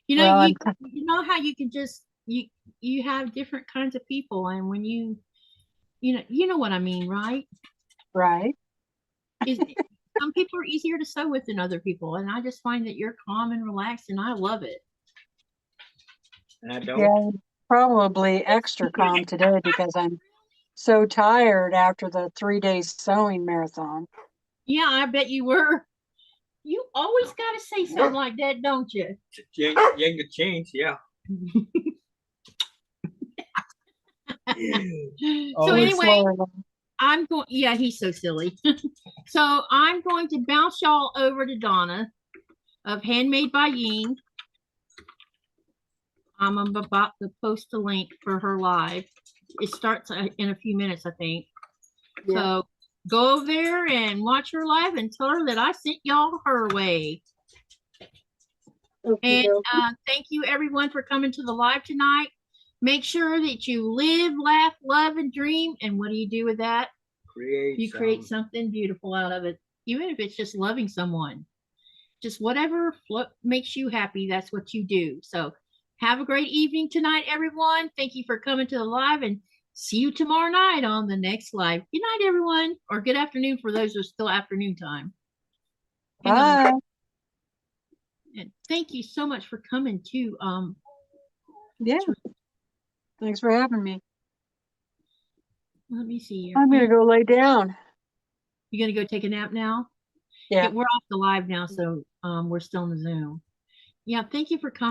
You know, Well, you know how you can just you have different kinds of people, and when you know what I mean, right? Right. Some people are easier to sew with than other people, and I just find that you're calm and relaxed, and I love it. And I don't. Yeah, probably extra calm today because I'm so tired after the 3-day sewing marathon. Yeah, I bet you were. You always got to say something like that, don't you? Younger change, yeah. So anyway, I'm going, yeah, he's so silly. So I'm going to bounce y'all over to Donna of Handmade by Ying. I'm about to post a link for her live. It starts in a few minutes, I think. Yeah. So go over there and watch her live and tell her that I sent y'all her way. Okay, And thank you everyone for coming to the live tonight. Make sure that you live, laugh, love, and dream. And what do you do with that? You create something beautiful out of it, even if it's just loving someone. Just whatever makes you happy, that's what you do. So have a great evening tonight, everyone. Thank you for coming to the live, and see you tomorrow night on the next live. Good night, everyone, or good afternoon for those who are still afternoon time. bye. And thank you so much for coming too. Yeah. Thanks for having me. Let me see here. I'm gonna go lay down. You gonna go take a nap now? Yeah. We're off the live now, so we're still in the Zoom. Yeah, thank you for coming.